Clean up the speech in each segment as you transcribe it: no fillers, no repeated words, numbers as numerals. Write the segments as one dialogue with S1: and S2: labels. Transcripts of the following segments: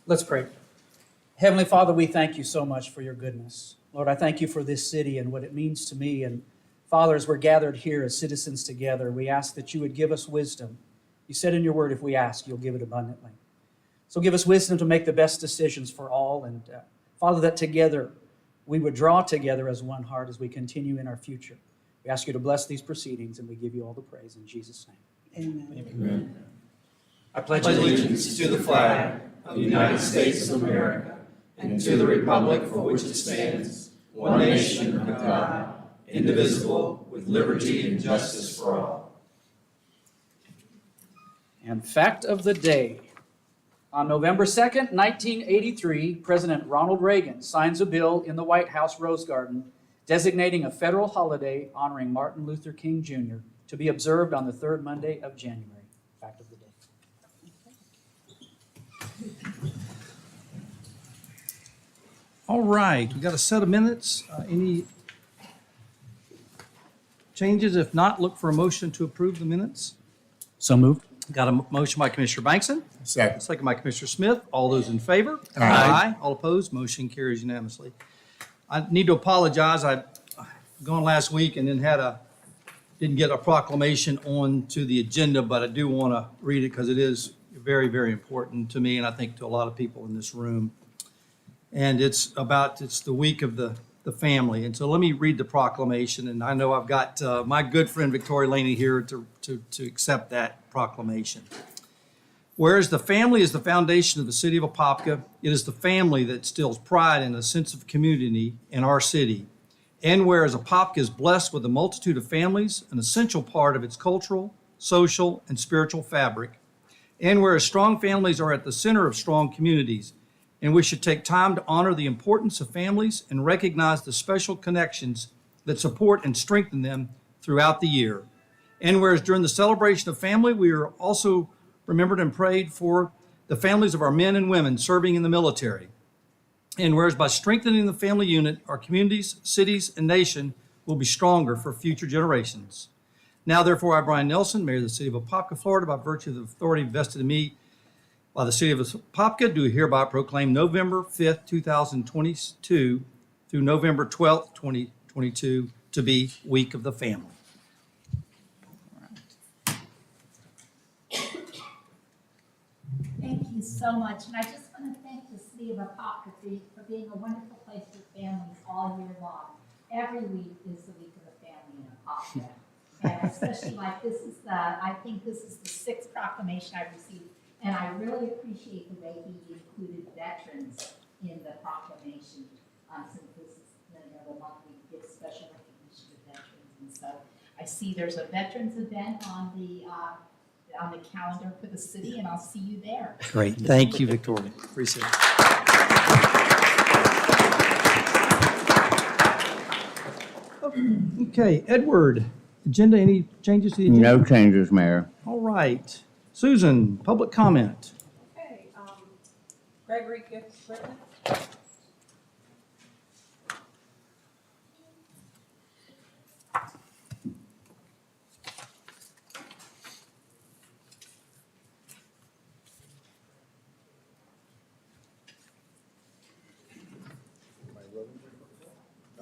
S1: Let's pray. Heavenly Father, we thank you so much for your goodness. Lord, I thank you for this city and what it means to me. And Father, as we're gathered here as citizens together, we ask that you would give us wisdom. You said in your word, if we ask, you'll give it abundantly. So give us wisdom to make the best decisions for all. And Father, that together we would draw together as one heart as we continue in our future. We ask you to bless these proceedings, and we give you all the praise in Jesus' name.
S2: Amen. I pledge allegiance to the flag of the United States of America and to the republic for which it stands, one nation under God, indivisible, with liberty and justice for all.
S1: And fact of the day. On November 2nd, 1983, President Ronald Reagan signs a bill in the White House Rose Garden designating a federal holiday honoring Martin Luther King Jr. to be observed on the third Monday of January. Fact of the day.
S3: All right, we got a set of minutes. Any changes? If not, look for a motion to approve the minutes.
S1: So moved.
S3: Got a motion by Commissioner Bankson,
S4: Second.
S3: second by Commissioner Smith. All those in favor?
S4: Aye.
S3: All opposed? Motion carries unanimously. I need to apologize. I've gone last week and then didn't get a proclamation on to the agenda, but I do want to read it because it is very, very important to me and I think to a lot of people in this room. And it's the week of the family. And so let me read the proclamation. And I know I've got my good friend Victoria Laney here to accept that proclamation. Whereas the family is the foundation of the city of Apopka, it is the family that instills pride and a sense of community in our city. And whereas Apopka is blessed with a multitude of families, an essential part of its cultural, social, and spiritual fabric. And whereas strong families are at the center of strong communities, and we should take time to honor the importance of families and recognize the special connections that support and strengthen them throughout the year. And whereas during the celebration of family, we are also remembered and prayed for the families of our men and women serving in the military. And whereas by strengthening the family unit, our communities, cities, and nation will be stronger for future generations. Now, therefore, I, Brian Nelson, Mayor of the City of Apopka, Florida, by virtue of the authority vested in me by the City of Apopka, do hereby proclaim November 5th, 2022 through November 12th, 2022 to be Week of the Family.
S5: Thank you so much, and I just want to thank the City of Apopka for being a wonderful place for families all year long. Every week is the Week of the Family in Apopka, and especially I think this is the 6th proclamation I've received, and I really appreciate the way he included veterans in the proclamation, since this is the month we give special recognition to veterans, and so I see there's a veterans event on the calendar for the city, and I'll see you there.
S3: Great. Thank you, Victoria. Appreciate it. Okay, Edward, agenda, any changes to the agenda?
S4: No changes, Mayor.
S3: All right. Susan, public comment.
S6: Okay, Gregory Griffin.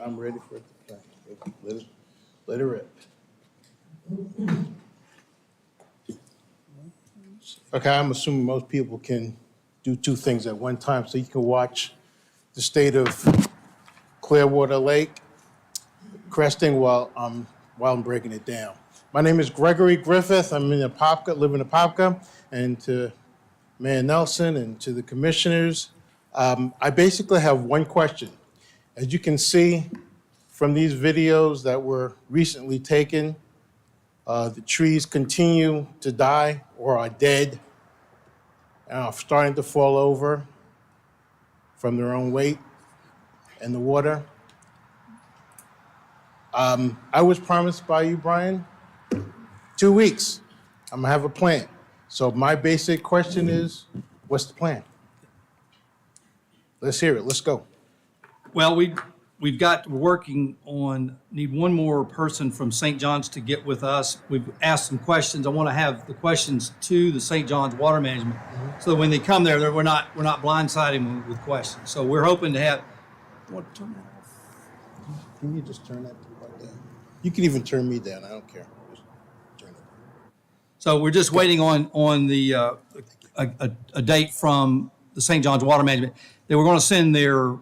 S7: I'm ready for it to play. Let it rip. Okay, I'm assuming most people can do two things at one time. So you can watch the state of Clearwater Lake cresting while I'm breaking it down. My name is Gregory Griffith. I'm in Apopka, live in Apopka, and to Mayor Nelson and to the commissioners, I basically have one question. As you can see from these videos that were recently taken, the trees continue to die or are dead and are starting to fall over from their own weight in the water. I was promised by you, Brian, 2 weeks. I'm gonna have a plan. So my basic question is, what's the plan? Let's hear it. Let's go.
S3: Well, we we're working on, need one more person from St. John's to get with us. We've asked some questions. I want to have the questions to the St. John's Water Management, so that when they come there, we're not blindsiding them with questions. So we're hoping to have, you want to turn that off?
S7: Can you just turn that right there? You can even turn me down, I don't care. Just turn it.
S3: So we're just waiting on the, a date from the St. John's Water Management. They were going to send their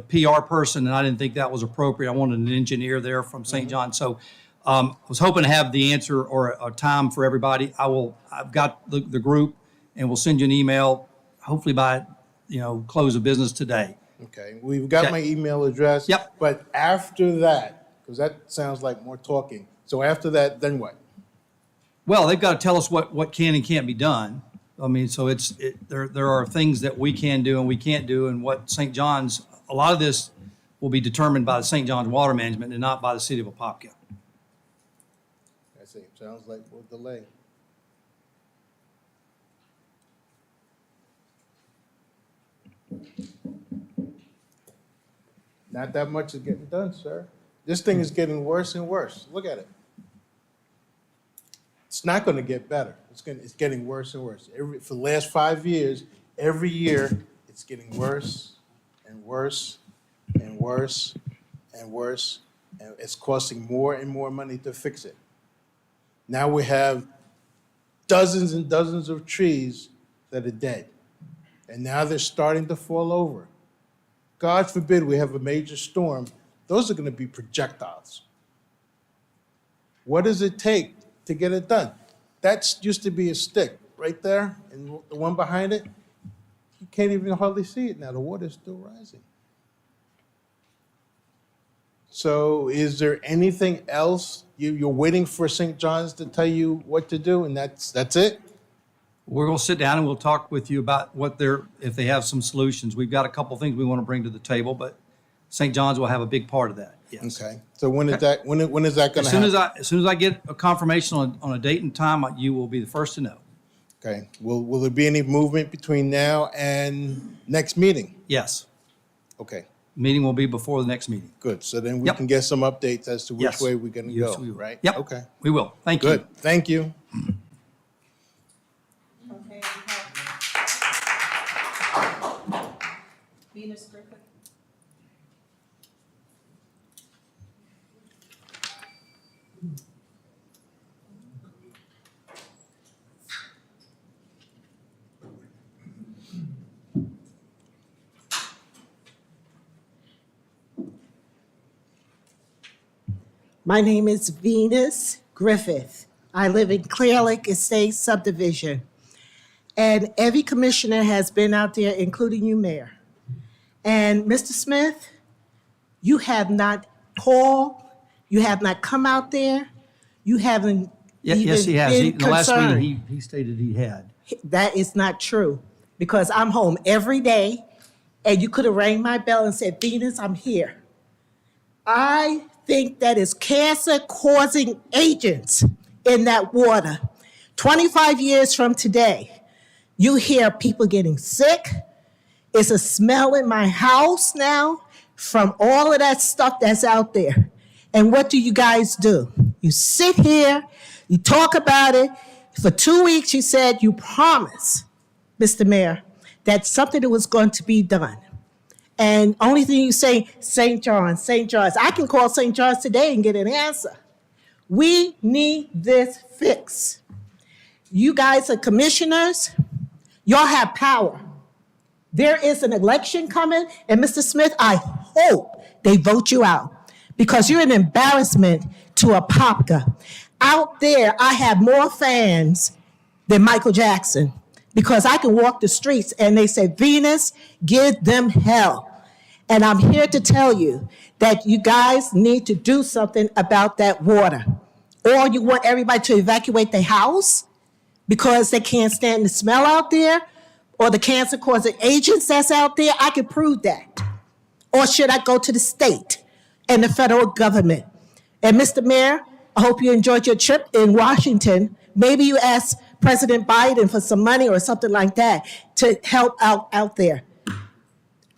S3: PR person, and I didn't think that was appropriate. I wanted an engineer there from St. John's. So I was hoping to have the answer or a time for everybody. I've got the group, and we'll send you an email, hopefully by, close of business today.
S7: Okay, we've got
S3: Okay.
S7: my email address.
S3: Yep.
S7: But after that, because that sounds like more talking. So after that, then what?
S3: Well, they've got to tell us what can and can't be done. I mean, so there are things that we can do and we can't do, and what St. John's, a lot of this will be determined by the St. John's Water Management and not by the city of Apopka.
S7: I see, sounds like we'll delay. Not that much is getting done, sir. This thing is getting worse and worse. Look at it. It's not going to get better. It's getting worse and worse. For the last 5 years, every year, it's getting worse and worse and worse and worse. And it's costing more and more money to fix it. Now we have dozens and dozens of trees that are dead. And now they're starting to fall over. God forbid we have a major storm. Those are going to be projectiles. What does it take to get it done? That used to be a stick right there, and the one behind it, you can't even hardly see it now. The water's still rising. So is there anything else? You're waiting for St. John's to tell you what to do, and that's it?
S3: We're going to sit down and we'll talk with you about if they have some solutions. We've got a couple things we want to bring to the table, but St. John's will have a big part of that. Yes.
S7: Okay. So when is that going to happen?
S3: As soon as I get a confirmation on a date and time, you will be the first to know.
S7: Okay. Will there be any movement between now and next meeting?
S3: Yes.
S7: Okay.
S3: Meeting will be before the next meeting.
S7: Good. So then we
S3: Yep.
S7: can get some updates as to which
S3: Yes.
S7: way we're going to
S3: Yes,
S7: go,
S3: we will.
S7: right?
S3: Yep.
S7: Okay.
S3: We will. Thank you.
S7: Good. Thank you.
S6: Okay, Venus Griffith.
S4: My name is Venus Griffith. I live in Clear Lake Estate subdivision. And every commissioner has been out there, including you, Mayor. And Mr. Smith, you have not called, you have not come out there, you haven't
S3: Yes, he
S4: even
S3: has.
S4: been
S3: In the last
S4: concerned.
S3: meeting, he stated he had.
S4: That is not true, because I'm home every day, and you could have rang my bell and said, Venus, I'm here. I think that is cancer-causing agents in that water. 25 years from today, you hear people getting sick. It's a smell in my house now from all of that stuff that's out there. And what do you guys do? You sit here, you talk about it. For 2 weeks, you said you promised, Mr. Mayor, that something was going to be done. And only thing you say, St. John's, St. John's. I can call St. John's today and get an answer. We need this fixed. You guys are commissioners. Y'all have power. There is an election coming, and Mr. Smith, I hope they vote you out, because you're an embarrassment to Apopka. Out there, I have more fans than Michael Jackson, because I can walk the streets and they say, Venus, give them hell. And I'm here to tell you that you guys need to do something about that water. Or you want everybody to evacuate their house because they can't stand the smell out there, or the cancer-causing agents that's out there. I can prove that. Or should I go to the state and the federal government? And Mr. Mayor, I hope you enjoyed your trip in Washington. Maybe you ask President Biden for some money or something like that to help out there.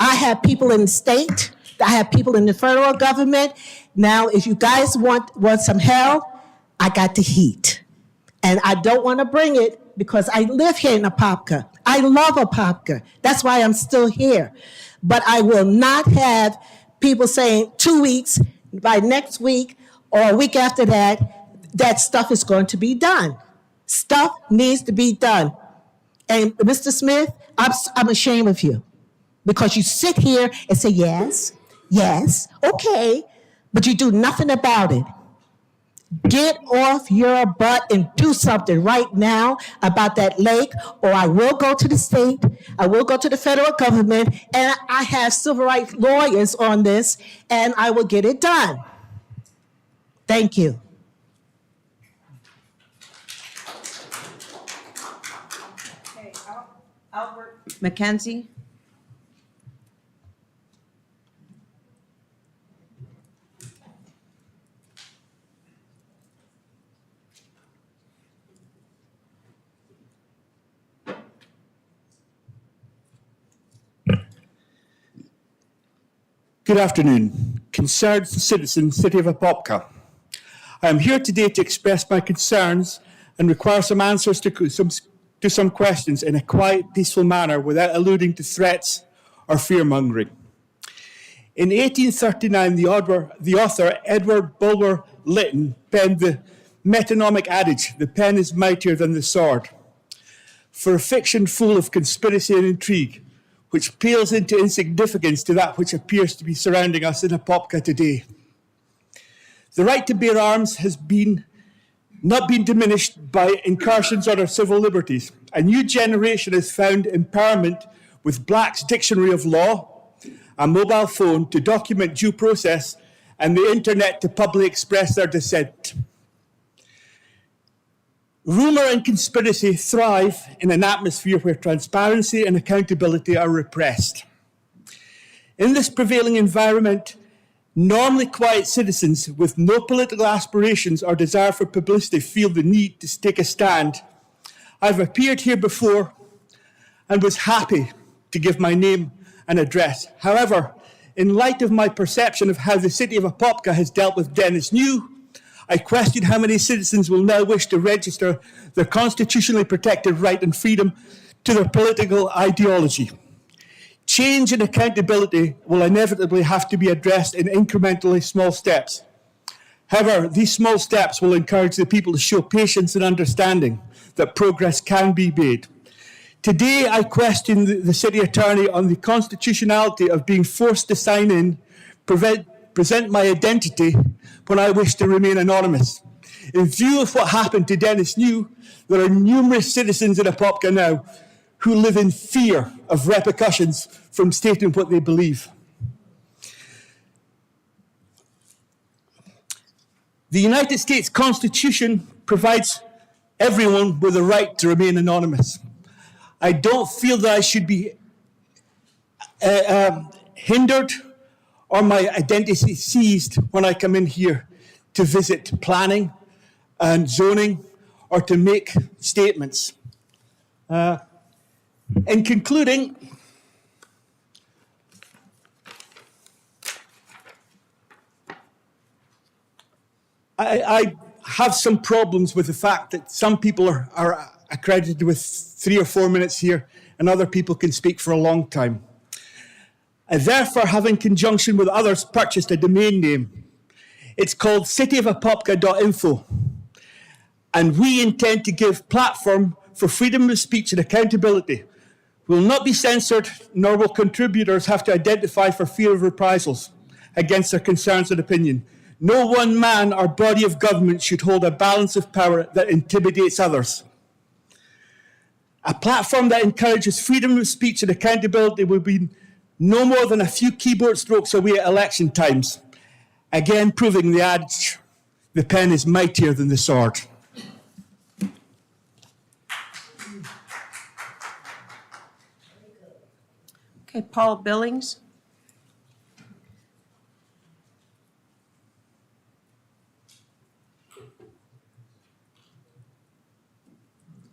S4: I have people in the state I have people in the federal government. Now, if you guys want some hell, I got the heat. And I don't want to bring it because I live here in Apopka. I love Apopka. That's why I'm still here. But I will not have people saying 2 weeks, by next week or a week after that, that stuff is going to be done. Stuff needs to be done. And Mr. Smith, I'm ashamed of you because you sit here and say, yes, yes, okay, but you do nothing about it. Get off your butt and do something right now about that lake, or I will go to the state, I will go to the federal government, and I have civil rights lawyers on this, and I will get it done. Thank you.
S6: Okay, Albert.
S8: Mackenzie?
S9: Good afternoon. Concerned citizen, City of Apopka. I am here today to express my concerns and require some answers to some questions in a quiet, peaceful manner without alluding to threats or fear-mongering. In 1839, the author Edward Bulwer Lytton penned the metonymic adage, "The pen is mightier than the sword," for a fiction full of conspiracy and intrigue, which pales into insignificance to that which appears to be surrounding us in Apopka today. The right to bear arms has not been diminished by incursions on our civil liberties. A new generation has found empowerment with Black's Dictionary of Law, a mobile phone to document due process, and the internet to publicly express their dissent. Rumour and conspiracy thrive in an atmosphere where transparency and accountability are repressed. In this prevailing environment, normally quiet citizens with no political aspirations or desire for publicity feel the need to take a stand. I've appeared here before and was happy to give my name and address. However, in light of my perception of how the City of Apopka has dealt with Dennis New, I question how many citizens will now wish to register their constitutionally protected right and freedom to their political ideology. Change and accountability will inevitably have to be addressed in incrementally small steps. However, these small steps will encourage the people to show patience and understanding that progress can be made. Today, I question the City Attorney on the constitutionality of being forced to sign in, present my identity when I wish to remain anonymous. In view of what happened to Dennis New, there are numerous citizens in Apopka now who live in fear of repercussions from stating what they believe. The United States Constitution provides everyone with the right to remain anonymous. I don't feel that I should be hindered or my identity seized when I come in here to visit planning and zoning or to make statements. In concluding, I have some problems with the fact that some people are accredited with 3 or 4 minutes here and other people can speak for a long time. I therefore have, in conjunction with others, purchased a domain name. It's called cityofapopka.info. And we intend to give platform for freedom of speech and accountability. We will not be censored, nor will contributors have to identify for fear of reprisals against their concerns and opinion. No one man or body of government should hold a balance of power that intimidates others. A platform that encourages freedom of speech and accountability will be no more than a few keyboard strokes away at election times, again proving the adage, the pen is mightier than the sword.
S8: Okay, Paul Billings?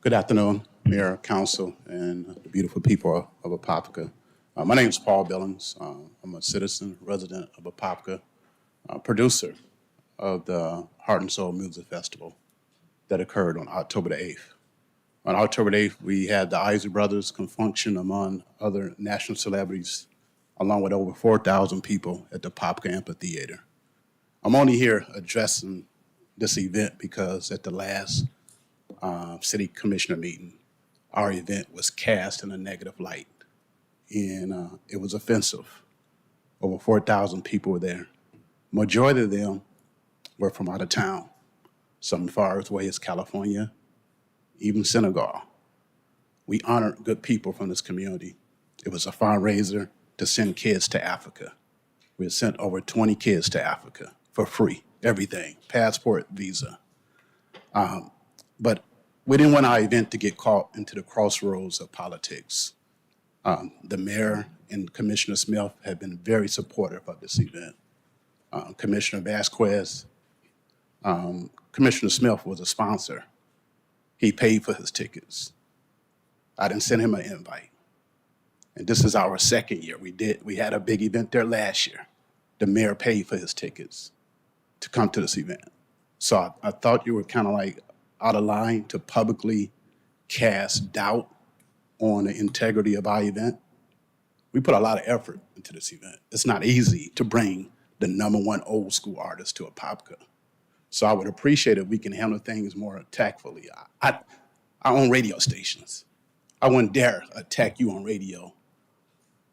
S10: Good afternoon, Mayor, Council, and the beautiful people of Apopka. My name is Paul Billings. I'm a citizen, resident of Apopka, producer of the Heart and Soul Music Festival that occurred on October the 8th. On October the 8th, we had the Isley Brothers come function among other national celebrities, along with over 4,000 people at the Apopka Amphitheater. I'm only here addressing this event because at the last city commissioner meeting, our event was cast in a negative light, and it was offensive. Over 4,000 people were there. Majority of them were from out of town, some far away as California, even Senegal. We honored good people from this community. It was a fundraiser to send kids to Africa. We had sent over 20 kids to Africa for free, everything, passport, visa. But we didn't want our event to get caught into the crossroads of politics. The mayor and Commissioner Smith have been very supportive of this event. Commissioner Vasquez, Commissioner Smith was a sponsor. He paid for his tickets. I didn't send him an invite. And this is our second year. We had a big event there last year. The mayor paid for his tickets to come to this event. So I thought you were kind of like out of line to publicly cast doubt on the integrity of our event. We put a lot of effort into this event. It's not easy to bring the #1 old school artist to Apopka. So I would appreciate if we can handle things more tactfully. I own radio stations. I wouldn't dare attack you on radio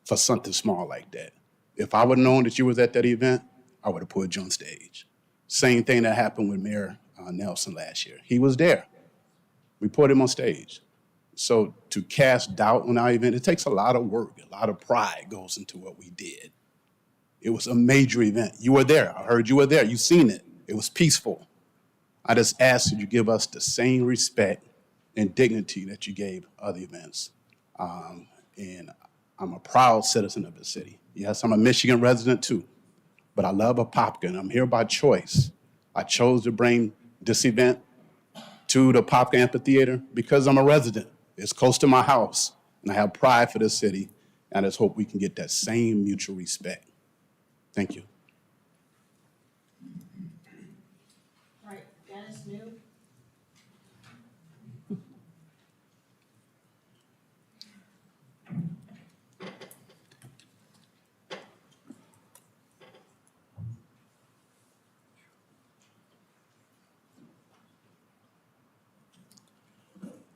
S10: for something small like that. If I would have known that you was at that event, I would have put you on stage. Same thing that happened with Mayor Nelson last year. He was there. We put him on stage. So to cast doubt on our event, it takes a lot of work, a lot of pride goes into what we did. It was a major event. You were there. I heard you were there. You seen it. It was peaceful. I just ask that you give us the same respect and dignity that you gave other events. And I'm a proud citizen of the city. Yes, I'm a Michigan resident too, but I love Apopka and I'm here by choice. I chose to bring this event to the Apopka Amphitheater because I'm a resident. It's close to my house and I have pride for this city, and I just hope we can get that same mutual respect. Thank you.
S4: All right, Dennis New.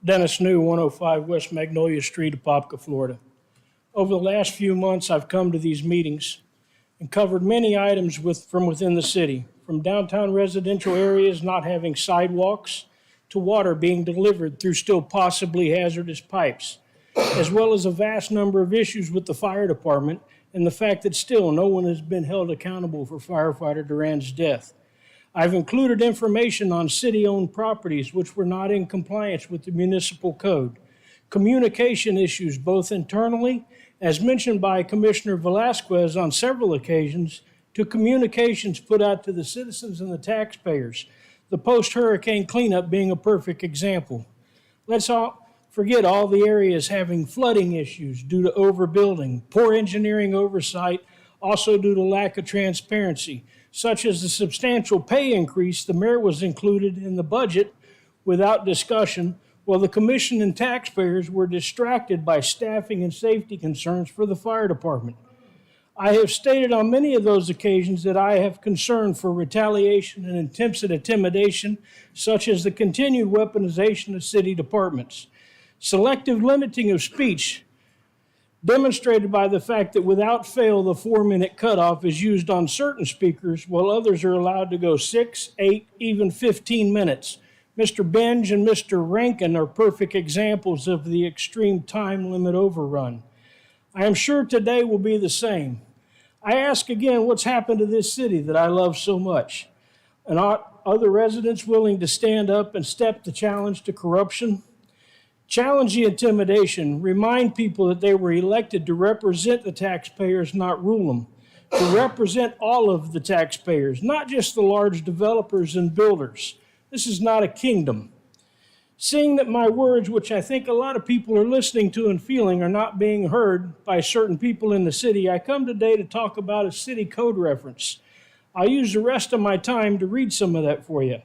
S11: Dennis New, 105 West Magnolia Street, Apopka, Florida. Over the last few months, I've come to these meetings and covered many items from within the city, from downtown residential areas not having sidewalks to water being delivered through still possibly hazardous pipes, as well as a vast number of issues with the fire department and the fact that still no one has been held accountable for firefighter Duran's death. I've included information on city-owned properties which were not in compliance with the municipal code, communication issues both internally, as mentioned by Commissioner Velasquez on several occasions, to communications put out to the citizens and the taxpayers, the post-hurricane cleanup being a perfect example. Let's all forget all the areas having flooding issues due to overbuilding, poor engineering oversight, also due to lack of transparency, such as the substantial pay increase the mayor was included in the budget without discussion, while the commission and taxpayers were distracted by staffing and safety concerns for the fire department. I have stated on many of those occasions that I have concern for retaliation and attempts at intimidation, such as the continued weaponization of city departments. Selective limiting of speech, demonstrated by the fact that without fail, the 4-minute cutoff is used on certain speakers, while others are allowed to go 6, 8, even 15 minutes. Mr. Benj and Mr. Rankin are perfect examples of the extreme time limit overrun. I am sure today will be the same. I ask again, what's happened to this city that I love so much? And are other residents willing to stand up and step the challenge to corruption? Challenge the intimidation, remind people that they were elected to represent the taxpayers, not rule them, to represent all of the taxpayers, not just the large developers and builders. This is not a kingdom. Seeing that my words, which I think a lot of people are listening to and feeling, are not being heard by certain people in the city, I come today to talk about a city code reference. I'll use the rest of my time to read some of that for you.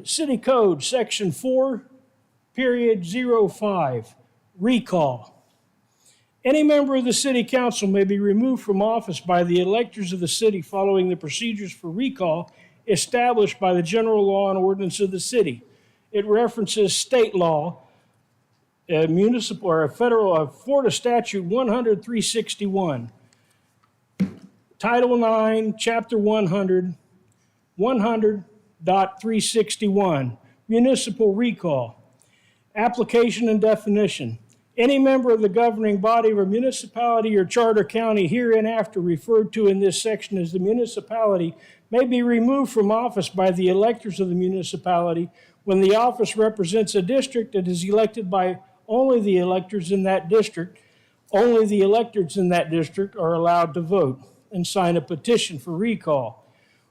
S11: City Code, Section 4.05, recall. Any member of the City Council may be removed from office by the electors of the city following the procedures for recall established by the general law and ordinance of the city. It references state law, municipal or federal, Florida Statute 100-361, Title 9, Chapter 100.361, municipal recall. Application and definition. Any member of the governing body of a municipality or charter county hereinafter referred to in this section as the municipality may be removed from office by the electors of the municipality when the office represents a district that is elected by only the electors in that district. Only the electors in that district are allowed to vote and sign a petition for recall.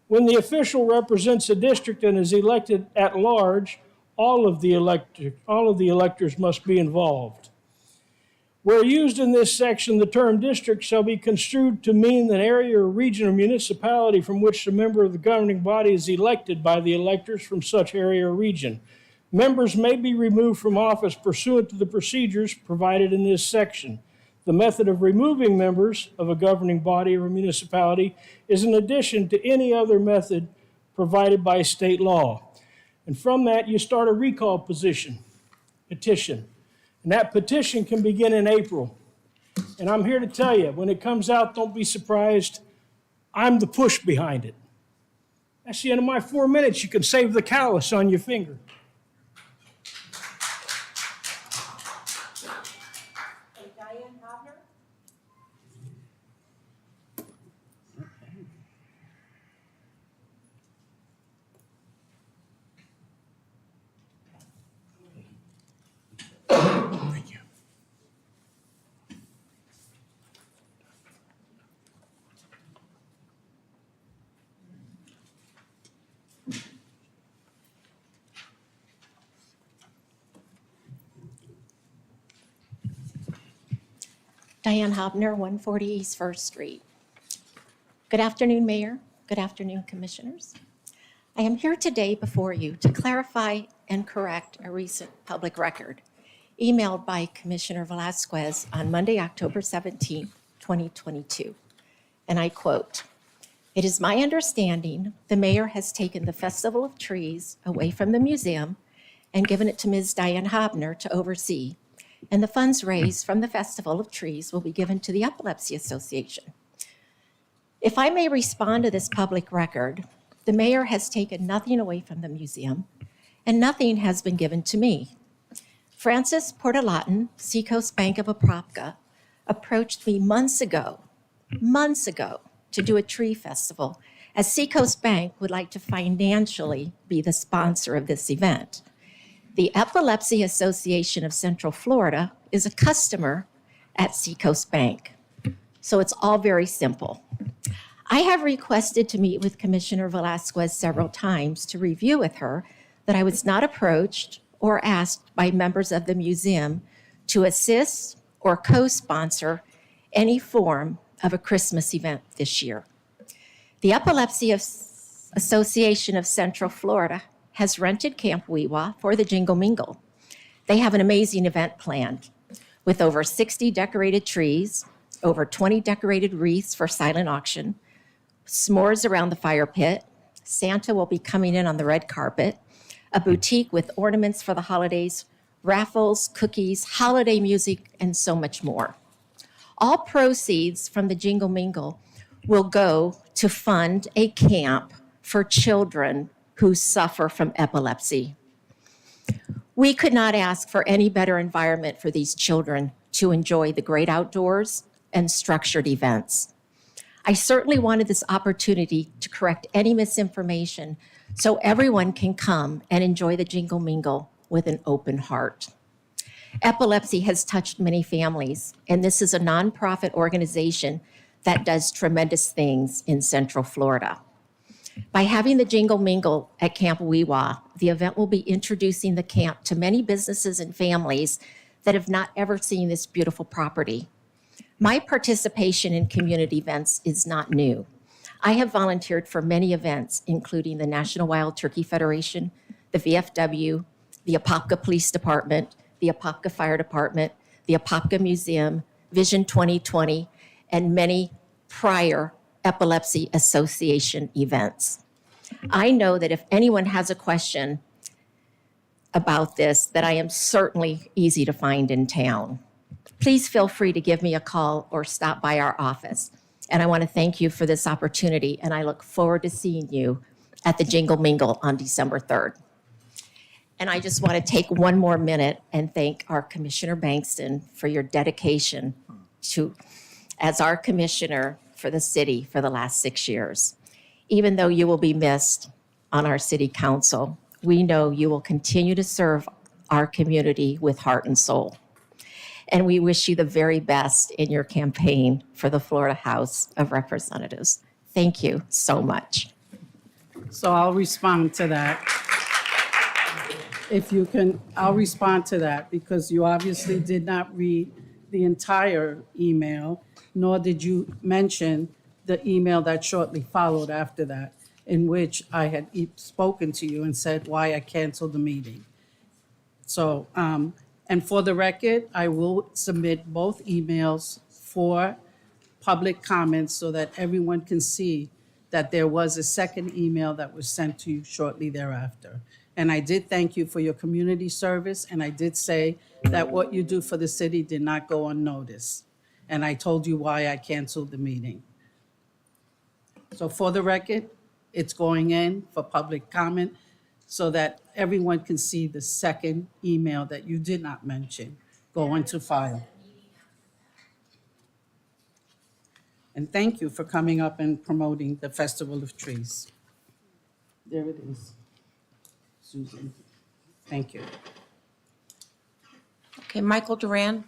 S11: When the official represents a district and is elected at large, all of the electors must be involved. Where used in this section, the term district shall be construed to mean an area or region or municipality from which the member of the governing body is elected by the electors from such area or region. Members may be removed from office pursuant to the procedures provided in this section. The method of removing members of a governing body or a municipality is in addition to any other method provided by state law. And from that, you start a recall petition. And that petition can begin in April. And I'm here to tell you, when it comes out, don't be surprised. I'm the push behind it. That's the end of my 4 minutes. You can save the callus on your finger.
S4: Diane Hobner?
S7: Thank you.
S12: Diane Hobner, 140 East First Street. Good afternoon, Mayor. Good afternoon, Commissioners. I am here today before you to clarify and correct a recent public record emailed by Commissioner Velasquez on Monday, October 17, 2022. And I quote, "It is my understanding the mayor has taken the Festival of Trees away from the museum and given it to Ms. Diane Hobner to oversee, and the funds raised from the Festival of Trees will be given to the Epilepsy Association." If I may respond to this public record, the mayor has taken nothing away from the museum, and nothing has been given to me. Francis Portalatin, Seacoast Bank of Apopka, approached me months ago, to do a tree festival, as Seacoast Bank would like to financially be the sponsor of this event. The Epilepsy Association of Central Florida is a customer at Seacoast Bank. So it's all very simple. I have requested to meet with Commissioner Velasquez several times to review with her that I was not approached or asked by members of the museum to assist or co-sponsor any form of a Christmas event this year. The Epilepsy Association of Central Florida has rented Camp Weewa for the Jingle Mingle. They have an amazing event planned with over 60 decorated trees, over 20 decorated wreaths for silent auction, s'mores around the fire pit, Santa will be coming in on the red carpet, a boutique with ornaments for the holidays, raffles, cookies, holiday music, and so much more. All proceeds from the Jingle Mingle will go to fund a camp for children who suffer from epilepsy. We could not ask for any better environment for these children to enjoy the great outdoors and structured events. I certainly wanted this opportunity to correct any misinformation so everyone can come and enjoy the Jingle Mingle with an open heart. Epilepsy has touched many families, and this is a nonprofit organization that does tremendous things in Central Florida. By having the Jingle Mingle at Camp Weewa, the event will be introducing the camp to many businesses and families that have not ever seen this beautiful property. My participation in community events is not new. I have volunteered for many events, including the National Wild Turkey Federation, the VFW, the Apopka Police Department, the Apopka Fire Department, the Apopka Museum, Vision 2020, and many prior Epilepsy Association events. I know that if anyone has a question about this, that I am certainly easy to find in town. Please feel free to give me a call or stop by our office. And I want to thank you for this opportunity, and I look forward to seeing you at the Jingle Mingle on December 3rd. And I just want to take one more minute and thank our Commissioner Bankston for your dedication as our commissioner for the city for the last 6 years. Even though you will be missed on our city council, we know you will continue to serve our community with heart and soul. And we wish you the very best in your campaign for the Florida House of Representatives. Thank you so much.
S13: So I'll respond to that. If you can, I'll respond to that because you obviously did not read the entire email, nor did you mention the email that shortly followed after that, in which I had spoken to you and said why I canceled the meeting. So, and for the record, I will submit both emails for public comments so that everyone can see that there was a second email that was sent to you shortly thereafter. And I did thank you for your community service, and I did say that what you do for the city did not go unnoticed. And I told you why I canceled the meeting. So for the record, it's going in for public comment so that everyone can see the second email that you did not mention go into file. And thank you for coming up and promoting the Festival of Trees. There it is, Susan. Thank you.
S8: Okay, Michael Duran.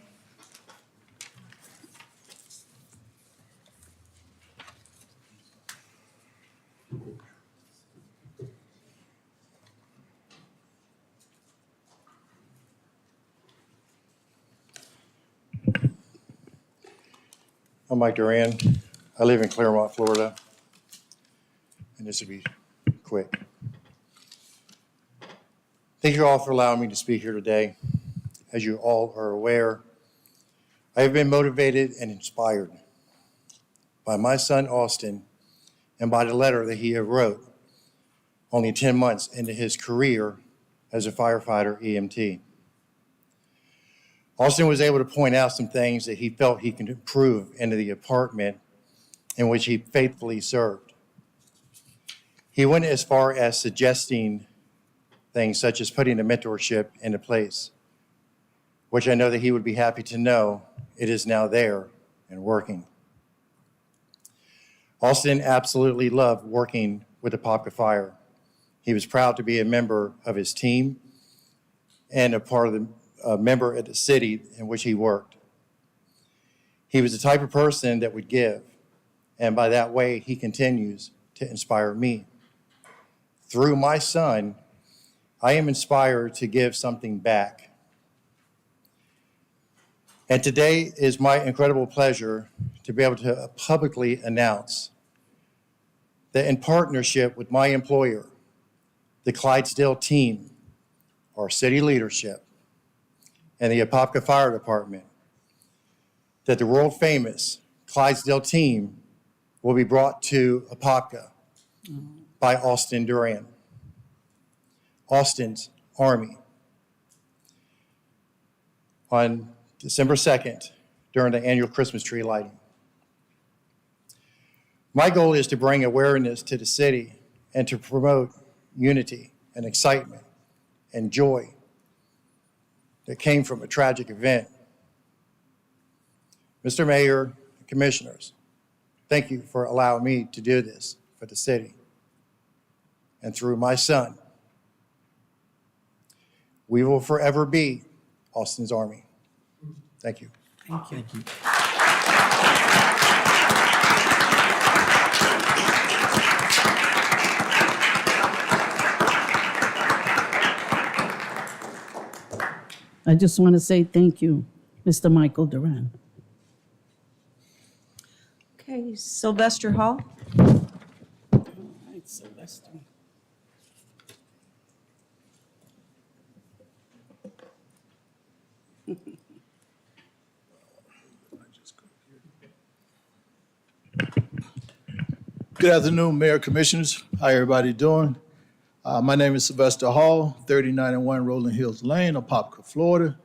S14: I'm Mike Duran. I live in Claremont, Florida, and this will be quick. Thank you all for allowing me to speak here today. As you all are aware, I have been motivated and inspired by my son, Austin, and by the letter that he wrote only 10 months into his career as a firefighter EMT. Austin was able to point out some things that he felt he could improve into the apartment in which he faithfully served. He went as far as suggesting things such as putting a mentorship into place, which I know that he would be happy to know it is now there and working. Austin absolutely loved working with Apopka Fire. He was proud to be a member of his team and a member at the city in which he worked. He was the type of person that would give, and by that way, he continues to inspire me. Through my son, I am inspired to give something back. And today is my incredible pleasure to be able to publicly announce that in partnership with my employer, the Clydesdale team, our city leadership, and the Apopka Fire Department, that the world famous Clydesdale team will be brought to Apopka by Austin Duran, Austin's Army, on December 2nd during the annual Christmas tree lighting. My goal is to bring awareness to the city and to promote unity and excitement and joy that came from a tragic event. Mr. Mayor, Commissioners, thank you for allowing me to do this for the city. And through my son, we will forever be Austin's Army. Thank you.
S13: Thank you.
S3: Thank you.
S13: I just want to say thank you, Mr. Michael Duran.
S8: Okay, Sylvester Hall.
S13: Sylvester.
S15: Good afternoon, Mayor, Commissioners. How everybody doing? My name is Sylvester Hall, 3901 Rolling Hills Lane, Apopka, Florida.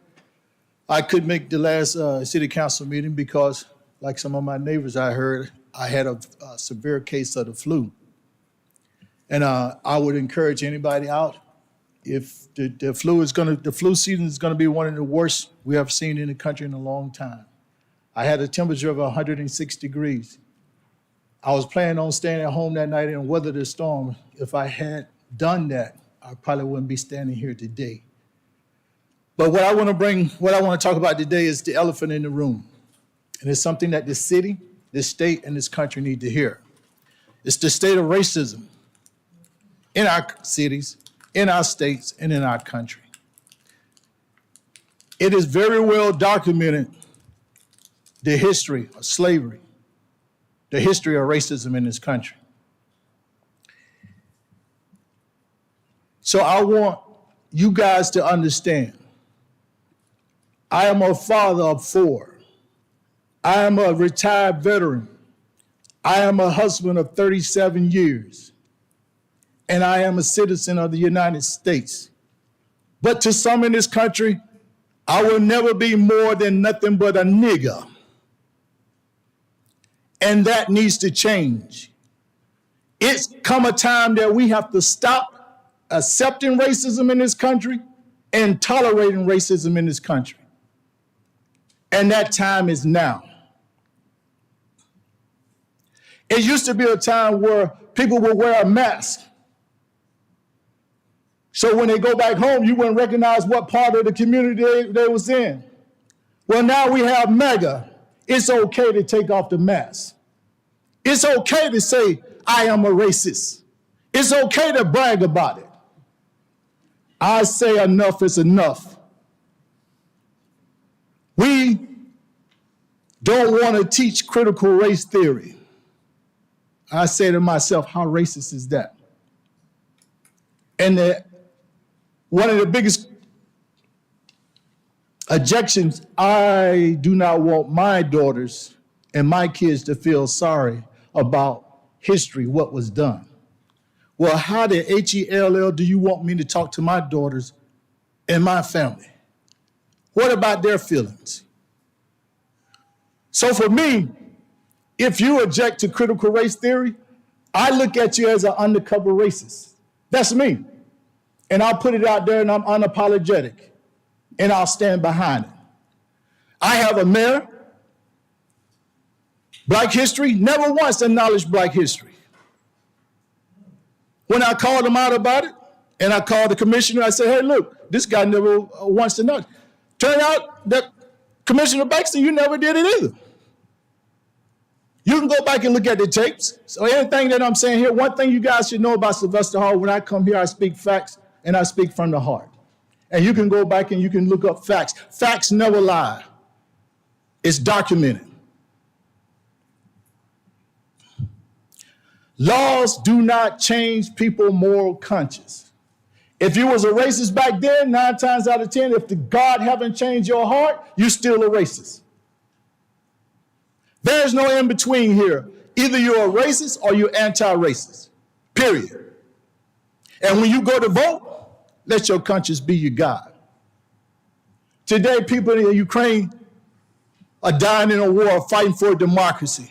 S15: I couldn't make the last city council meeting because, like some of my neighbors, I heard I had a severe case of the flu. And I would encourage anybody out, if the flu season is gonna be one of the worst we have seen in the country in a long time. I had a temperature of 106 degrees. I was planning on staying at home that night and weather the storm. If I had done that, I probably wouldn't be standing here today. But what I want to talk about today is the elephant in the room. And it's something that the city, this state, and this country need to hear. It's the state of racism in our cities, in our states, and in our country. It is very well documented, the history of slavery, the history of racism in this country. So I want you guys to understand, I am a father of 4. I am a retired veteran. I am a husband of 37 years. And I am a citizen of the United States. But to some in this country, I will never be more than nothing but a nigger. And that needs to change. It's come a time that we have to stop accepting racism in this country and tolerating racism in this country. And that time is now. It used to be a time where people would wear a mask. So when they go back home, you wouldn't recognize what part of the community they was in. Well, now we have MAGA. It's okay to take off the mask. It's okay to say, I am a racist. It's okay to brag about it. I say enough is enough. We don't want to teach critical race theory. I say to myself, how racist is that? And one of the biggest objections, I do not want my daughters and my kids to feel sorry about history, what was done. Well, how the HELL do you want me to talk to my daughters and my family? What about their feelings? So for me, if you object to critical race theory, I look at you as an undercover racist. That's me. And I'll put it out there and I'm unapologetic. And I'll stand behind it. I have a mayor, Black history, never once acknowledged Black history. When I called him out about it, and I called the commissioner, I said, hey, look, this guy never wants to know. Turned out that Commissioner Baxter, you never did it either. You can go back and look at the tapes. So everything that I'm saying here, one thing you guys should know about Sylvester Hall, when I come here, I speak facts and I speak from the heart. And you can go back and you can look up facts. Facts never lie. It's documented. Laws do not change people's moral conscience. If you was a racist back then, 9 times out of 10, if the God haven't changed your heart, you're still a racist. There's no in between here. Either you're a racist or you're anti-racist, period. And when you go to vote, let your conscience be your God. Today, people in Ukraine are dying in a war fighting for democracy.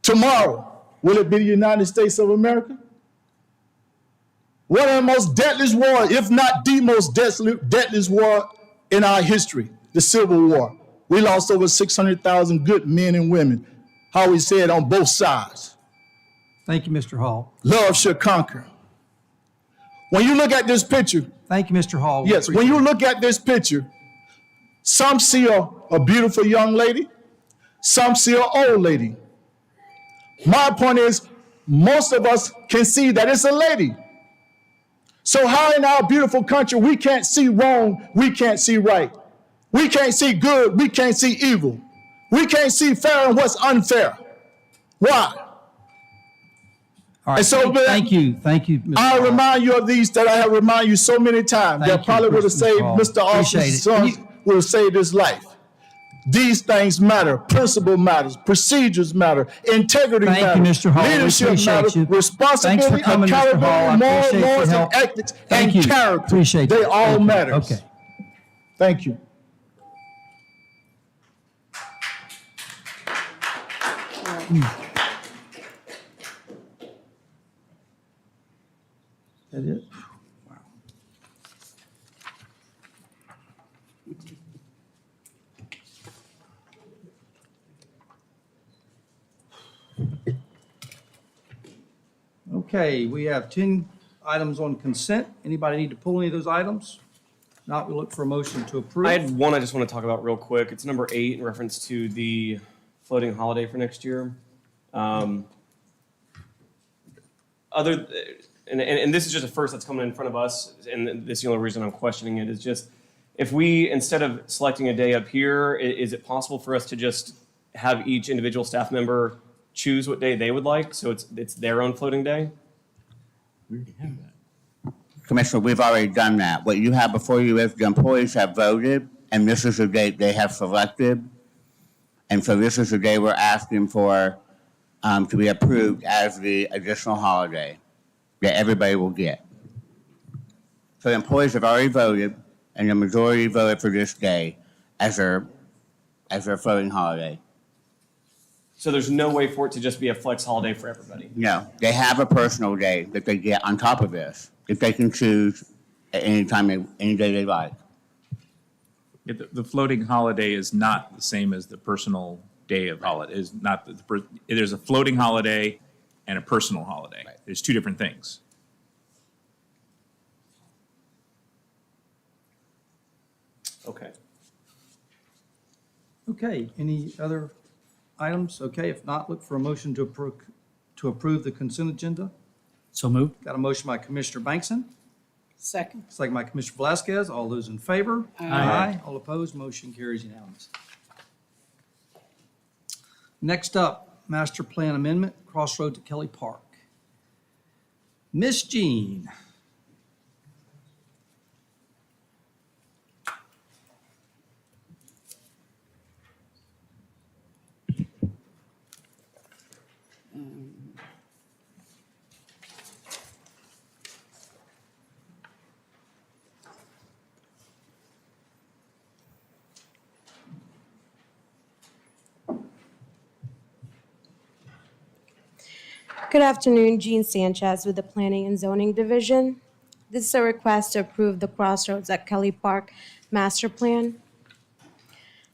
S15: Tomorrow, will it be the United States of America? One of the most deadliest wars, if not the most deadliest war in our history, the Civil War. We lost over 600,000 good men and women, how we said, on both sides.
S3: Thank you, Mr. Hall.
S15: Love shall conquer. When you look at this picture.
S3: Thank you, Mr. Hall.
S15: Yes, when you look at this picture, some see a beautiful young lady, some see an old lady. My point is, most of us can see that it's a lady. So how in our beautiful country we can't see wrong, we can't see right. We can't see good, we can't see evil. We can't see fair and what's unfair. Why?
S3: All right,
S15: And so
S3: thank you, Mr.
S15: I
S3: Hall.
S15: remind you of these that I have reminded you so many times
S3: Thank
S15: that
S3: you,
S15: probably would have
S3: Mr.
S15: saved
S3: Hall.
S15: Mr.
S3: Appreciate
S15: Austin's
S3: it.
S15: son, would have saved his life. These things matter. Principle matters. Procedures matter. Integrity
S3: Thank you,
S15: matters.
S3: Mr. Hall. We
S15: Leadership
S3: appreciate
S15: matters.
S3: you.
S15: Responsibility,
S3: Thanks for coming, Mr. Hall. I
S15: accountability, moral
S3: appreciate your
S15: laws, and
S3: help.
S15: ethics,
S3: Thank
S15: and
S3: you.
S15: character.
S3: Appreciate
S15: They
S3: that.
S15: all
S3: Thank you.
S15: matter.
S3: Okay.
S15: Thank you.
S3: That it? Wow. Okay, we have 10 items on consent. Anybody need to pull any of those items? Not, we look for a motion to approve.
S2: I had one I just want to talk about real quick. It's number 8 in reference to the floating holiday for next year. And this is just a first that's coming in front of us, and this is the only reason I'm questioning it, is just if we, instead of selecting a day up here, is it possible for us to just have each individual staff member choose what day they would like, so it's their own floating day?
S16: Commissioner, we've already done that. What you have before you is the employees have voted, and this is the date they have selected. And so this is the day we're asking for to be approved as the additional holiday that everybody will get. So the employees have already voted, and the majority voted for this day as their floating holiday.
S2: So there's no way for it to just be a flex holiday for everybody?
S16: No, they have a personal day that they get on top of this, if they can choose at any time, any day they like.
S17: Yeah, the floating holiday is not the same as the personal day of holiday. Is not there's a floating holiday and a personal holiday. Right. There's two different things.
S2: Okay.
S3: Okay, any other items? Okay, if not, look for a motion to approve the consent agenda.
S1: So moved.
S3: Got a motion by Commissioner Bankson,
S13: Second.
S3: second by Commissioner Velasquez. All those in favor?
S13: Aye.
S3: All opposed, motion carries unanimously. Next up, master plan amendment, Crossroad to Kelly Park. Miss Jean.
S18: Good afternoon, Jean Sanchez with the Planning and Zoning Division. This is a request to approve the Crossroads at Kelly Park Master Plan.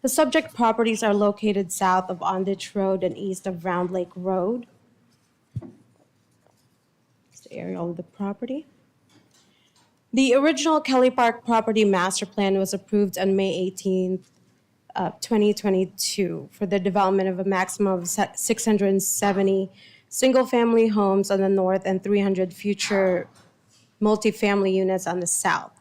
S18: The subject properties are located south of Ondich Road and east of Round Lake Road. It's the aerial of the property. The original Kelly Park property master plan was approved on May 18th, 2022 for the development of a maximum of 670 single-family homes on the north and 300 future multifamily units on the south.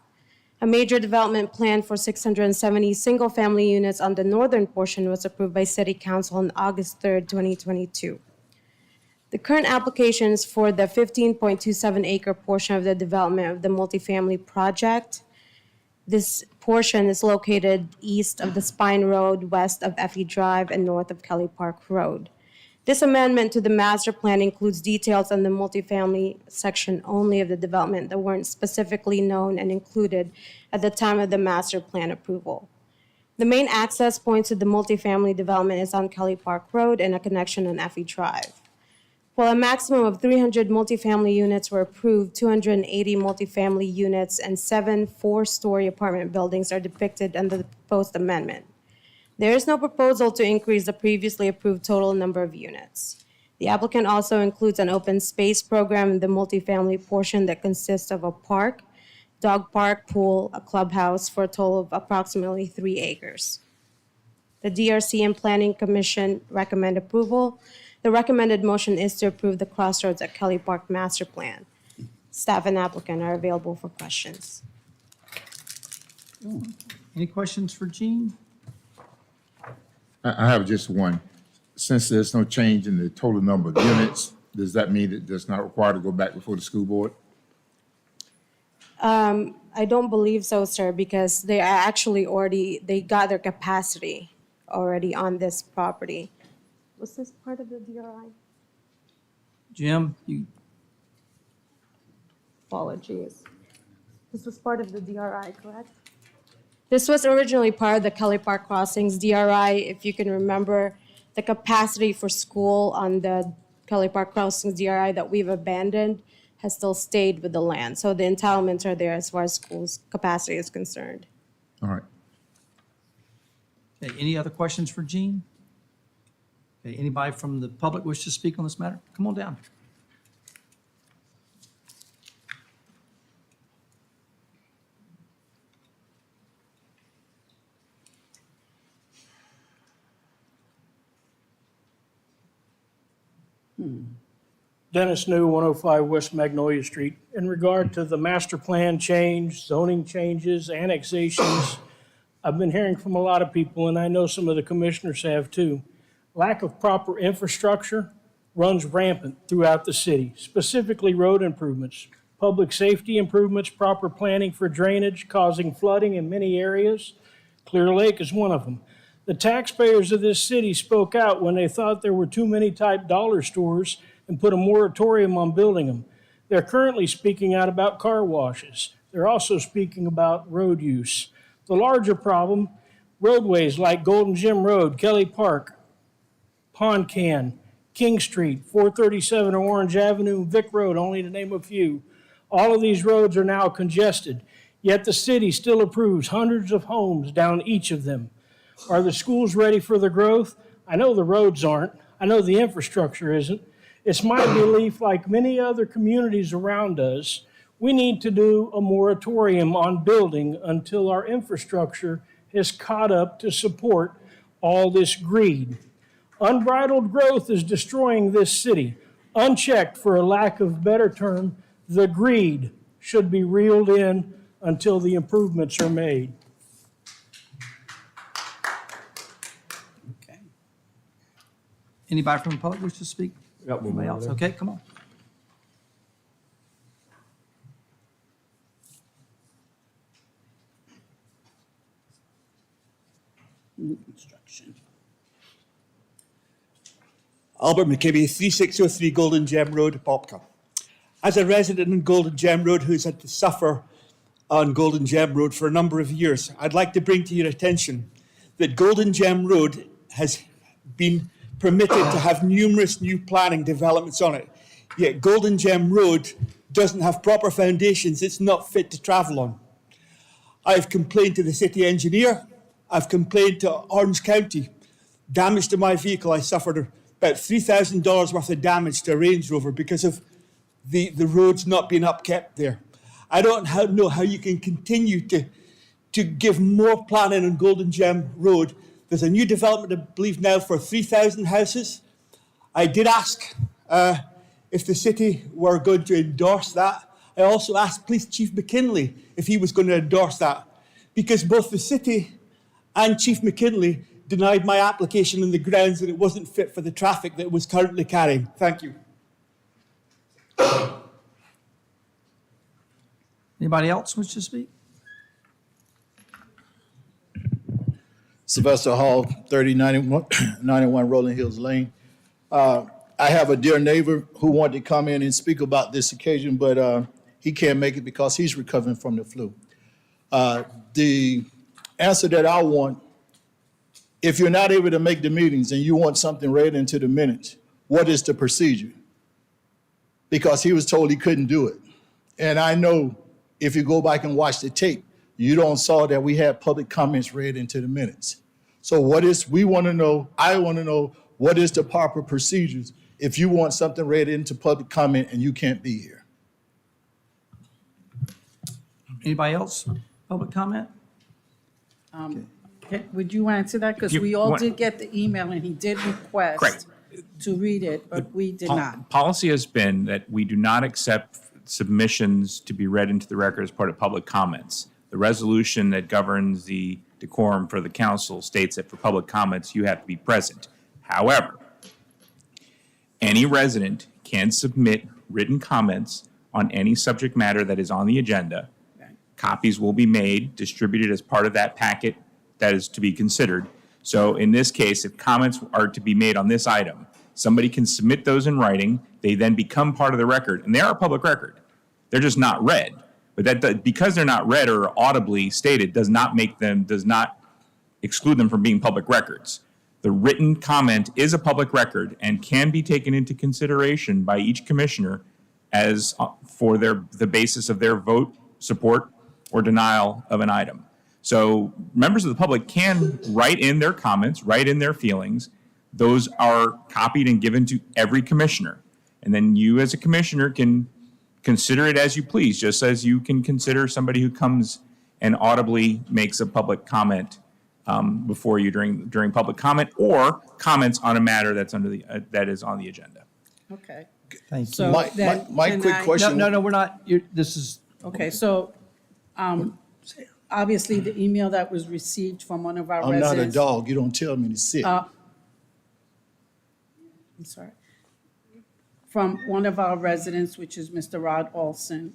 S18: A major development plan for 670 single-family units on the northern portion was approved by City Council on August 3rd, 2022. The current application is for the 15.27 acre portion of the development of the multifamily project. This portion is located east of the Spine Road, west of Effie Drive, and north of Kelly Park Road. This amendment to the master plan includes details on the multifamily section only of the development that weren't specifically known and included at the time of the master plan approval. The main access point to the multifamily development is on Kelly Park Road and a connection on Effie Drive. While a maximum of 300 multifamily units were approved, 280 multifamily units and 7 four-story apartment buildings are depicted under the proposed amendment. There is no proposal to increase the previously approved total number of units. The applicant also includes an open space program in the multifamily portion that consists of a park, dog park, pool, a clubhouse for a total of approximately 3 acres. The DRC and Planning Commission recommend approval. The recommended motion is to approve the Crossroads at Kelly Park Master Plan. Staff and applicant are available for questions.
S3: Any questions for Jean?
S19: I have just one. Since there's no change in the total number of units, does that mean that it's not required to go back before the school board?
S18: I don't believe so, sir, because they are actually they got their capacity already on this property. Was this part of the DRI?
S3: Jim, you,
S18: Apologies. This was part of the DRI, correct? This was originally part of the Kelly Park Crossings DRI. If you can remember, the capacity for school on the Kelly Park Crossings DRI that we've abandoned has still stayed with the land. So the entitlements are there as far as school's capacity is concerned.
S19: All right.
S3: okay, any other questions for Jean? Okay, anybody from the public wish to speak on this matter? Come on down.
S11: Dennis New, 105 West Magnolia Street. In regard to the master plan change, zoning changes, annexations, I've been hearing from a lot of people, and I know some of the commissioners have too. Lack of proper infrastructure runs rampant throughout the city, specifically road improvements, public safety improvements, proper planning for drainage causing flooding in many areas. Clear Lake is one of them. The taxpayers of this city spoke out when they thought there were too many type dollar stores and put a moratorium on building them. They're currently speaking out about car washes. They're also speaking about road use. The larger problem, roadways like Golden Gym Road, Kelly Park, Pond Can, King Street, 437 Orange Avenue, Vic Road, only to name a few. All of these roads are now congested, yet the city still approves hundreds of homes down each of them. Are the schools ready for the growth? I know the roads aren't. I know the infrastructure isn't. It's my belief, like many other communities around us, we need to do a moratorium on building until our infrastructure has caught up to support all this greed. Unbridled growth is destroying this city. Unchecked, for a lack of better term, the greed should be reeled in until the improvements are made.
S3: Anybody from the public wish to speak? Anybody else? Okay, come on.
S9: Albert McKibbe, 3603 Golden Gem Road, Apopka. As a resident in Golden Gem Road who's had to suffer on Golden Gem Road for a number of years, I'd like to bring to your attention that Golden Gem Road has been permitted to have numerous new planning developments on it. Yet Golden Gem Road doesn't have proper foundations. It's not fit to travel on. I've complained to the city engineer. I've complained to Orange County. Damage to my vehicle, I suffered about $3,000 worth of damage to a Range Rover because of the roads not being upkept there. I don't know how you can continue to give more planning on Golden Gem Road. There's a new development, I believe now, for 3,000 houses. I did ask if the city were going to endorse that. I also asked Police Chief McKinley if he was going to endorse that, because both the city and Chief McKinley denied my application on the grounds that it wasn't fit for the traffic that it was currently carrying. Thank you.
S3: Anybody else wish to speak?
S15: Sylvester Hall, 3091 Rolling Hills Lane. I have a dear neighbor who wanted to come in and speak about this occasion, but he can't make it because he's recovering from the flu. The answer that I want, if you're not able to make the meetings and you want something read into the minutes, what is the procedure? Because he was told he couldn't do it. And I know if you go back and watch the tape, you don't saw that we had public comments read into the minutes. So we want to know, I want to know, what is the proper procedures if you want something read into public comment and you can't be here?
S3: Anybody else? Public comment?
S13: Would you answer that? Because we all did get the email and he did request to read it, but we did not.
S17: Policy has been that we do not accept submissions to be read into the record as part of public comments. The resolution that governs the decorum for the council states that for public comments, you have to be present. However, any resident can submit written comments on any subject matter that is on the agenda. Copies will be made, distributed as part of that packet that is to be considered. So in this case, if comments are to be made on this item, somebody can submit those in writing. They then become part of the record, and they are a public record. They're just not read. But that because they're not read or audibly stated does not exclude them from being public records. The written comment is a public record and can be taken into consideration by each commissioner as for the basis of their vote, support, or denial of an item. So members of the public can write in their comments, write in their feelings. Those are copied and given to every commissioner. And then you as a commissioner can consider it as you please, just as you can consider somebody who comes and audibly makes a public comment before you during public comment or comments on a matter that's that is on the agenda.
S13: Okay.
S3: Thank you.
S13: So then
S15: my
S13: can
S15: quick
S13: I-
S15: question.
S3: No, we're not, this is.
S13: Okay, so, obviously, the email that was received from one of our
S15: I'm
S13: residents.
S15: not a dog. You don't tell me to sit.
S13: I'm sorry. From one of our residents, which is Mr. Rod Olson.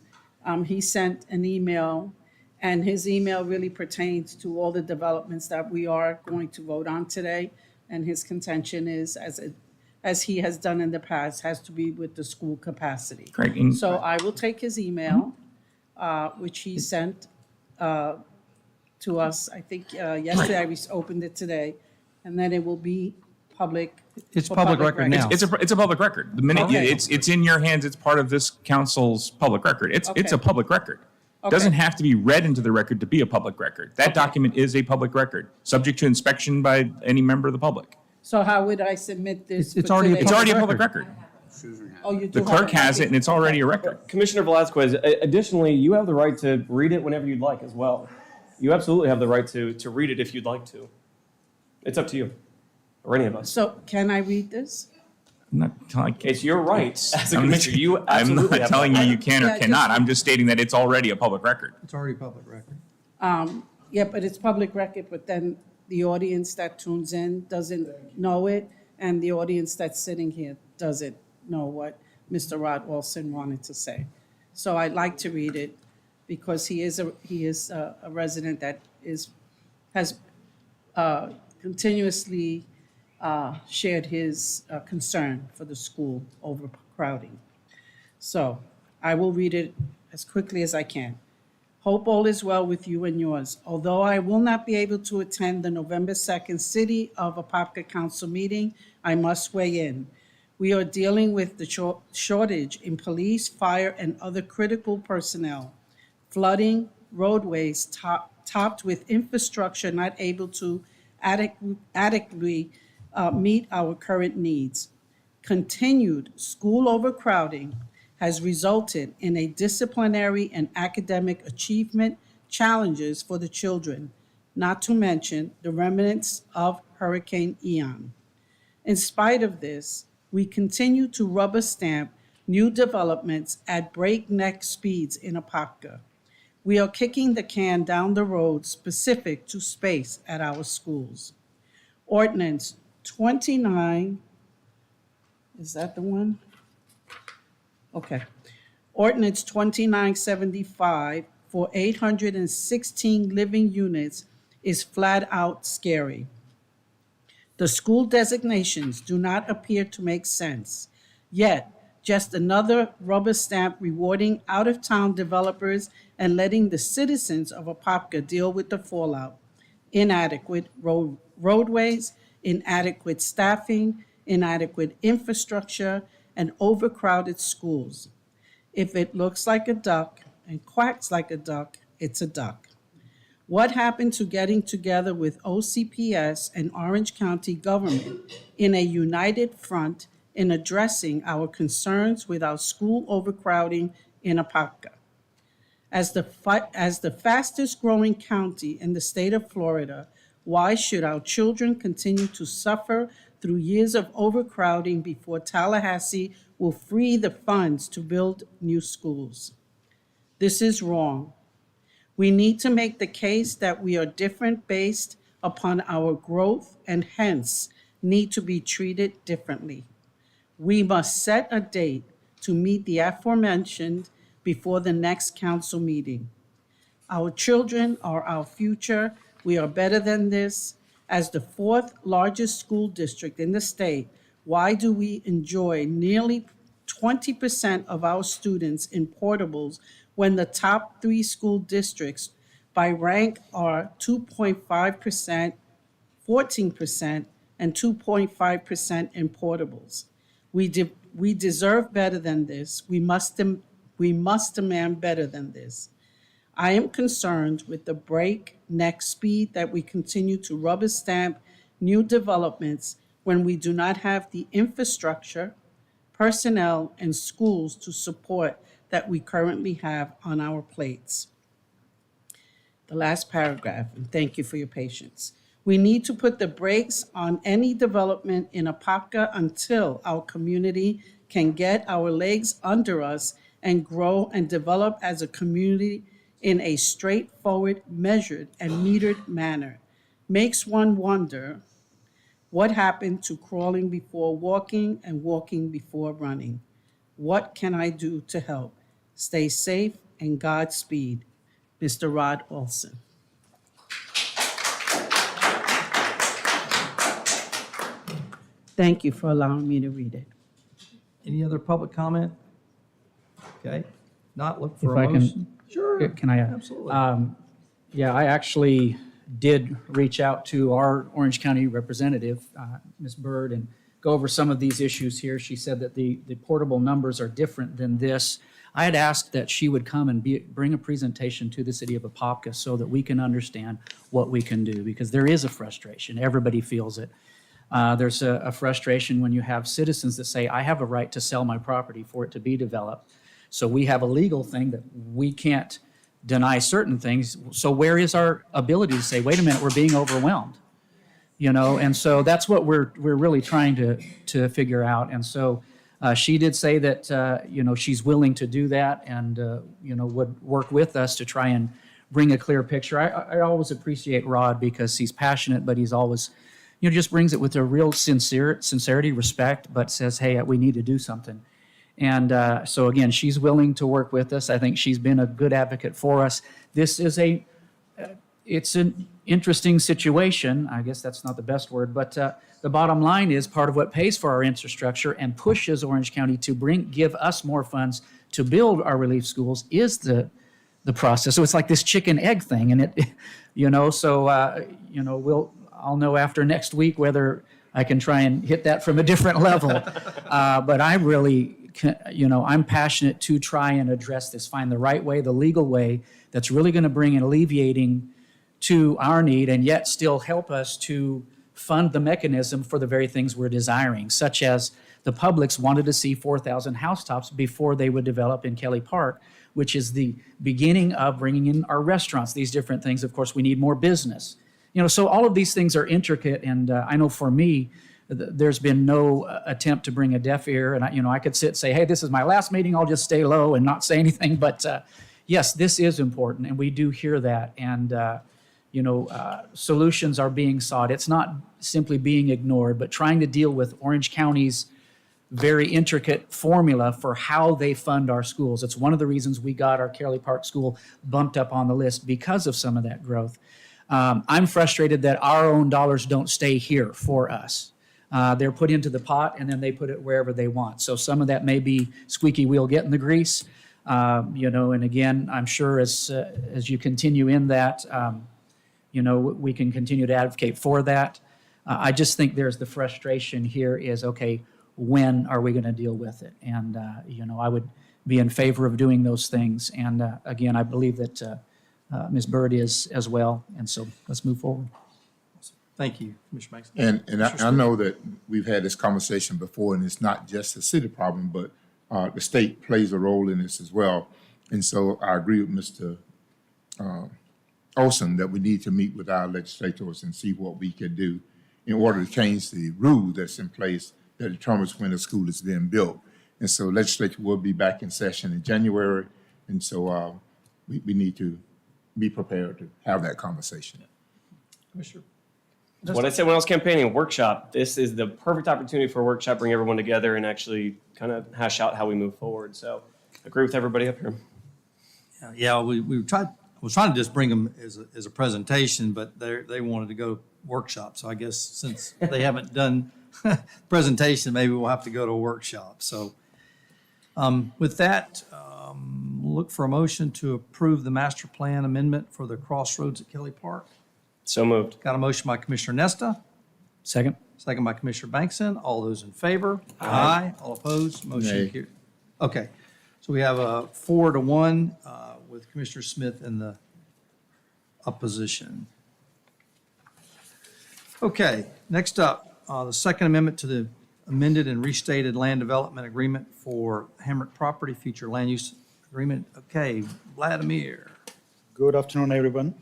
S13: He sent an email, and his email really pertains to all the developments that we are going to vote on today. And his contention is, as he has done in the past, has to be with the school capacity.
S17: Correct. And-
S13: So I will take his email, which he sent to us, I think yesterday, I opened it today, and then it will be public.
S3: It's
S13: for
S3: public record now.
S17: It's a public record. The minute
S13: Okay.
S17: it's in your hands, it's part of this council's public record. It's
S13: Okay.
S17: a public record. It doesn't have to be read into the record to be a public record. That document is a public record, subject to inspection by any member of the public.
S13: So how would I submit this?
S3: It's
S13: for
S3: already a
S13: today?
S17: It's already a public record.
S13: Oh, you do
S17: The
S13: have
S17: clerk
S13: a
S17: has it,
S13: copy?
S17: and it's already a record.
S20: Commissioner Velasquez, additionally, you have the right to read it whenever you'd like as well. You absolutely have the right to read it if you'd like to. It's up to you, or any of us.
S13: So can I read this?
S17: I'm not telling.
S20: It's your right as a
S17: I'm
S20: commissioner. You
S17: I'm
S20: absolutely
S17: not
S20: have
S17: telling you
S20: that.
S17: you can or
S13: Yeah,
S17: cannot.
S13: just-
S17: I'm just stating that it's already a public record.
S3: It's already public record.
S13: Yeah, but it's public record, but then the audience that tunes in doesn't know it, and the audience that's sitting here doesn't know what Mr. Rod Olson wanted to say. So I'd like to read it because he is a resident that has continuously shared his concern for the school overcrowding. So I will read it as quickly as I can. Hope all is well with you and yours. Although I will not be able to attend the November 2nd City of Apopka Council meeting, I must weigh in. We are dealing with the shortage in police, fire, and other critical personnel, flooding, roadways topped with infrastructure not able to adequately meet our current needs. Continued school overcrowding has resulted in a disciplinary and academic achievement challenges for the children, not to mention the remnants of Hurricane Ian. In spite of this, we continue to rubber stamp new developments at breakneck speeds in Apopka. We are kicking the can down the road specific to space at our schools. Ordinance 29, is that the one? Okay. Ordinance 2975 for 816 living units is flat out scary. The school designations do not appear to make sense. Yet, just another rubber stamp rewarding out-of-town developers and letting the citizens of Apopka deal with the fallout. Inadequate roadways, inadequate staffing, inadequate infrastructure, and overcrowded schools. If it looks like a duck and quacks like a duck, it's a duck. What happened to getting together with OCPS and Orange County government in a united front in addressing our concerns with our school overcrowding in Apopka? As the fastest growing county in the state of Florida, why should our children continue to suffer through years of overcrowding before Tallahassee will free the funds to build new schools. This is wrong. We need to make the case that we are different based upon our growth and hence need to be treated differently. We must set a date to meet the aforementioned before the next council meeting. Our children are our future. We are better than this. As the fourth largest school district in the state, why do we enjoy nearly 20% of our students in portables when the top 3 school districts by rank are 2.5%, 14%, and 2.5% in portables? We deserve better than this. We must demand better than this. I am concerned with the breakneck speed that we continue to rubber stamp new developments when we do not have the infrastructure, personnel, and schools to support that we currently have on our plates. The last paragraph, and thank you for your patience. We need to put the brakes on any development in Apopka until our community can get our legs under us and grow and develop as a community in a straightforward, measured, and metered manner. Makes one wonder what happened to crawling before walking and walking before running. What can I do to help? Stay safe and Godspeed. Mr. Rod Olson. Thank you for allowing me to read it.
S3: Any other public comment? Okay, not look for
S1: If
S3: a
S1: I can-
S3: motion. Sure.
S1: Can I?
S3: Absolutely.
S1: Yeah, I actually did reach out to our Orange County representative, Ms. Bird, and go over some of these issues here. She said that the portable numbers are different than this. I had asked that she would come and bring a presentation to the city of Apopka so that we can understand what we can do, because there is a frustration. Everybody feels it. There's a frustration when you have citizens that say, I have a right to sell my property for it to be developed. So we have a legal thing that we can't deny certain things. So where is our ability to say, wait a minute, we're being overwhelmed? You know, and so that's what we're really trying to figure out. And so she did say that, you know, she's willing to do that and, you know, would work with us to try and bring a clear picture. I always appreciate Rod because he's passionate, but he's always, you know, just brings it with a real sincerity, respect, but says, hey, we need to do something. And so again, she's willing to work with us. I think she's been a good advocate for us. This is it's an interesting situation. I guess that's not the best word, but the bottom line is part of what pays for our infrastructure and pushes Orange County to give us more funds to build our relief schools is the process. So it's like this chicken egg thing, and it, you know. So you know, I'll know after next week whether I can try and hit that from a different level. But I really, you know, I'm passionate to try and address this, find the right way, the legal way that's really going to bring an alleviating to our need and yet still help us to fund the mechanism for the very things we're desiring, such as the Publix wanted to see 4,000 housetops before they would develop in Kelly Park, which is the beginning of bringing in our restaurants, these different things. Of course, we need more business. You know, so all of these things are intricate, and I know for me, there's been no attempt to bring a deaf ear, and I could sit and say, hey, this is my last meeting, I'll just stay low and not say anything, but yes, this is important, and we do hear that, and solutions are being sought. It's not simply being ignored, but trying to deal with Orange County's very intricate formula for how they fund our schools. It's one of the reasons we got our Kelly Park School bumped up on the list because of some of that growth. I'm frustrated that our own dollars don't stay here for us. They're put into the pot and then they put it wherever they want. So some of that may be squeaky wheel getting the grease, and again, I'm sure as you continue in that, we can continue to advocate for that. I just think there's the frustration here is, okay, when are we going to deal with it? And, I would be in favor of doing those things. And again, I believe that Ms. Bird is as well. And so let's move forward.
S3: Thank you, Mr. Mason.
S19: And I know that we've had this conversation before, and it's not just a city problem, but the state plays a role in this as well. And so I agree with Mr. Olson that we need to meet with our legislators and see what we can do. in order to change the rule that's in place that determines when a school is being built. And so legislature will be back in session in January. And so we need to be prepared to have that conversation.
S3: Commissioner.
S20: That's what I said when I was campaigning, a workshop. This is the perfect opportunity for a workshop, bring everyone together and actually kind of hash out how we move forward. So I agree with everybody up here.
S3: Yeah, we was trying to just bring them as a presentation, but they wanted to go workshop. So I guess since they haven't done presentation, maybe we'll have to go to a workshop. So with that, we'll look for a motion to approve the master plan amendment for the crossroads at Kelly Park.
S20: So moved.
S3: Got a motion by Commissioner Nesta.
S1: Second.
S3: Second by Commissioner Bankson. All those in favor? Aye. All opposed? Motion
S19: Nay.
S3: carried. Okay, so we have a 4-1 with Commissioner Smith in the opposition. Okay, next up, the Second Amendment to the amended and restated land development agreement for Hamrick property, future land use agreement. Okay, Vladimir.
S21: Good afternoon, everyone.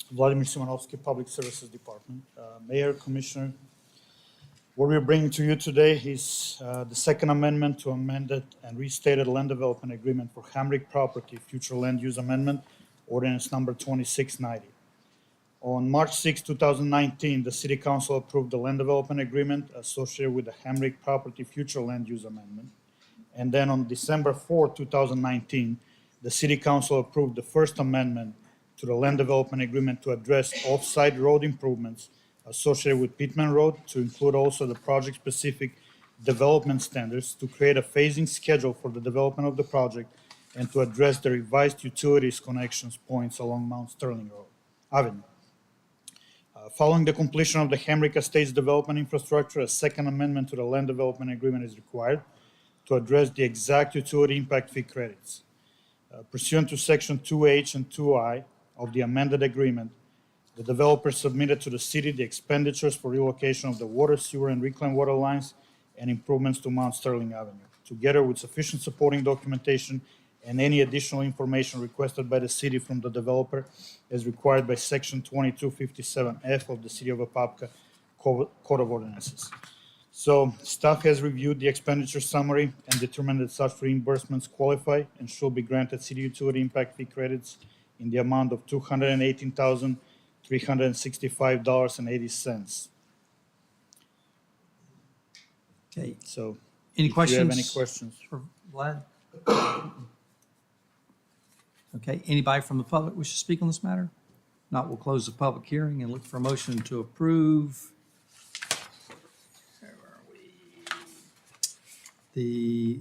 S21: Vladimir Simonovsky, Public Services Department. Mayor, Commissioner, what we're bringing to you today is the Second Amendment to amended and restated land development agreement for Hamrick property, future land use amendment, ordinance number 2690. On March 6, 2019, the City Council approved the land development agreement associated with the Hamrick property, future land use amendment. And then on December 4, 2019, the City Council approved the First Amendment to the land development agreement to address off-site road improvements associated with Pittman Road, to include also the project-specific development standards, to create a phasing schedule for the development of the project, and to address the revised utilities connections points along Mount Sterling Road Avenue. Following the completion of the Hamrick Estates development infrastructure, a Second Amendment to the land development agreement is required to address the exact utility impact fee credits. Pursuant to Section 2H and 2I of the amended agreement, the developer submitted to the city the expenditures for relocation of the water, sewer, and reclaimed water lines and improvements to Mount Sterling Avenue, together with sufficient supporting documentation and any additional information requested by the city from the developer as required by Section 2257F of the City of Apopka Code of Ordinances. So staff has reviewed the expenditure summary and determined that such reimbursements qualify and should be granted city utility impact fee credits in the amount of $218,365.80.
S3: Okay,
S21: So
S3: any
S21: if
S3: questions?
S21: you have any questions?
S3: For Vlad? Okay, anybody from the public wish to speak on this matter? Not, we'll close the public hearing and look for a motion to approve. Where are we? The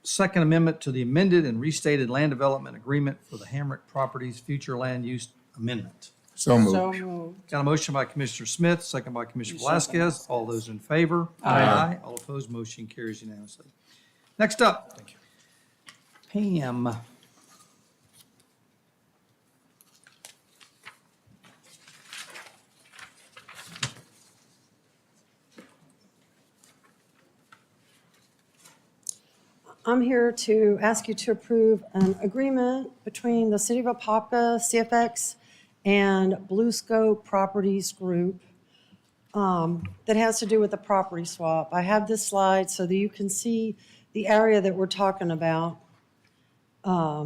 S3: Second Amendment to the amended and restated land development agreement for the Hamrick Properties Future Land Use Amendment.
S19: So moved.
S13: So moved.
S3: Got a motion by Commissioner Smith, second by Commissioner Velasquez. All those in favor?
S21: Aye.
S3: All opposed, motion carries unanimously. Next up. Thank you. Pam.
S18: I'm here to ask you to approve an agreement between the City of Apopka, CFX, and Blue Scope Properties Group that has to do with the property swap. I have this slide so that you can see the area that we're talking about. I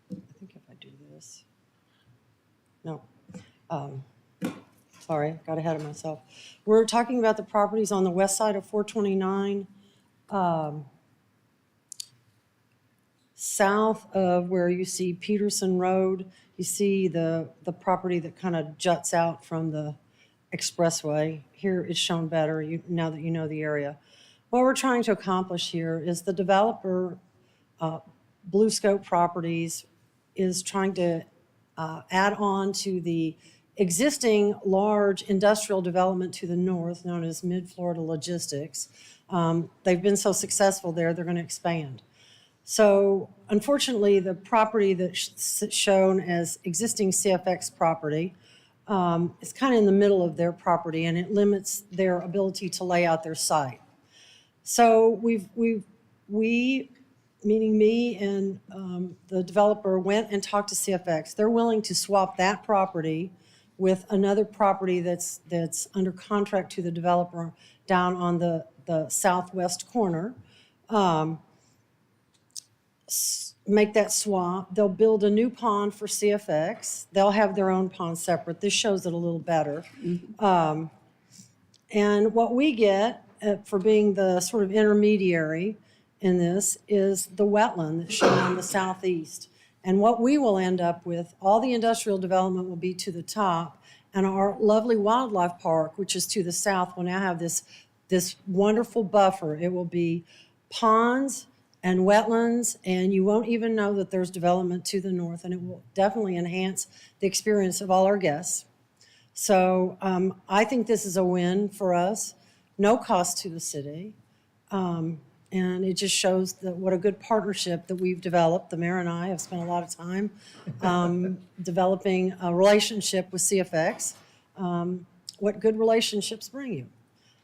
S18: think if I do this, no. Sorry, I got ahead of myself. We're talking about the properties on the west side of 429, south of where you see Peterson Road. You see the property that kind of juts out from the expressway. Here it's shown better now that you know the area. What we're trying to accomplish here is the developer, Blue Scope Properties, is trying to add on to the existing large industrial development to the north known as Mid-Florida Logistics. They've been so successful there, they're going to expand. So unfortunately, the property that's shown as existing CFX property is kind of in the middle of their property, and it limits their ability to lay out their site. So we, meaning me and the developer, went and talked to CFX. They're willing to swap that property
S6: with another property that's under contract to the developer down on the southwest corner. Make that swap. They'll build a new pond for CFX. They'll have their own pond separate. This shows it a little better. And what we get for being the sort of intermediary in this is the wetland that's shown on the southeast. And what we will end up with, all the industrial development will be to the top, and our lovely wildlife park, which is to the south, will now have this wonderful buffer. It will be ponds and wetlands, and you won't even know that there's development to the north, and it will definitely enhance the experience of all our guests. So I think this is a win for us, no cost to the city. And it just shows that what a good partnership that we've developed. The mayor and I have spent a lot of time developing a relationship with CFX. What good relationships bring you.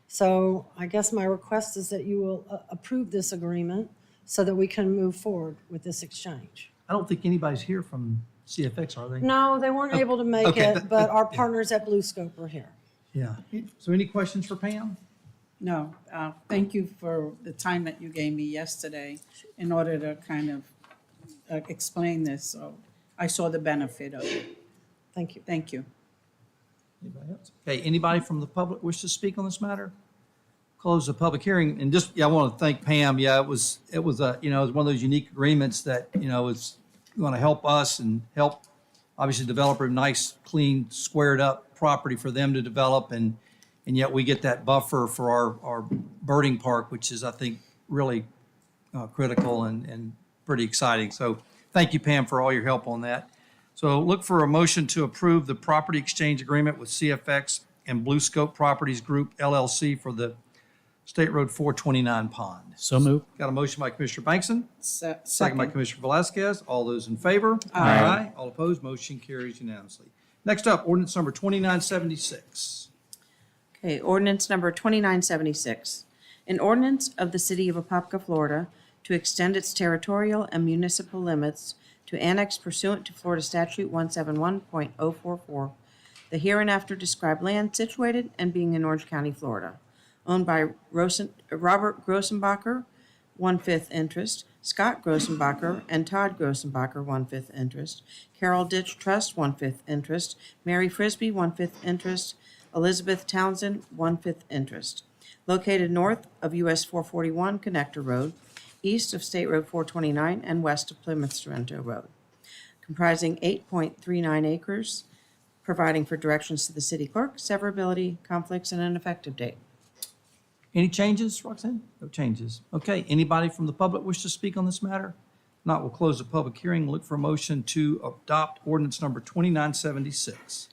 S6: So I guess my request is that you will approve this agreement so that we can move forward with this exchange.
S3: I don't think anybody's here from CFX, are they?
S6: No, they weren't able to make
S3: okay,
S6: it, but our partners at Blue Scope are here.
S3: Yeah. So any questions for Pam?
S13: No, thank you for the time that you gave me yesterday in order to kind of explain this. So I saw the benefit of it.
S6: Thank you.
S13: Thank you.
S3: Anybody else? Okay, anybody from the public wish to speak on this matter? Close the public hearing, and just, I want to thank Pam. Yeah, it was it was one of those unique agreements that, is going to help us and help, obviously, develop a nice, clean, squared up property for them to develop, and yet we get that buffer for our birding park, which is, I think, really critical and pretty exciting. So thank you, Pam, for all your help on that. So look for a motion to approve the property exchange agreement with CFX and Blue Scope Properties Group LLC for the State Road 429 pond.
S21: So moved.
S3: Got a motion by Commissioner Bankson, second by
S13: Second.
S3: Commissioner Velasquez. All those in favor?
S13: Aye.
S3: All opposed? Motion carries unanimously. Next up, ordinance number 2976.
S8: Okay, ordinance number 2976. An ordinance of the City of Apopka, Florida, to extend its territorial and municipal limits to annex pursuant to Florida Statute 171.044, the hereinafter described land situated and being in Orange County, Florida, owned by Robert Grossenbacher, 1/5 interest, Scott Grossenbacher and Todd Grossenbacher, 1/5 interest, Carol Ditch Trust, 1/5 interest, Mary Frisbee, 1/5 interest, Elizabeth Townsend, 1/5 interest, located north of US 441 Connector Road, east of State Road 429, and west of Plymouth Sorrento Road, comprising 8.39 acres, providing for directions to the city clerk, severability, conflicts, and an effective date.
S3: Any changes, Roxanne? No changes. Okay, anybody from the public wish to speak on this matter? Not, we'll close the public hearing. Look for a motion to adopt ordinance number 2976.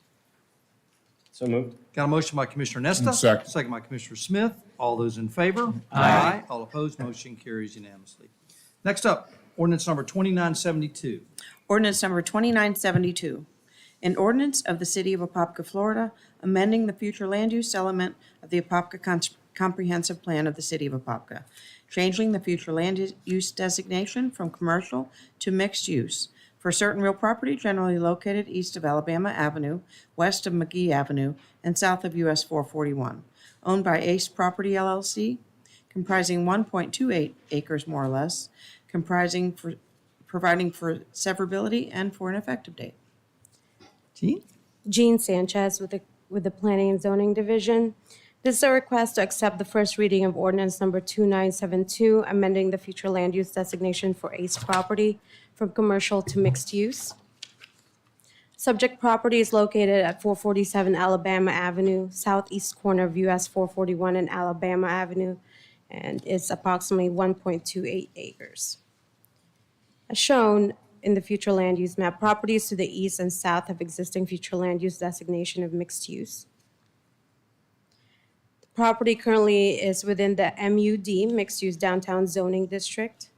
S20: So moved.
S3: Got a motion by Commissioner Nesta.
S19: Second.
S3: Second by Commissioner Smith. All those in favor? Aye. All opposed? Motion carries unanimously. Next up, ordinance number 2972.
S8: Ordinance number 2972. An ordinance of the City of Apopka, Florida, amending the future land use element of the Apopka Comprehensive Plan of the City of Apopka, changing the future land use designation from commercial to mixed use for certain real property generally located east of Alabama Avenue, west of McGee Avenue, and south of US 441, owned by Ace Property LLC, comprising 1.28 acres more or less, providing for severability and for an effective date.
S18: Jean Sanchez with the Planning and Zoning Division. This is a request to accept the first reading of ordinance number 2972, amending the future land use designation for Ace property from commercial to mixed use. Subject property is located at 447 Alabama Avenue, southeast corner of US 441 and Alabama Avenue, and it's approximately 1.28 acres. As shown in the future land use map, properties to the east and south have existing future land use designation of mixed use. The property currently is within the MUD, Mixed Use Downtown Zoning District.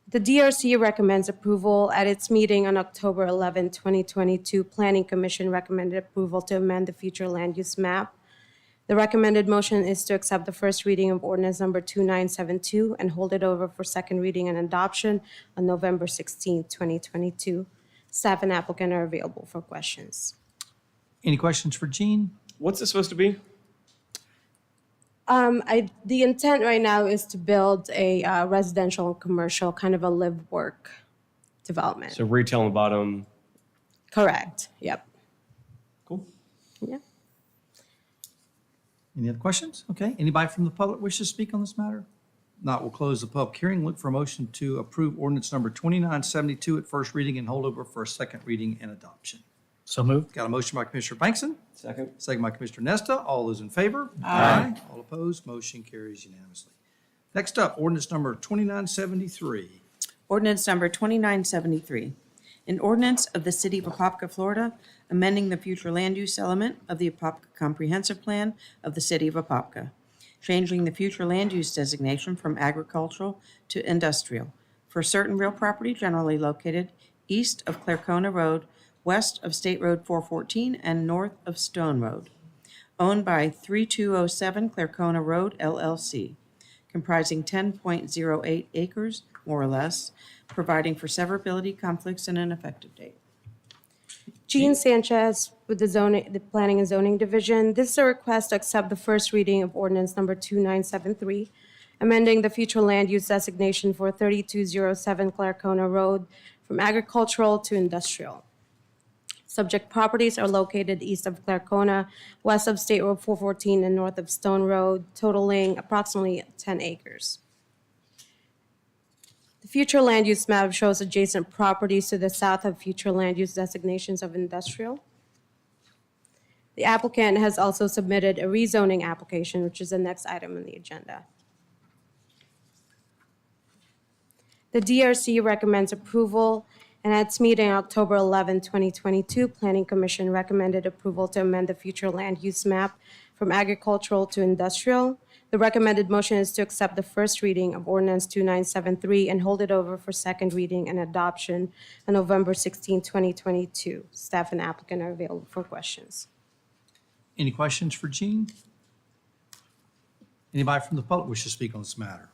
S18: The DRC recommends approval at its meeting on October 11, 2022. Planning Commission recommended approval to amend the future land use map. The recommended motion is to accept the first reading of ordinance number 2972 and hold it over for second reading and adoption on November 16, 2022. Staff and applicant are available for questions.
S3: Any questions for Jean?
S20: What's this supposed to be?
S18: The intent right now is to build a residential and commercial kind of a live-work development.
S20: So retail on the bottom.
S18: Correct, yep.
S20: Cool.
S18: Yeah.
S3: Any other questions? Okay. Anybody from the public wish to speak on this matter? Not, we'll close the public hearing. Look for a motion to approve ordinance number 2972 at first reading and hold over for a second reading and adoption.
S11: So moved.
S3: Got a motion by Commissioner Bankson,
S20: Second.
S3: second by Commissioner Nesta. All those in favor? Aye. All opposed? Motion carries unanimously. Next up, ordinance number 2973.
S8: Ordinance number 2973. An ordinance of the City of Apopka, Florida, amending the future land use element of the Apopka Comprehensive Plan of the City of Apopka, changing the future land use designation from agricultural to industrial for certain real property generally located east of Clarcona Road, west of State Road 414, and north of Stone Road, owned by 3207 Clarcona Road LLC, comprising 10.08 acres, more or less, providing for severability, conflicts, and an effective date.
S18: Jean Sanchez with the Planning and Zoning Division. This is a request to accept the first reading of ordinance number 2973, amending the future land use designation for 3207 Clarcona Road from agricultural to industrial. Subject properties are located east of Clarcona, west of State Road 414, and north of Stone Road, totaling approximately 10 acres. The future land use map shows adjacent properties to the south of future land use designations of industrial. The applicant has also submitted a rezoning application, which is the next item on the agenda. The DRC recommends approval, and at its meeting October 11, 2022, Planning Commission recommended approval to amend the future land use map from agricultural to industrial. The recommended motion is to accept the first reading of ordinance 2973 and hold it over for second reading and adoption on November 16, 2022. Staff and applicant are available for questions.
S3: Any questions for Jean? Anybody from the public wish to speak on this matter?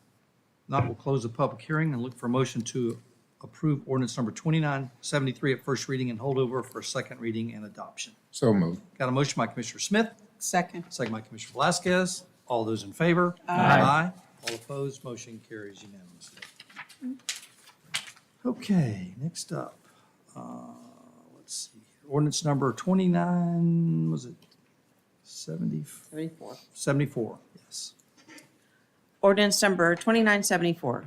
S3: Not, we'll close the public hearing and look for a motion to approve ordinance number 2973 at first reading and hold over for a second reading and adoption.
S19: So moved.
S3: Got a motion by Commissioner Smith,
S13: Second.
S3: second by Commissioner Velasquez. All those in favor?
S13: Aye.
S3: All opposed? Motion carries unanimously. Okay, next up, let's see. Ordinance number 29, was it
S8: 74.
S3: 74, yes.
S8: Ordinance number 2974.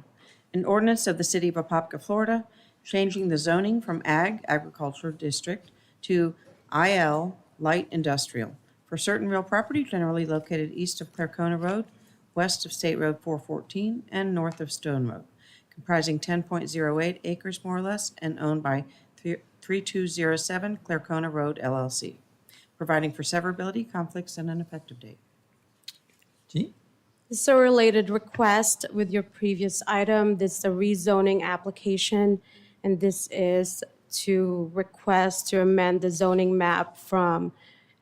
S8: An ordinance of the City of Apopka, Florida, changing the zoning from agriculture district to IL light industrial for certain real property generally located east of Clarcona Road, west of State Road 414, and north of Stone Road, comprising 10.08 acres more or less and owned by 3207 Clarcona Road LLC, providing for severability, conflicts, and an effective date.
S3: Jean?
S18: This is a related request with your previous item. This is a rezoning application, and this is to request to amend the zoning map from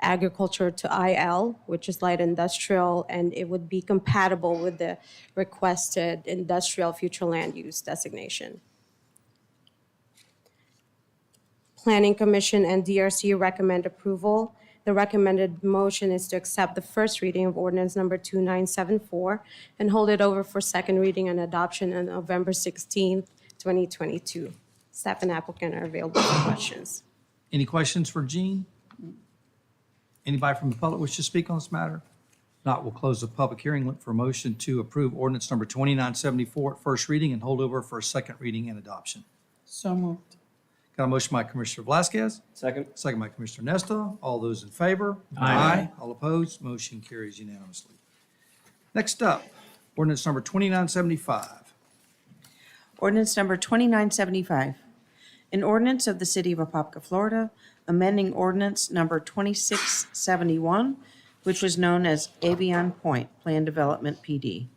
S18: agriculture to IL, which is light industrial, and it would be compatible with the requested industrial future land use designation. Planning Commission and DRC recommend approval. The recommended motion is to accept the first reading of ordinance number 2974 and hold it over for second reading and adoption on November 16th, 2022. Staff and applicant are available for questions.
S3: Any questions for Jean? Anybody from the public wish to speak on this matter? Not, we'll close the public hearing. Look for a motion to approve ordinance number 2974 at first reading and hold over for a second reading and adoption.
S13: So moved.
S3: Got a motion by Commissioner Velasquez,
S20: Second.
S3: second by Commissioner Nesta. All those in favor?
S11: Aye.
S3: All opposed? Motion carries unanimously. Next up, ordinance number 2975.
S8: Ordinance number 2975. An ordinance of the City of Apopka, Florida, amending ordinance number 2671, which was known as Avion Point Plan Development PD,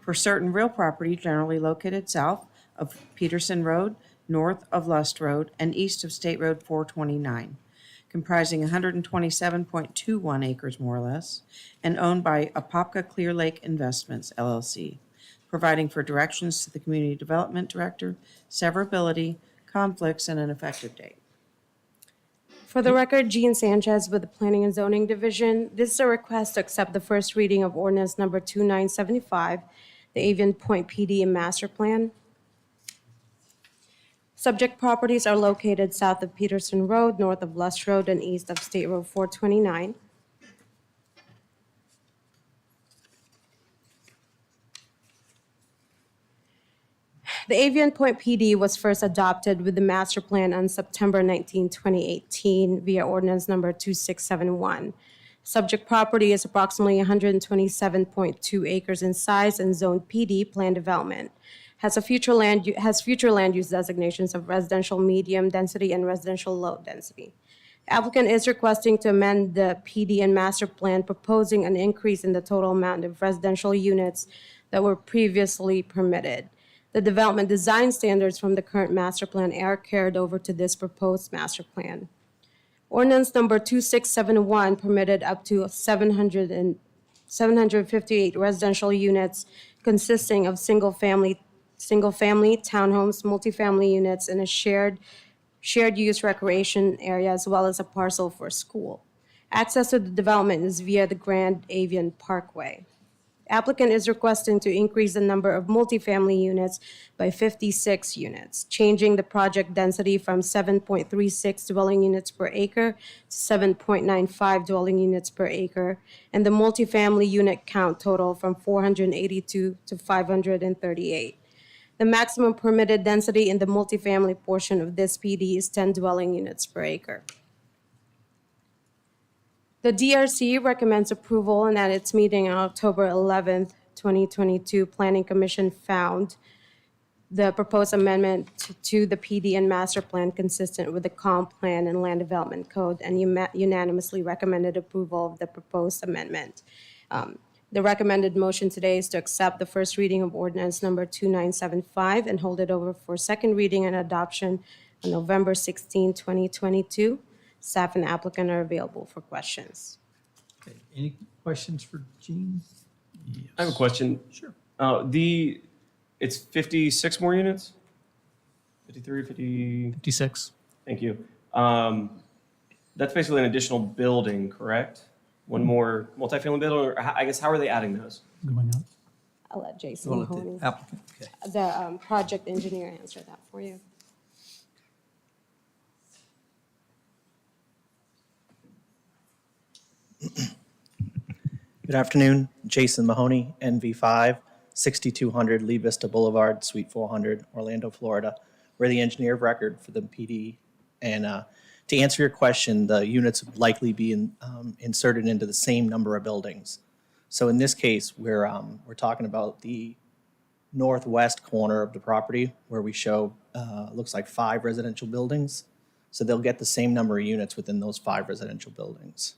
S8: for certain real property generally located south of Peterson Road, north of Lust Road, and east of State Road 429, comprising 127.21 acres more or less, and owned by Apopka Clear Lake Investments, LLC, providing for directions to the Community Development Director, severability, conflicts, and an effective date.
S18: For the record, Jean Sanchez with the Planning and Zoning Division. This is a request to accept the first reading of ordinance number 2975, the Avion Point PD and Master Plan. Subject properties are located south of Peterson Road, north of Lush Road, and east of State Road 429. The Avion Point PD was first adopted with the master plan on September 19, 2018 via ordinance number 2671. Subject property is approximately 127.2 acres in size and zoned PD plan development. Has future land use designations of residential medium density and residential low density. Applicant is requesting to amend the PD and master plan, proposing an increase in the total amount of residential units that were previously permitted. The development design standards from the current master plan are carried over to this proposed master plan. Ordinance number 2671 permitted up to 758 residential units consisting of single-family townhomes, multifamily units, and a shared use recreation area, as well as a parcel for school. Access to the development is via the Grand Avion Parkway. Applicant is requesting to increase the number of multifamily units by 56 units, changing the project density from 7.36 dwelling units per acre to 7.95 dwelling units per acre, and the multifamily unit count total from 482 to 538. The maximum permitted density in the multifamily portion of this PD is 10 dwelling units per acre. The DRC recommends approval, and at its meeting on October 11th, 2022, Planning Commission found the proposed amendment to the PD and master plan consistent with the comp plan and land development code, and unanimously recommended approval of the proposed amendment. The recommended motion today is to accept the first reading of ordinance number 2975 and hold it over for second reading and adoption on November 16, 2022. Staff and applicant are available for questions.
S3: Okay, any questions for Jean?
S20: I have a question.
S3: Sure.
S20: It's 56 more units? 53, 50?
S5: 56.
S20: Thank you. That's basically an additional building, correct? One more multifamily building, or I guess, how are they adding those?
S5: Going up.
S18: I'll let Jason
S3: We'll let the
S18: Mahoney,
S3: applicant, okay.
S18: the project engineer, answer that for you.
S22: Good afternoon, Jason Mahoney, NV5, 6200 Lee Vista Boulevard, Suite 400, Orlando, Florida. We're the engineer of record for the PD. And to answer your question, the units would likely be inserted into the same number of buildings. So in this case, we're talking about the northwest corner of the property where we show, looks like 5 residential buildings. So they'll get the same number of units within those 5 residential buildings.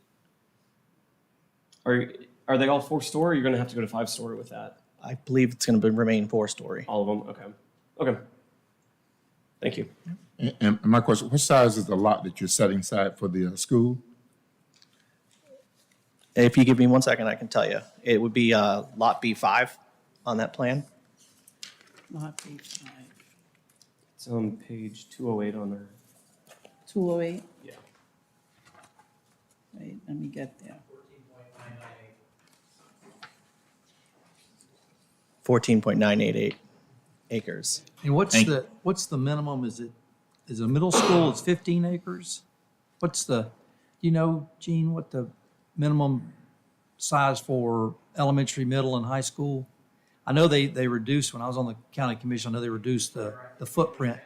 S20: Are they all 4-story, or you're going to have to go to 5-story with that?
S22: I believe it's going to remain 4-story.
S20: All of them? Okay. Okay. Thank you.
S19: And my question, what size is the lot that you're setting aside for the school?
S22: If you give me 1 second, I can tell you. It would be lot B5 on that plan.
S13: Lot B5.
S20: It's on page 208 on there.
S13: 208?
S20: Yeah.
S13: Wait, let me get there.
S22: 14.988 acres.
S3: And what's the minimum? Is a middle school, it's 15 acres? What's the, Gene, what the minimum size for elementary, middle, and high school? I know they reduced, when I was on the county commission, I know they reduced the footprint.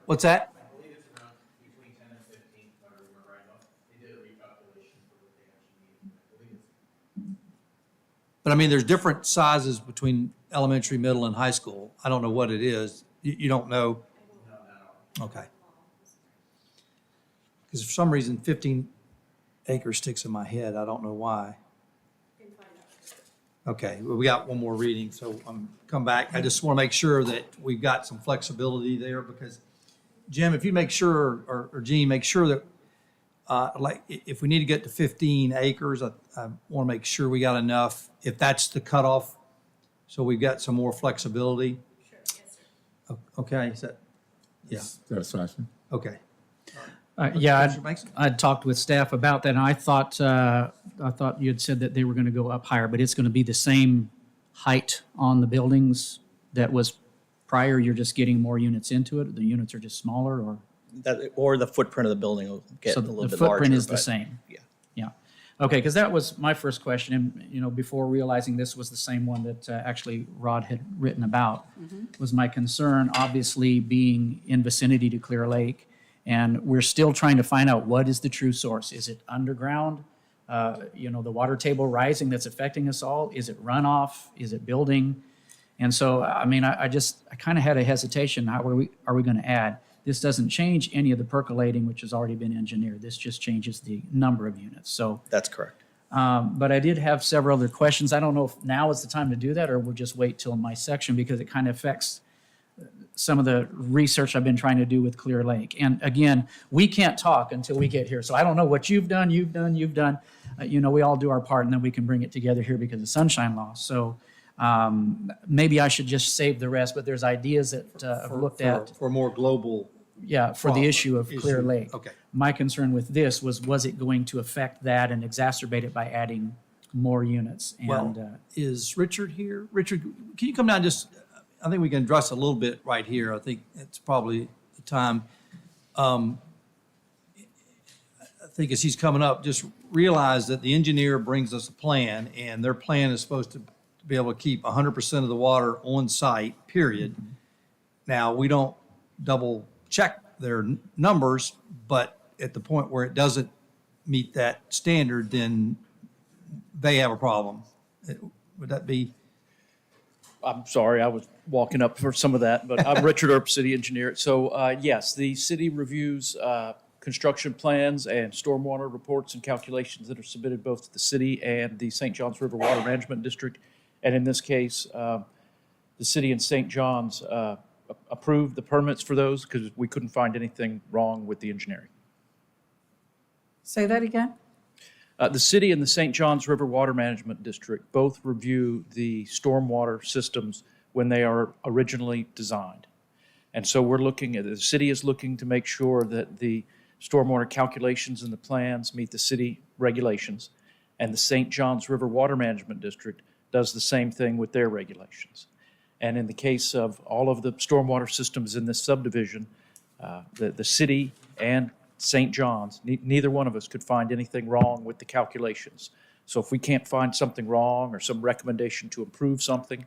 S3: What's that?
S2: I believe it's around between 10 and 15, if I remember right. They did a recalculation for what they actually needed. I believe it's
S3: But I mean, there's different sizes between elementary, middle, and high school. I don't know what it is. You don't know? Okay. Because for some reason, 15 acres sticks in my head. I don't know why. Okay, well, we got one more reading, so I'm come back. I just want to make sure that we've got some flexibility there, because Jim, if you make sure, or Gene, make sure that like if we need to get to 15 acres, I want to make sure we got enough, if that's the cutoff, so we've got some more flexibility. Sure, yes, sir. Okay, is that, yeah.
S19: Satisfaction.
S3: Okay.
S1: Yeah,
S3: Commissioner Banks?
S1: I'd talked with staff about that, and I thought you had said that they were going to go up higher, but it's going to be the same height on the buildings that was prior. You're just getting more units into it. The units are just smaller, or
S22: Or the footprint of the building will get
S1: so
S22: a little
S1: the
S22: bit larger.
S1: footprint is the
S22: but-
S1: same.
S22: Yeah.
S1: Yeah. Okay, because that was my first question, and before realizing this was the same one that actually Rod had written about, was my concern obviously being in vicinity to Clear Lake, and we're still trying to find out what is the true source. Is it underground? The water table rising that's affecting us all? Is it runoff? Is it building? And so, I mean, I kind of had a hesitation. How are we going to add? This doesn't change any of the percolating, which has already been engineered. This just changes the number of units. So,
S22: That's correct.
S1: but I did have several other questions. I don't know if now is the time to do that, or we'll just wait till my section, because it kind of affects some of the research I've been trying to do with Clear Lake. And again, we can't talk until we get here. So I don't know what you've done. We all do our part, and then we can bring it together here because of Sunshine Law. So maybe I should just save the rest, but there's ideas that I've looked at.
S3: For more global.
S1: Yeah, for the issue of Clear Lake.
S3: Okay.
S1: My concern with this was it going to affect that and exacerbate it by adding more units? And
S3: Well, is Richard here? Richard, can you come down just, I think we can address a little bit right here. I think it's probably the time. I think as he's coming up, just realize that the engineer brings us a plan, and their plan is supposed to be able to keep 100% of the water on site, period. Now, we don't double check their numbers, but at the point where it doesn't meet that standard, then they have a problem. Would that be?
S5: I'm sorry, I was walking up for some of that, but I'm Richard Earp, city engineer. So yes, the city reviews construction plans and stormwater reports and calculations that are submitted both to the city and the St. Johns River Water Management District. And in this case, the city and St. Johns approved the permits for those because we couldn't find anything wrong with the engineering.
S13: Say that again?
S5: The city and the St. Johns River Water Management District both review the stormwater systems when they are originally designed. And so the city is looking to make sure that the stormwater calculations and the plans meet the city regulations. And the St. Johns River Water Management District does the same thing with their regulations. And in the case of all of the stormwater systems in this subdivision, the city and St. John's, neither one of us could find anything wrong with the calculations. So if we can't find something wrong or some recommendation to improve something,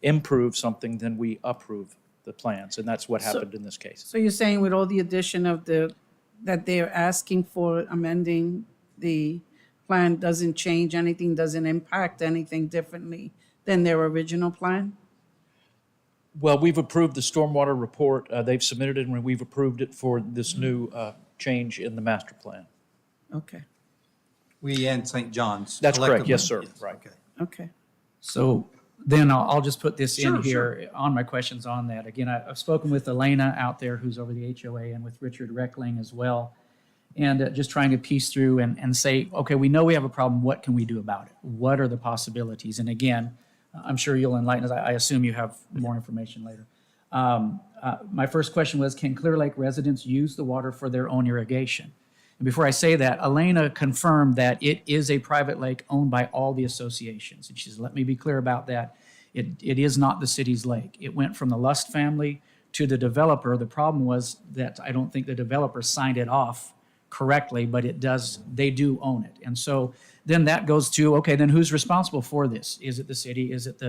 S5: then we approve the plans. And that's what happened in this case.
S13: So you're saying with all the addition of that they're asking for amending the plan doesn't change anything, doesn't impact anything differently than their original plan?
S5: Well, we've approved the stormwater report. They've submitted it, and we've approved it for this new change in the master plan.
S13: Okay,
S3: We and St. John's.
S5: That's correct.
S3: collectively.
S5: Yes, sir. Right.
S3: Okay.
S13: okay.
S1: so then I'll just put this in
S3: Sure,
S1: here on my questions on that. Again, I've spoken with Elena out there, who's over the HOA, and with Richard Reckling as well. And just trying to piece through and say, okay, we know we have a problem. What can we do about it? What are the possibilities? And again, I'm sure you'll enlighten us. I assume you have more information later. My first question was, can Clear Lake residents use the water for their own irrigation? And before I say that, Elena confirmed that it is a private lake owned by all the associations. And she says, let me be clear about that. It is not the city's lake. It went from the Lust family to the developer. The problem was that I don't think the developer signed it off correctly, but they do own it. And so then that goes to, okay, then who's responsible for this? Is it the city? Is it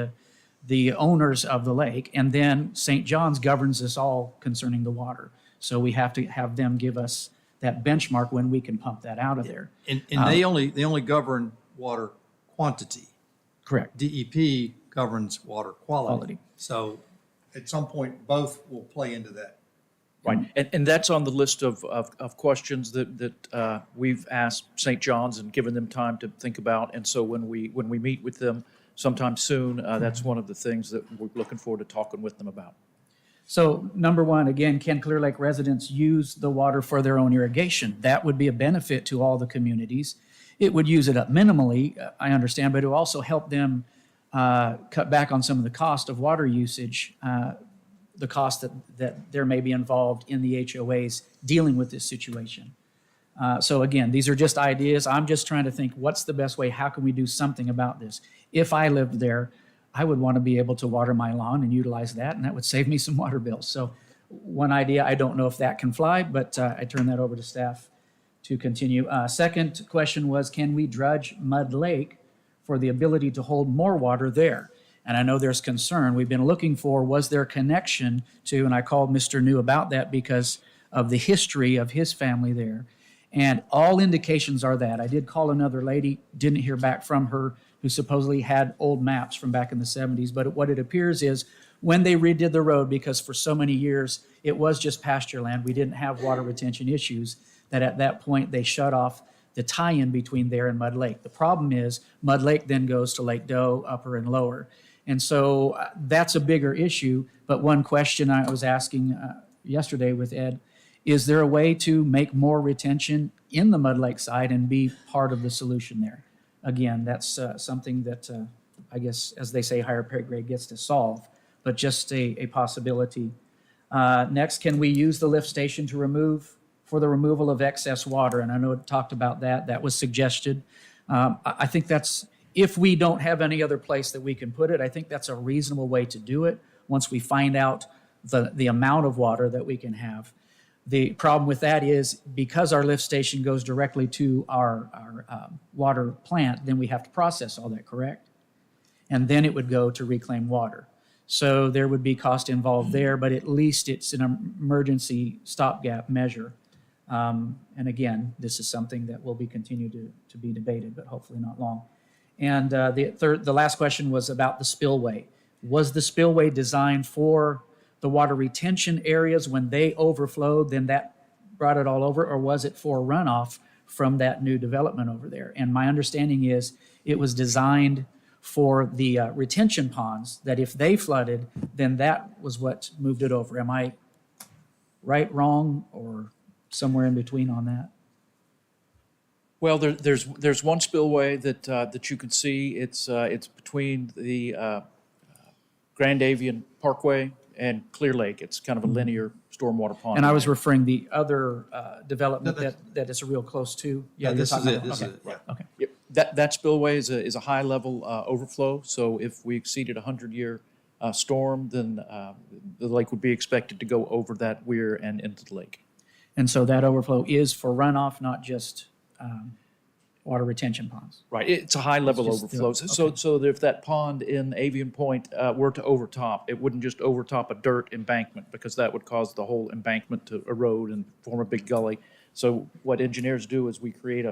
S1: the owners of the lake? And then St. John's governs this all concerning the water. So we have to have them give us that benchmark when we can pump that out of there.
S3: And they only govern water quantity.
S1: Correct.
S3: DEP governs water quality.
S1: Quality.
S3: So at some point, both will play into that.
S5: Right. And that's on the list of questions that we've asked St. John's and given them time to think about. And so when we meet with them sometime soon, that's one of the things that we're looking forward to talking with them about.
S1: So number one, again, can Clear Lake residents use the water for their own irrigation? That would be a benefit to all the communities. It would use it up minimally, I understand, but it will also help them cut back on some of the cost of water usage, the cost that there may be involved in the HOAs dealing with this situation. So again, these are just ideas. I'm just trying to think, what's the best way? How can we do something about this? If I lived there, I would want to be able to water my lawn and utilize that, and that would save me some water bills. So one idea, I don't know if that can fly, but I turn that over to staff to continue. Second question was, can we dredge Mud Lake for the ability to hold more water there? And I know there's concern. We've been looking for, was there connection to, and I called Mr. New about that because of the history of his family there. And all indications are that. I did call another lady, didn't hear back from her, who supposedly had old maps from back in the 70s. But what it appears is when they redid the road, because for so many years it was just pasture land, we didn't have water retention issues, that at that point they shut off the tie-in between there and Mud Lake. The problem is Mud Lake then goes to Lake Doe, upper and lower. And so that's a bigger issue. But one question I was asking yesterday with Ed, is there a way to make more retention in the Mud Lake side and be part of the solution there? Again, that's something that I guess, as they say, higher pay grade gets to solve, but just a possibility. Next, can we use the lift station for the removal of excess water? And I know it talked about that. That was suggested. I think that's, if we don't have any other place that we can put it, I think that's a reasonable way to do it once we find out the amount of water that we can have. The problem with that is because our lift station goes directly to our water plant, then we have to process all that, correct? And then it would go to reclaim water. So there would be cost involved there, but at least it's an emergency stopgap measure. And again, this is something that will be continued to be debated, but hopefully not long. And the last question was about the spillway. Was the spillway designed for the water retention areas when they overflowed, then that brought it all over, or was it for runoff from that new development over there? And my understanding is it was designed for the retention ponds, that if they flooded, then that was what moved it over. Am I right, wrong, or somewhere in between on that?
S5: Well, there's one spillway that you can see. It's between the Grand Avion Parkway and Clear Lake. It's kind of a linear stormwater pond.
S1: And I was referring the other development that is real close to.
S3: Yeah, this is it. This is it.
S1: Yeah. Okay.
S5: Yep. That spillway is a high level overflow. So if we exceeded a 100-year storm, then the lake would be expected to go over that weir and into the lake.
S1: And so that overflow is for runoff, not just water retention ponds.
S5: Right, it's a high-level
S1: It's just
S5: overflow. So that if that pond in Avion Point were to overtop, it wouldn't just overtop a dirt embankment, because that would cause the whole embankment to erode and form a big gully. So what engineers do is we create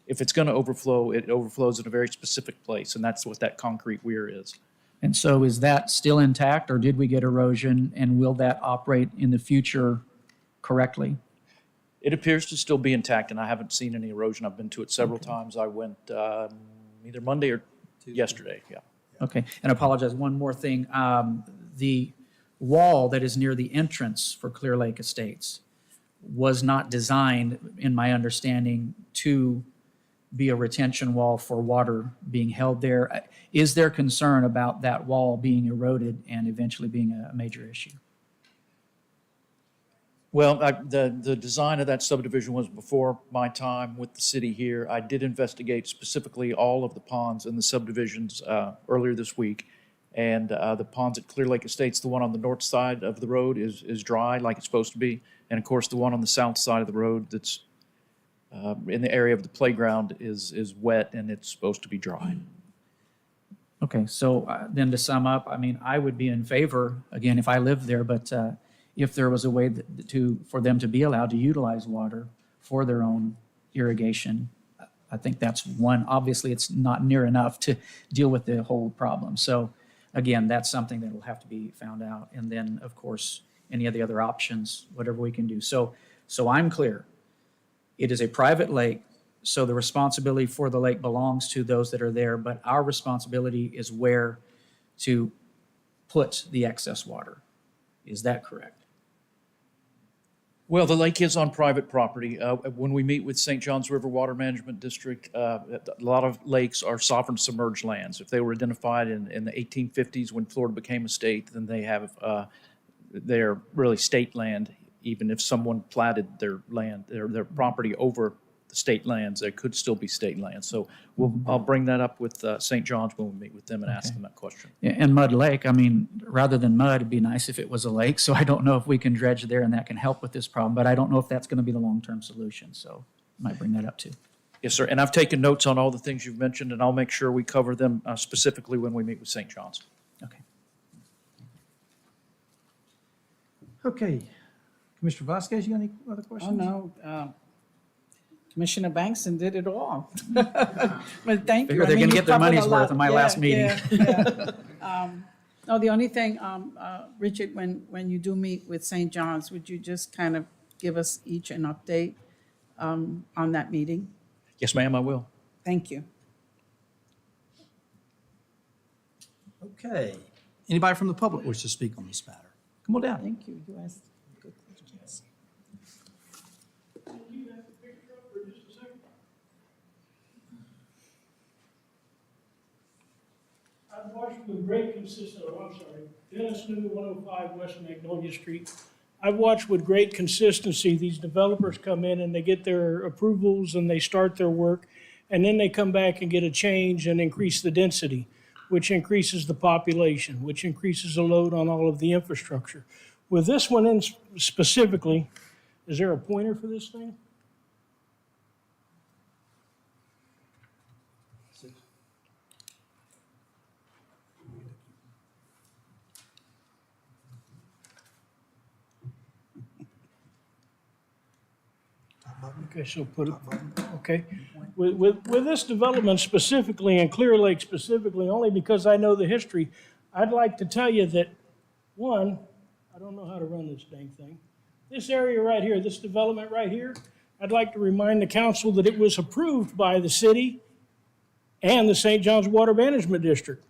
S5: if it's going to overflow, it overflows in a very specific place, and that's what that concrete weir is.
S1: And so is that still intact, or did we get erosion, and will that operate in the future correctly?
S5: It appears to still be intact, and I haven't seen any erosion. I've been to it several times. I went either Monday or yesterday, yeah.
S1: Okay, and I apologize, one more thing. The wall that is near the entrance for Clear Lake Estates was not designed, in my understanding, to be a retention wall for water being held there. Is there concern about that wall being eroded and eventually being a major issue?
S5: Well, the design of that subdivision was before my time with the city here. I did investigate specifically all of the ponds in the subdivisions earlier this week. And the ponds at Clear Lake Estates, the one on the north side of the road is dry like it's supposed to be. And of course, the one on the south side of the road that's in the area of the playground is wet and it's supposed to be dry.
S1: Okay, so then to sum up, I mean, I would be in favor, again, if I lived there, but if there was a way for them to be allowed to utilize water for their own irrigation, I think that's one. Obviously, it's not near enough to deal with the whole problem. So again, that's something that will have to be found out. And then, of course, any of the other options, whatever we can do. So I'm clear. It is a private lake, so the responsibility for the lake belongs to those that are there, but our responsibility is where to put the excess water. Is that correct?
S5: Well, the lake is on private property. When we meet with St. Johns River Water Management District, a lot of lakes are sovereign submerged lands. If they were identified in the 1850s when Florida became a state, then they're really state land, even if someone platted their land, their property over the state lands, there could still be state lands. So I'll bring that up with St. John's when we meet with them and ask them that question.
S1: Yeah, and Mud Lake, I mean, rather than mud, it'd be nice if it was a lake. So I don't know if we can dredge there and that can help with this problem, but I don't know if that's going to be the long-term solution. So I might bring that up too.
S5: Yes, sir. And I've taken notes on all the things you've mentioned, and I'll make sure we cover them specifically when we meet with St. John's.
S1: Okay.
S3: Okay. Commissioner Vasquez, you got any other
S13: Oh,
S3: questions?
S13: no. Commissioner Bankston did it all. But thank you.
S1: Figure they're
S13: I mean,
S1: gonna
S13: you
S1: get their
S13: covered
S1: money's
S13: a
S1: worth
S13: lot.
S1: in my last meeting.
S13: No, the only thing, Richard, when you do meet with St. John's, would you just kind of give us each an update on that meeting?
S5: Yes, ma'am, I will.
S13: Thank you.
S3: Okay. Anybody from the public wish to speak on this matter? Come on down.
S13: Thank you. You asked good questions.
S11: I've watched with great consistency, I'm sorry, Dennis New, 105 West Magnolia Street. I've watched with great consistency, these developers come in and they get their approvals and they start their work, and then they come back and get a change and increase the density, which increases the population, which increases the load on all of the infrastructure. With this one in specifically, is there a pointer for this thing? Okay, so put it, okay. With this development specifically, and Clear Lake specifically, only because I know the history, I'd like to tell you that, one, I don't know how to run this dang thing. This area right here, this development right here, I'd like to remind the council that it was approved by the city and the St. John's Water Management District.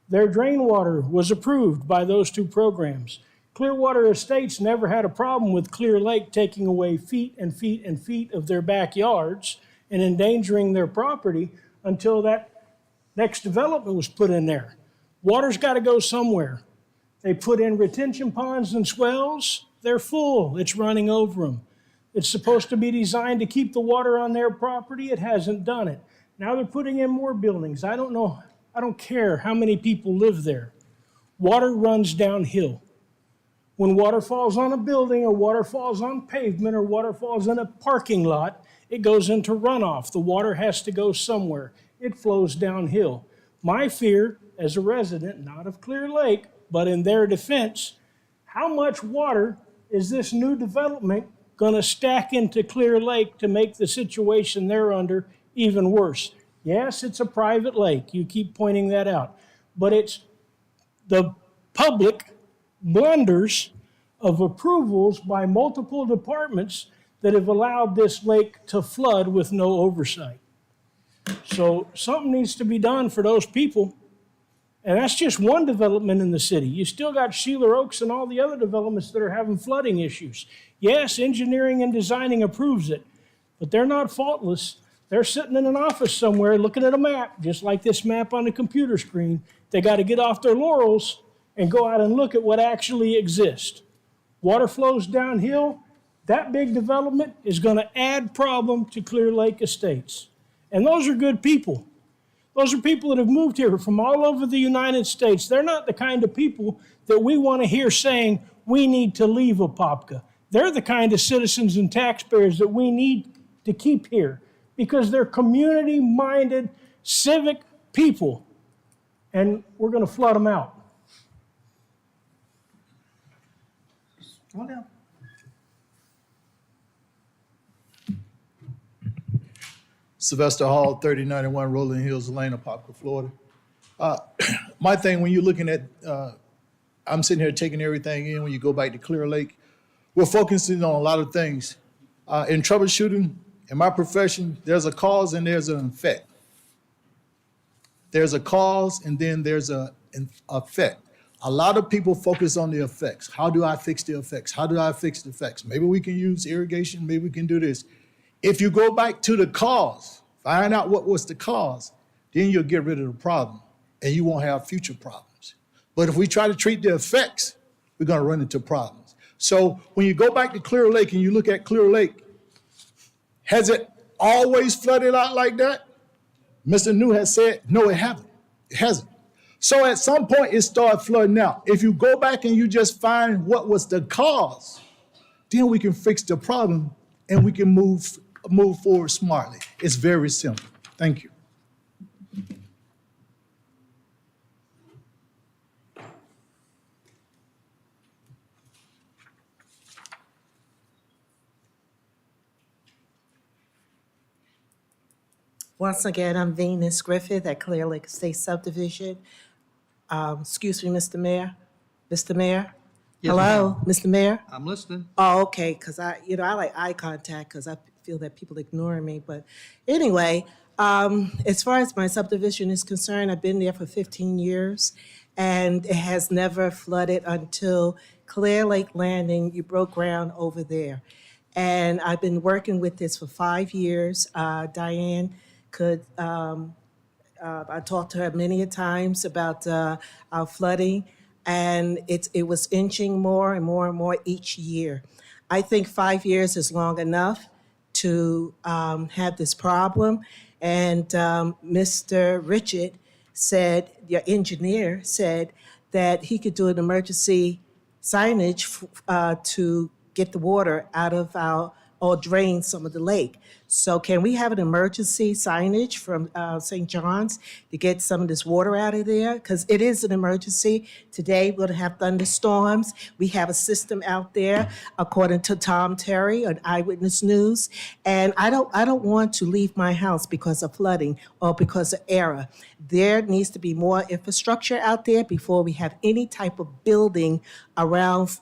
S11: Their drain water was approved by those two programs. Clearwater Estates never had a problem with Clear Lake taking away feet and feet and feet of their backyards and endangering their property until that next development was put in there. Water's got to go somewhere. They put in retention ponds and swells. They're full. It's running over them. It's supposed to be designed to keep the water on their property. It hasn't done it. Now they're putting in more buildings. I don't know. I don't care how many people live there. Water runs downhill. When water falls on a building or water falls on pavement or water falls in a parking lot, it goes into runoff. The water has to go somewhere. It flows downhill. My fear as a resident, not of Clear Lake, but in their defense, how much water is this new development going to stack into Clear Lake to make the situation they're under even worse? Yes, it's a private lake. You keep pointing that out. But it's the public blunders of approvals by multiple departments that have allowed this lake to flood with no oversight. So something needs to be done for those people. And that's just one development in the city. You still got Sheeler Oaks and all the other developments that are having flooding issues. Yes, engineering and designing approves it, but they're not faultless. They're sitting in an office somewhere looking at a map, just like this map on the computer screen. They got to get off their laurels and go out and look at what actually exists. Water flows downhill. That big development is going to add problem to Clear Lake Estates. And those are good people. Those are people that have moved here from all over the United States. They're not the kind of people that we want to hear saying we need to leave Apopka. They're the kind of citizens and taxpayers that we need to keep here because they're community-minded, civic people, and we're going to flood them out.
S3: Come on down.
S15: Sylvester Hall, 3091 Rolling Hills Lane, Apopka, Florida. My thing, when you're looking at, I'm sitting here taking everything in, when you go back to Clear Lake, we're focusing on a lot of things. In troubleshooting, in my profession, there's a cause and there's an effect. There's a cause and then there's an effect. A lot of people focus on the effects. How do I fix the effects? How do I fix the effects? Maybe we can use irrigation, maybe we can do this. If you go back to the cause, find out what was the cause, then you'll get rid of the problem and you won't have future problems. But if we try to treat the effects, we're gonna run into problems. So when you go back to Clear Lake and you look at Clear Lake, has it always flooded out like that? Mr. New has said, no, it haven't. It hasn't. So at some point, it started flooding out. If you go back and you just find what was the cause, then we can fix the problem and we can move forward smartly. It's very simple. Thank you.
S4: Once again, I'm Venus Griffith at Clear Lake State Subdivision. Excuse me, Mr. Mayor. Mr. Mayor?
S3: Yes,
S4: Hello, Mr. Mayor?
S3: I'm listening.
S4: Oh, okay, because I like eye contact because I feel that people ignoring me. But anyway, as far as my subdivision is concerned, I've been there for 15 years, and it has never flooded until Clear Lake Landing. You broke ground over there. And I've been working with this for 5 years. Diane could, I talked to her many a times about our flooding, and it was inching more and more and more each year. I think 5 years is long enough to have this problem. And Mr. Richard said, your engineer said that he could do an emergency signage to get the water out of or drain some of the lake. So can we have an emergency signage from St. John's to get some of this water out of there? Because it is an emergency. Today, we're going to have thunderstorms. We have a system out there, according to Tom Terry on Eyewitness News. And I don't want to leave my house because of flooding or because of error. There needs to be more infrastructure out there before we have any type of building around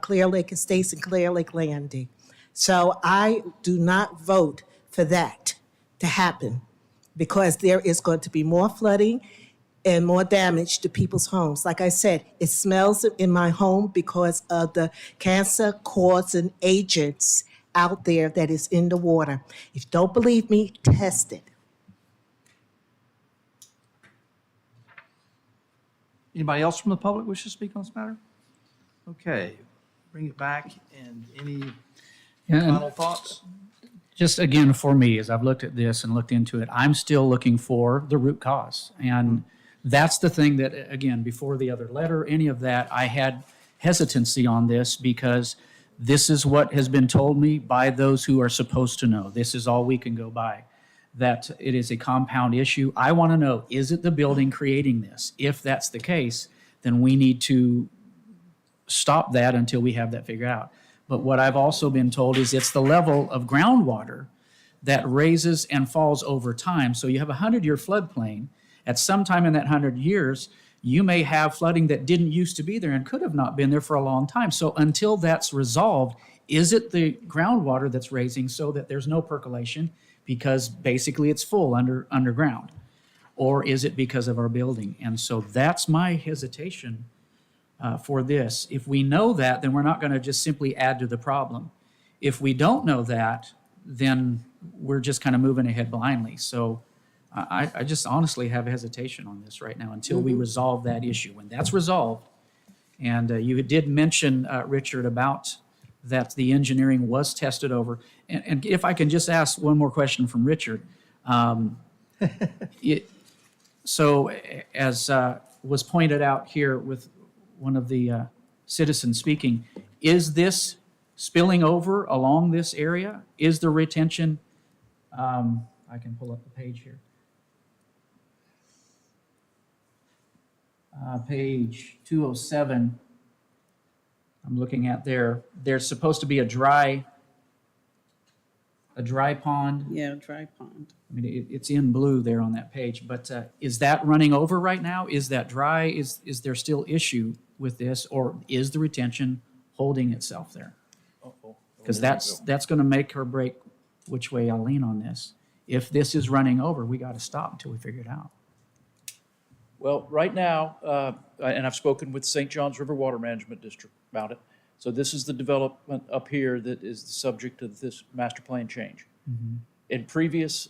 S4: Clear Lake Estates and Clear Lake Landing. So I do not vote for that to happen because there is going to be more flooding and more damage to people's homes. Like I said, it smells in my home because of the cancer-causing agents out there that is in the water. If you don't believe me, test it.
S3: Anybody else from the public wish to speak on this matter? Okay, bring it back, and any final thoughts?
S1: Just again, for me, as I've looked at this and looked into it, I'm still looking for the root cause. And that's the thing that, again, before the other letter, any of that, I had hesitancy on this because this is what has been told me by those who are supposed to know. This is all we can go by, that it is a compound issue. I want to know, is it the building creating this? If that's the case, then we need to stop that until we have that figured out. But what I've also been told is it's the level of groundwater that raises and falls over time. So you have a 100-year floodplain. At some time in that 100 years, you may have flooding that didn't used to be there and could have not been there for a long time. So until that's resolved, is it the groundwater that's raising so that there's no percolation because basically it's full underground? Or is it because of our building? And so that's my hesitation for this. If we know that, then we're not going to just simply add to the problem. If we don't know that, then we're just kind of moving ahead blindly. So I just honestly have hesitation on this right now until we resolve that issue. When that's resolved, and you did mention, Richard, about that the engineering was tested over. And if I can just ask one more question from Richard. So as was pointed out here with one of the citizens speaking, is this spilling over along this area? Is the retention, I can pull up the page here. Page 207, I'm looking at there. There's supposed to be a dry pond.
S13: Yeah, dry pond.
S1: I mean, it's in blue there on that page, but is that running over right now? Is that dry? Is there still issue with this, or is the retention holding itself there? Because that's going to make or break which way I lean on this. If this is running over, we got to stop until we figure it out.
S5: Well, right now, and I've spoken with St. John's River Water Management District about it. So this is the development up here that is the subject of this master plan change.
S1: Mm-hmm.
S5: In previous,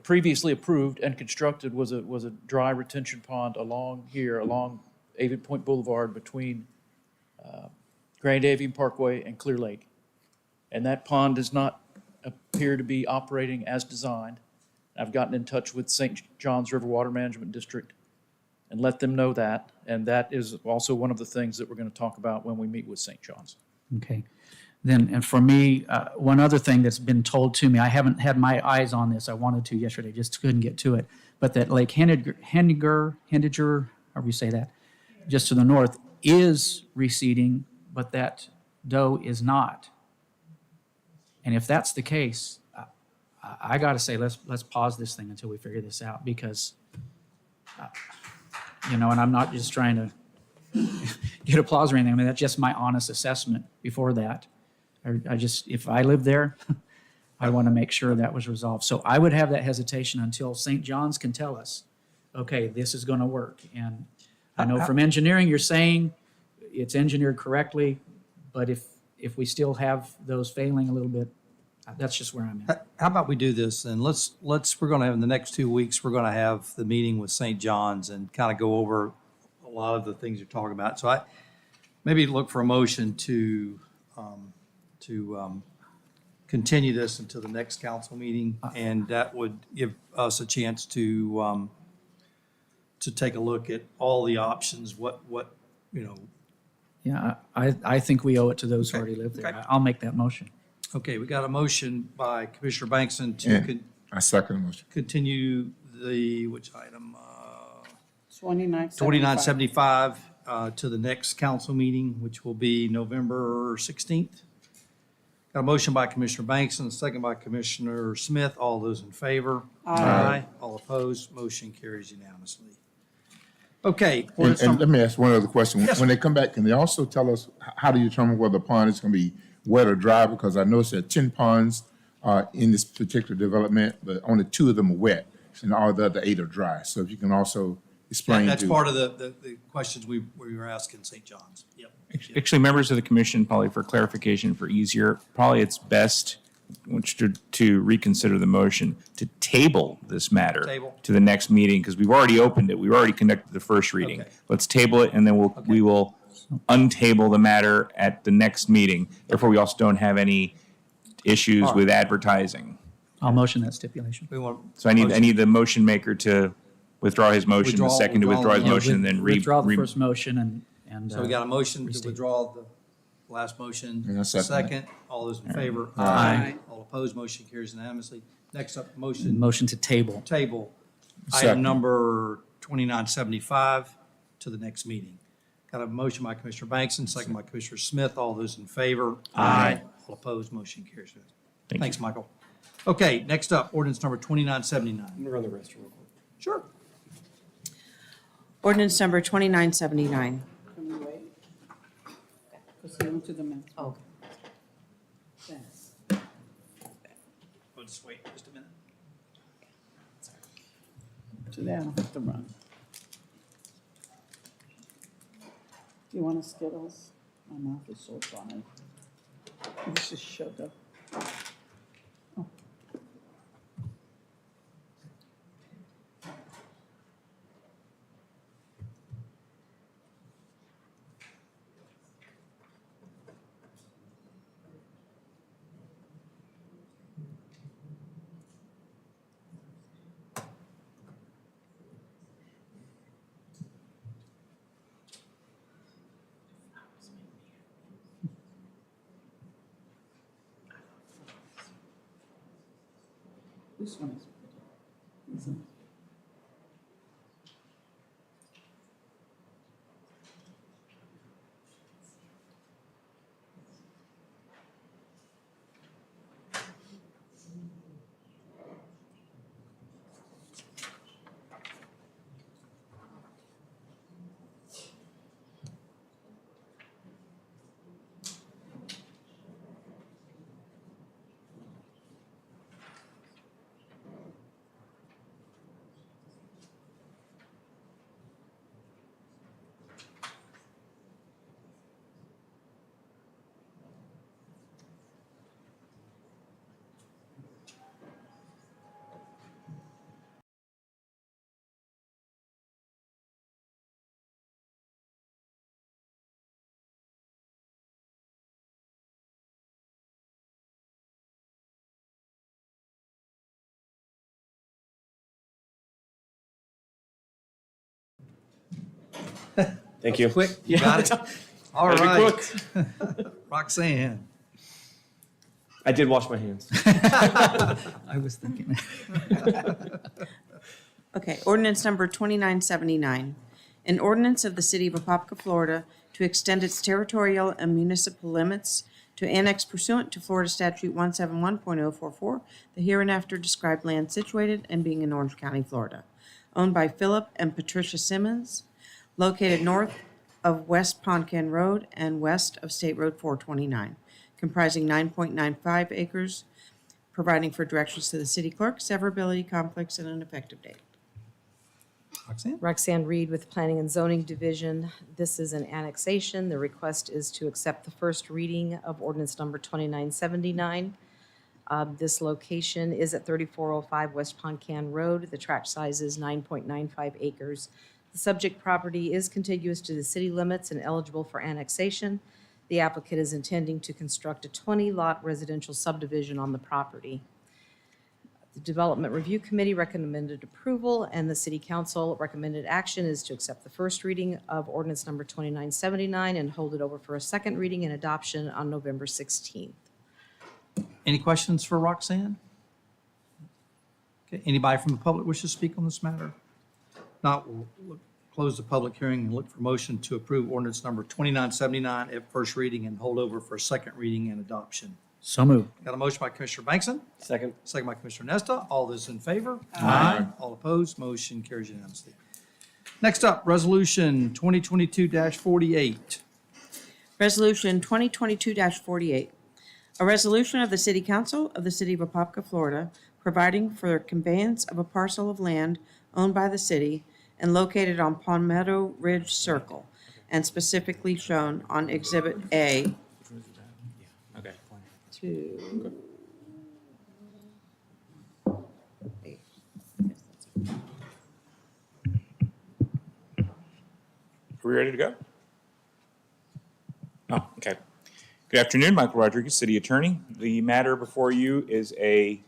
S5: previously approved and constructed was a dry retention pond along here, along Avion Point Boulevard between Grand Avion Parkway, and Clear Lake. And that pond does not appear to be operating as designed. I've gotten in touch with St. John's River Water Management District and let them know that. And that is also one of the things that we're going to talk about when we meet with St. John's.
S1: Okay. Then, and for me, one other thing that's been told to me, I haven't had my eyes on this. I wanted to yesterday, just couldn't get to it. But that Lake Henniger, however you say that, just to the north, is receding, but that Doe is not. And if that's the case, I got to say, let's pause this thing until we figure this out, because, and I'm not just trying to get applause or anything. I mean, that's just my honest assessment before that. If I live there, I want to make sure that was resolved. So I would have that hesitation until St. John's can tell us, okay, this is going to work. And I know from engineering, you're saying it's engineered correctly, but if we still have those failing a little bit, that's just where I'm at.
S3: How about we do this, and we're going to have, in the next 2 weeks, we're going to have the meeting with St. John's and kind of go over a lot of the things you're talking about. So I maybe look for a motion to continue this until the next council meeting, and that would give us a chance to take a look at all the options,
S1: Yeah, I think we owe it to those who already live there.
S3: Okay.
S1: I'll make that motion.
S3: Okay, we got a motion by Commissioner Bankson
S19: Yeah.
S3: to
S19: I second the motion.
S3: continue which item?
S13: 2975.
S3: 2975 to the next council meeting, which will be November 16th. Got a motion by Commissioner Bankson, a second by Commissioner Smith. All those in favor?
S13: Aye.
S3: All opposed? Motion carries unanimously. Okay.
S19: And let me ask one other question.
S3: Yes,
S19: When they come back, can they also tell us how do you determine whether the pond is going to be wet or dry? Because I noticed there are 10 ponds in this particular development, but only 2 of them are wet, and all the other 8 are dry. So if you can also explain.
S3: That's part of the questions we were asking St. John's. Yep.
S17: Actually, members of the commission, probably for clarification, for easier, probably it's best to reconsider the motion to table this matter to the next meeting, because we've already opened it. We've already conducted the first reading.
S3: Okay.
S17: Let's table it, and then we will untable the matter at the next meeting. Therefore, we also don't have any issues
S3: All right.
S17: with advertising.
S1: I'll motion that stipulation.
S17: So I need the motion maker to withdraw his motion, the second to withdraw his motion, and then
S1: Withdraw the first motion and.
S3: So we got a motion to withdraw the last motion.
S19: And a second.
S3: All those in favor?
S1: Aye.
S3: All opposed? Motion carries unanimously. Next up, motion.
S1: Motion to table.
S3: Table. Item
S19: Second.
S3: number 2975 to the next meeting. Got a motion by Commissioner Bankson, second by Commissioner Smith. All those in favor?
S1: Aye.
S3: All opposed? Motion carries.
S17: Thank you.
S3: Thanks, Michael. Okay, next up, ordinance number 2979.
S20: I'm gonna run the restroom real quick.
S3: Sure.
S8: Ordinance number 2979.
S13: Can we wait? Because he went to the men.
S6: Oh.
S13: Thanks.
S3: We'll just wait just a minute.
S13: Today I don't have to run. Do you want a Skittles? My mouth is so dry. This is sugar. Oh. This one is pretty, isn't it?
S20: Thank you.
S3: Quick, you got it. All
S20: Gotta be
S3: right. Roxanne.
S20: I did wash my hands.
S3: I was thinking.
S8: Okay, ordinance number 2979. An ordinance of the City of Apopka, Florida, to extend its territorial and municipal limits to annex pursuant to Florida Statute 171.044, the hereinafter described land situated and being in Orange County, Florida, owned by Philip and Patricia Simmons, located north of West Poncan Road and west of State Road 429, comprising 9.95 acres, providing for directions to the city clerk, severability, conflicts, and an effective date.
S7: Roxanne Reed with Planning and Zoning Division. This is an annexation. The request is to accept the first reading of ordinance number 2979. This location is at 3405 West Poncan Road. The tract size is 9.95 acres. The subject property is contiguous to the city limits and eligible for annexation. The applicant is intending to construct a 20-lot residential subdivision on the property. The Development Review Committee recommended approval, and the City Council recommended action is to accept the first reading of ordinance number 2979 and hold it over for a second reading and adoption on November 16th.
S3: Any questions for Roxanne? Okay, anybody from the public wish to speak on this matter? Not, we'll close the public hearing and look for motion to approve ordinance number 2979 at first reading and hold over for a second reading and adoption.
S5: So moved.
S3: Got a motion by Commissioner Bankson,
S20: Second.
S3: second by Commissioner Nesta. All those in favor?
S5: Aye.
S3: All opposed? Motion carries unanimously. Next up, Resolution 2022-48.
S8: Resolution 2022-48. A resolution of the City Council of the City of Apopka, Florida, providing for conveyance of a parcel of land owned by the city and located on Palmetto Ridge Circle, and specifically shown on Exhibit A.
S17: Okay.
S8: To
S17: Are we ready to go? Oh, okay. Good afternoon, Michael Rodriguez, City Attorney. The matter before you is a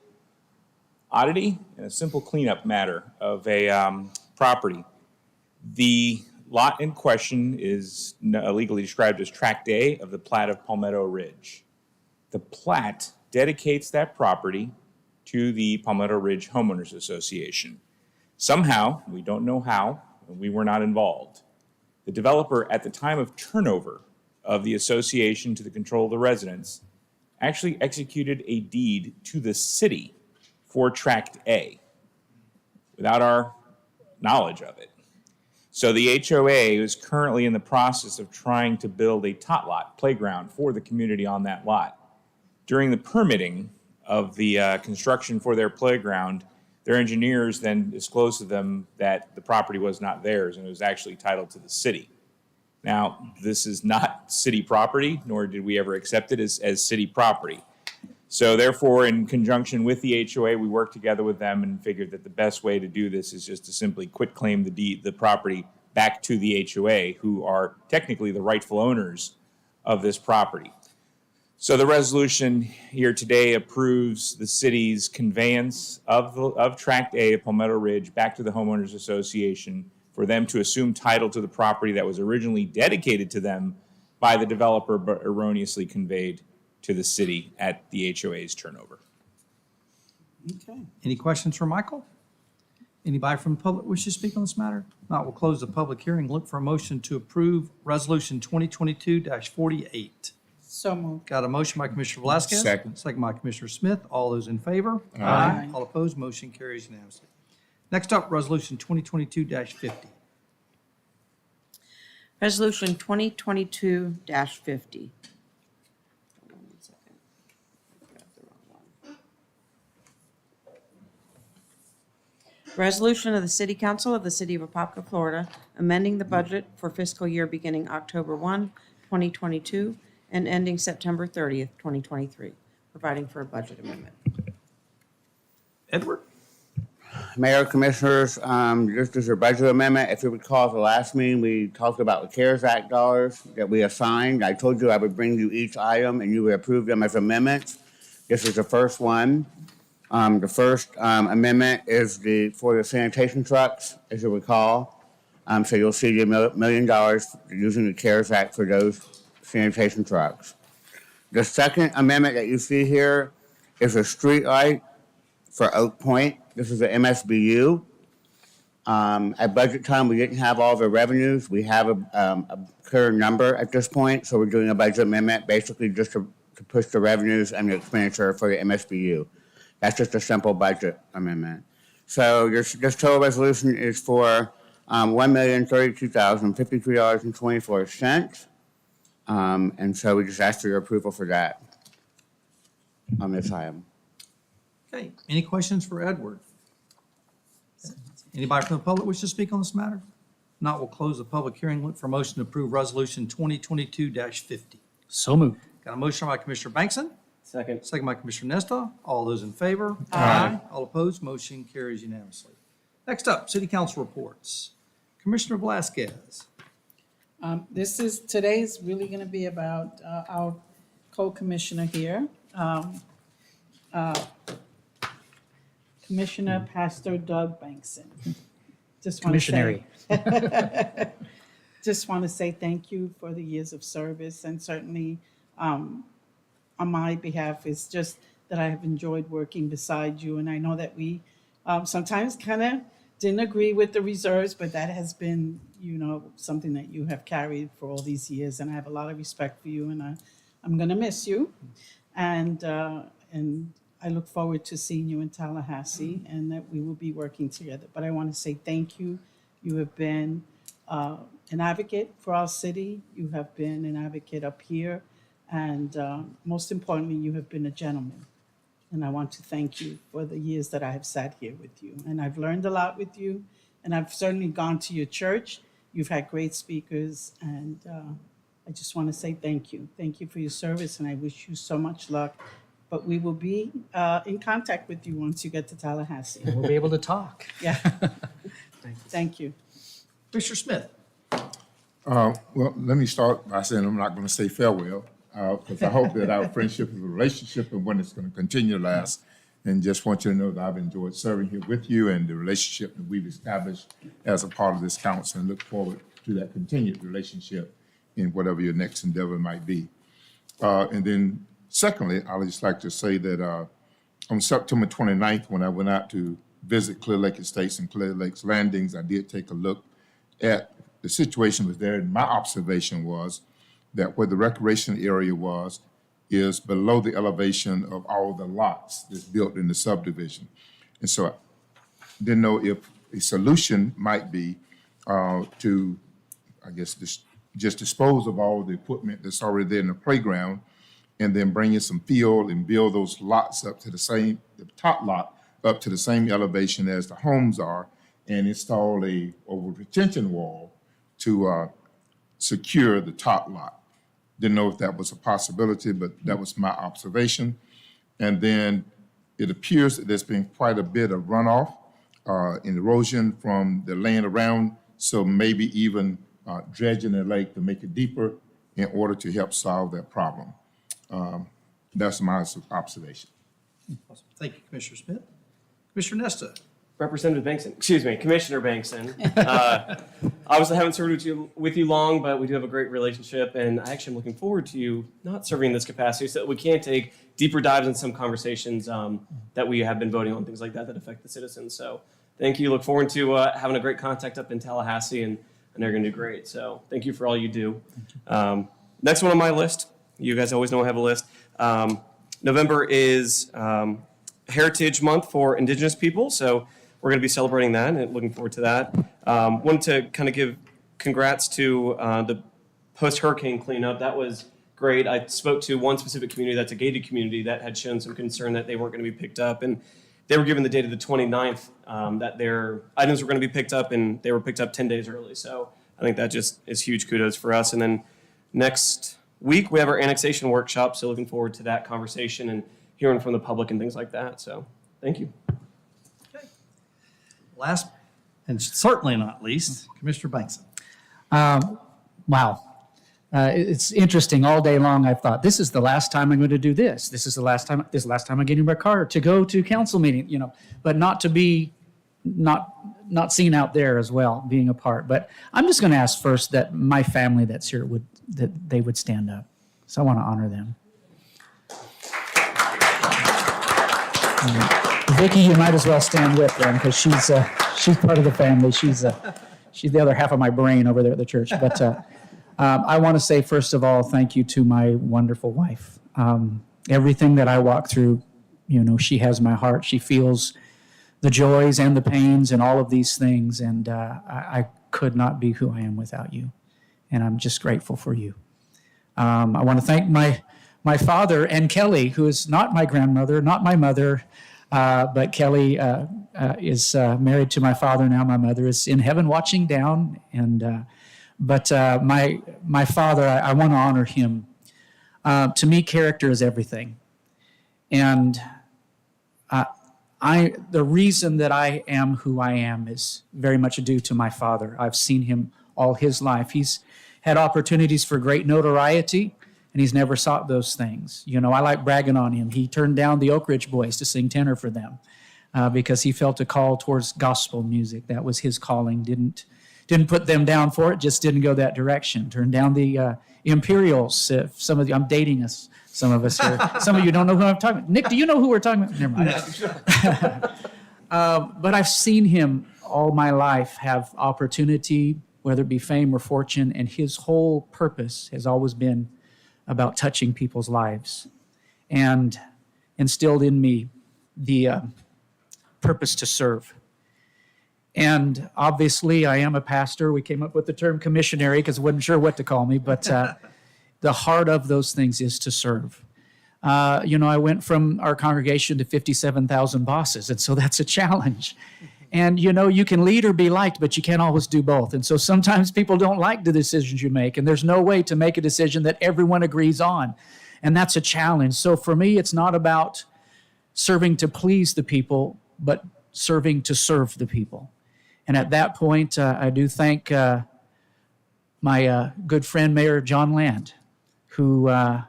S17: oddity and a simple cleanup matter of a property. The lot in question is legally described as Tract A of the plat of Palmetto Ridge. The plat dedicates that property to the Palmetto Ridge Homeowners Association. Somehow, we don't know how, we were not involved. The developer, at the time of turnover of the association to the control of the residents, actually executed a deed to the city for Tract A without our knowledge of it. So the HOA is currently in the process of trying to build a tot lot playground for the community on that lot. During the permitting of the construction for their playground, their engineers then disclosed to them that the property was not theirs and it was actually titled to the city. Now, this is not city property, nor did we ever accept it as city property. So therefore, in conjunction with the HOA, we worked together with them and figured that the best way to do this is just to simply quit claim the property back to the HOA, who are technically the rightful owners of this property. So the resolution here today approves the city's conveyance of Tract A of Palmetto Ridge back to the Homeowners Association for them to assume title to the property that was originally dedicated to them by the developer but erroneously conveyed to the city at the HOA's turnover.
S3: Okay. Any questions for Michael? Anybody from the public wish to speak on this matter? Not, we'll close the public hearing. Look for a motion to approve Resolution 2022-48.
S13: So moved.
S3: Got a motion by Commissioner Velasquez.
S19: Second.
S3: Second by Commissioner Smith. All those in favor?
S19: Aye.
S3: All opposed? Motion carries unanimously. Next up, Resolution 2022-50.
S8: Resolution 2022-50. Resolution of the City Council of the City of Apopka, Florida, amending the budget for fiscal year beginning October 1, 2022, and ending September 30th, 2023, providing for a budget amendment.
S3: Edward?
S16: Mayor, Commissioners, this is your budget amendment. If you recall, at the last meeting, we talked about the CARES Act dollars that we assigned. I told you I would bring you each item and you would approve them as amendments. This is the first one. The first amendment is for the sanitation trucks, as you recall. So you'll see the $1 million using the CARES Act for those sanitation trucks. The second amendment that you see here is a street light for Oak Point. This is an MSBU. At budget time, we didn't have all the revenues. We have a clear number at this point, so we're doing a budget amendment basically just to push the revenues and the expenditure for the MSBU. That's just a simple budget amendment. So this total resolution is for $1,032,053.24. And so we just ask for your approval for that on this item.
S3: Okay, any questions for Edward? Anybody from the public wish to speak on this matter? Not, we'll close the public hearing. Look for a motion to approve Resolution 2022-50.
S1: So moved.
S3: Got a motion by Commissioner Bankson.
S20: Second.
S3: Second by Commissioner Nesta. All those in favor? Aye. All opposed? Motion carries unanimously. Next up, City Council reports. Commissioner Velasquez.
S13: Today's really going to be about our co-commissioner here. Commissioner Pastor Doug Bankson. Just want to say, just want to say thank you for the years of service, and certainly on my behalf, it's just that I have enjoyed working beside you, and I know that we sometimes kind of didn't agree with the reserves, but that has been, something that you have carried for all these years, and I have a lot of respect for you, and I'm going to miss you, and I look forward to seeing you in Tallahassee, and that we will be working together. But I want to say thank you. You have been an advocate for our city. You have been an advocate up here. And most importantly, you have been a gentleman. And I want to thank you for the years that I have sat here with you. And I've learned a lot with you. And I've certainly gone to your church. You've had great speakers. And I just want to say thank you. Thank you for your service. And I wish you so much luck. But we will be in contact with you once you get to Tallahassee.
S1: We'll be able to talk.
S13: Yeah. Thank you.
S3: Commissioner Smith.
S19: Well, let me start by saying I'm not going to say farewell, because I hope that our friendship is a relationship and one that's going to continue to last. And just want you to know that I've enjoyed serving here with you and the relationship that we've established as a part of this council, and look forward to that continued relationship in whatever your next endeavor might be. And then secondly, I would just like to say that on September 29th, when I went out to visit Clear Lake Estates and Clear Lake's Landings, I did take a look at the situation was there, and my observation was that where the recreation area is below the elevation of all the lots that's built in the subdivision. And so I didn't know if a solution might be to, I guess, just dispose of all the equipment that's already there in the playground, and then bring in some field and build those lots up to the top lot up to the same elevation as the homes are, and install a retention wall to secure the top lot. Didn't know if that was a possibility, but that was my observation. And then it appears that there's been quite a bit of runoff and erosion from the land around, so maybe even dredging the lake to make it deeper in order to help solve that problem. That's my observation.
S3: Awesome. Thank you, Commissioner Smith. Commissioner Nesta.
S20: Representative Bankson, Commissioner Bankson. Obviously, I haven't served with you long, but we do have a great relationship, and I actually am looking forward to you not serving in this capacity so that we can take deeper dives in some conversations that we have been voting on, things like that affect the citizens. So thank you. Look forward to having a great contact up in Tallahassee, and they're going to do great. So thank you for all you do. Next one on my list, you guys always know I have a list. November is Heritage Month for Indigenous people, so we're going to be celebrating that and looking forward to that. Wanted to kind of give congrats to the post-hurricane cleanup. That was great. I spoke to one specific community, that's a gated community, that had shown some concern that they weren't going to be picked up. And they were given the date of the 29th that their items were going to be picked up, and they were picked up 10 days early. So I think that just is huge kudos for us. And then next week, we have our annexation workshop, so looking forward to that conversation and hearing from the public and things like that. So thank you.
S3: Last, and certainly not least, Commissioner Bankson.
S1: Wow. It's interesting. All day long, I've thought, this is the last time I'm going to do this. This is the last time I'm getting my car to go to council meeting, but not not seen out there as well, being a part. But I'm just going to ask first that my family that's here that they would stand up. So I want to honor them. Vicki, you might as well stand with them because she's part of the family. She's the other half of my brain over there at the church. But I want to say, first of all, thank you to my wonderful wife. Everything that I walk through, she has my heart. She feels the joys and the pains and all of these things. And I could not be who I am without you. And I'm just grateful for you. I want to thank my father and Kelly, who is not my grandmother, not my mother, but Kelly is married to my father now. My mother is in heaven watching down. And but my father, I want to honor him. To me, character is everything. And the reason that I am who I am is very much due to my father. I've seen him all his life. He's had opportunities for great notoriety, and he's never sought those things. I like bragging on him. He turned down the Oak Ridge Boys to sing tenor for them because he felt a call towards gospel music. That was his calling. Didn't put them down for it, just didn't go that direction. Turned down the Imperials. Some of you, I'm dating us, some of us here. Some of you don't know who I'm talking about. Nick, do you know who we're talking about? Never mind. But I've seen him all my life have opportunity, whether it be fame or fortune, and his whole purpose has always been about touching people's lives and instilled in me the purpose to serve. And obviously, I am a pastor. We came up with the term commissionary because we wasn't sure what to call me, but the heart of those things is to serve. I went from our congregation to 57,000 bosses, and so that's a challenge. And, you can lead or be liked, but you can't always do both. And so sometimes people don't like the decisions you make, and there's no way to make a decision that everyone agrees on. And that's a challenge. So for me, it's not about serving to please the people, but serving to serve the people. And at that point, I do thank my good friend, Mayor John Land, who I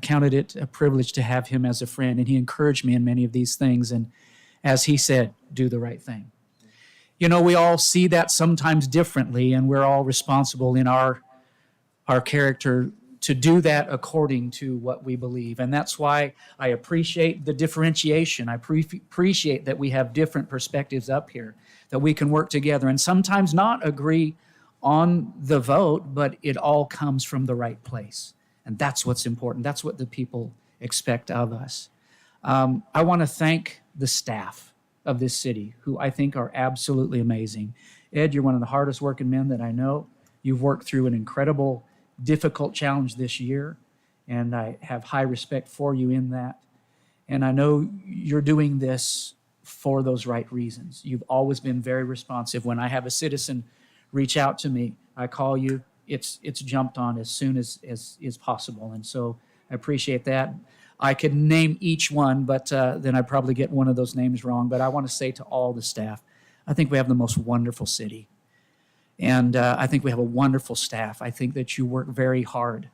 S1: counted it a privilege to have him as a friend, and he encouraged me in many of these things. And as he said, do the right thing. We all see that sometimes differently, and we're all responsible in our character to do that according to what we believe. And that's why I appreciate the differentiation. I appreciate that we have different perspectives up here, that we can work together and sometimes not agree on the vote, but it all comes from the right place. And that's what's important. That's what the people expect of us. I want to thank the staff of this city, who I think are absolutely amazing. Ed, you're one of the hardest working men that I know. You've worked through an incredible, difficult challenge this year, and I have high respect for you in that. And I know you're doing this for those right reasons. You've always been very responsive. When I have a citizen reach out to me, I call you. It's jumped on as soon as is possible. And so I appreciate that. I could name each one, but then I'd probably get one of those names wrong. But I want to say to all the staff, I think we have the most wonderful city. And I think we have a wonderful staff. I think that you work very hard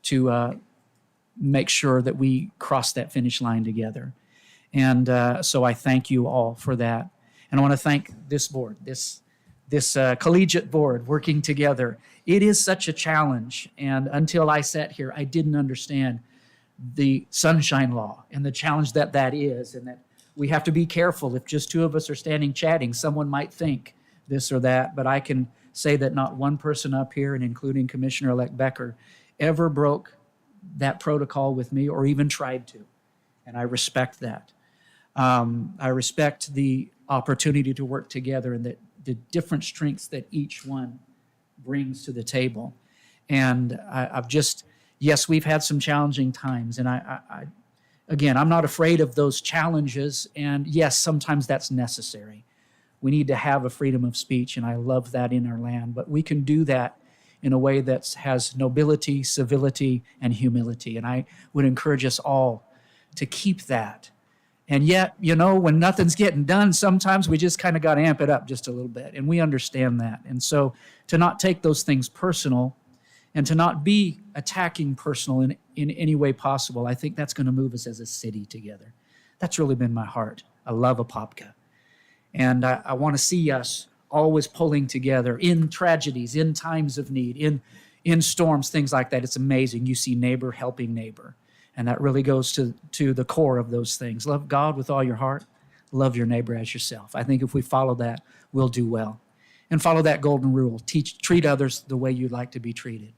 S1: to make sure that we cross that finish line together. And so I thank you all for that. And I want to thank this board, this collegiate board working together. It is such a challenge. And until I sat here, I didn't understand the sunshine law and the challenge that is, and that we have to be careful. If just two of us are standing chatting, someone might think this or that. But I can say that not one person up here, and including Commissioner-elect Becker, ever broke that protocol with me or even tried to. And I respect that. I respect the opportunity to work together and the different strengths that each one brings to the table. And yes, we've had some challenging times. And again, I'm not afraid of those challenges. And yes, sometimes that's necessary. We need to have a freedom of speech, and I love that in our land. But we can do that in a way that has nobility, civility, and humility. And I would encourage us all to keep that. And yet, when nothing's getting done, sometimes we just kind of got to amp it up just a little bit. And we understand that. And so to not take those things personal and to not be attacking personal in any way possible, I think that's going to move us as a city together. That's really been my heart. I love Apopka. And I want to see us always pulling together in tragedies, in times of need, in storms, things like that. It's amazing. You see neighbor helping neighbor. And that really goes to the core of those things. Love God with all your heart. Love your neighbor as yourself. I think if we follow that, we'll do well. And follow that golden rule. Treat others the way you'd like to be treated.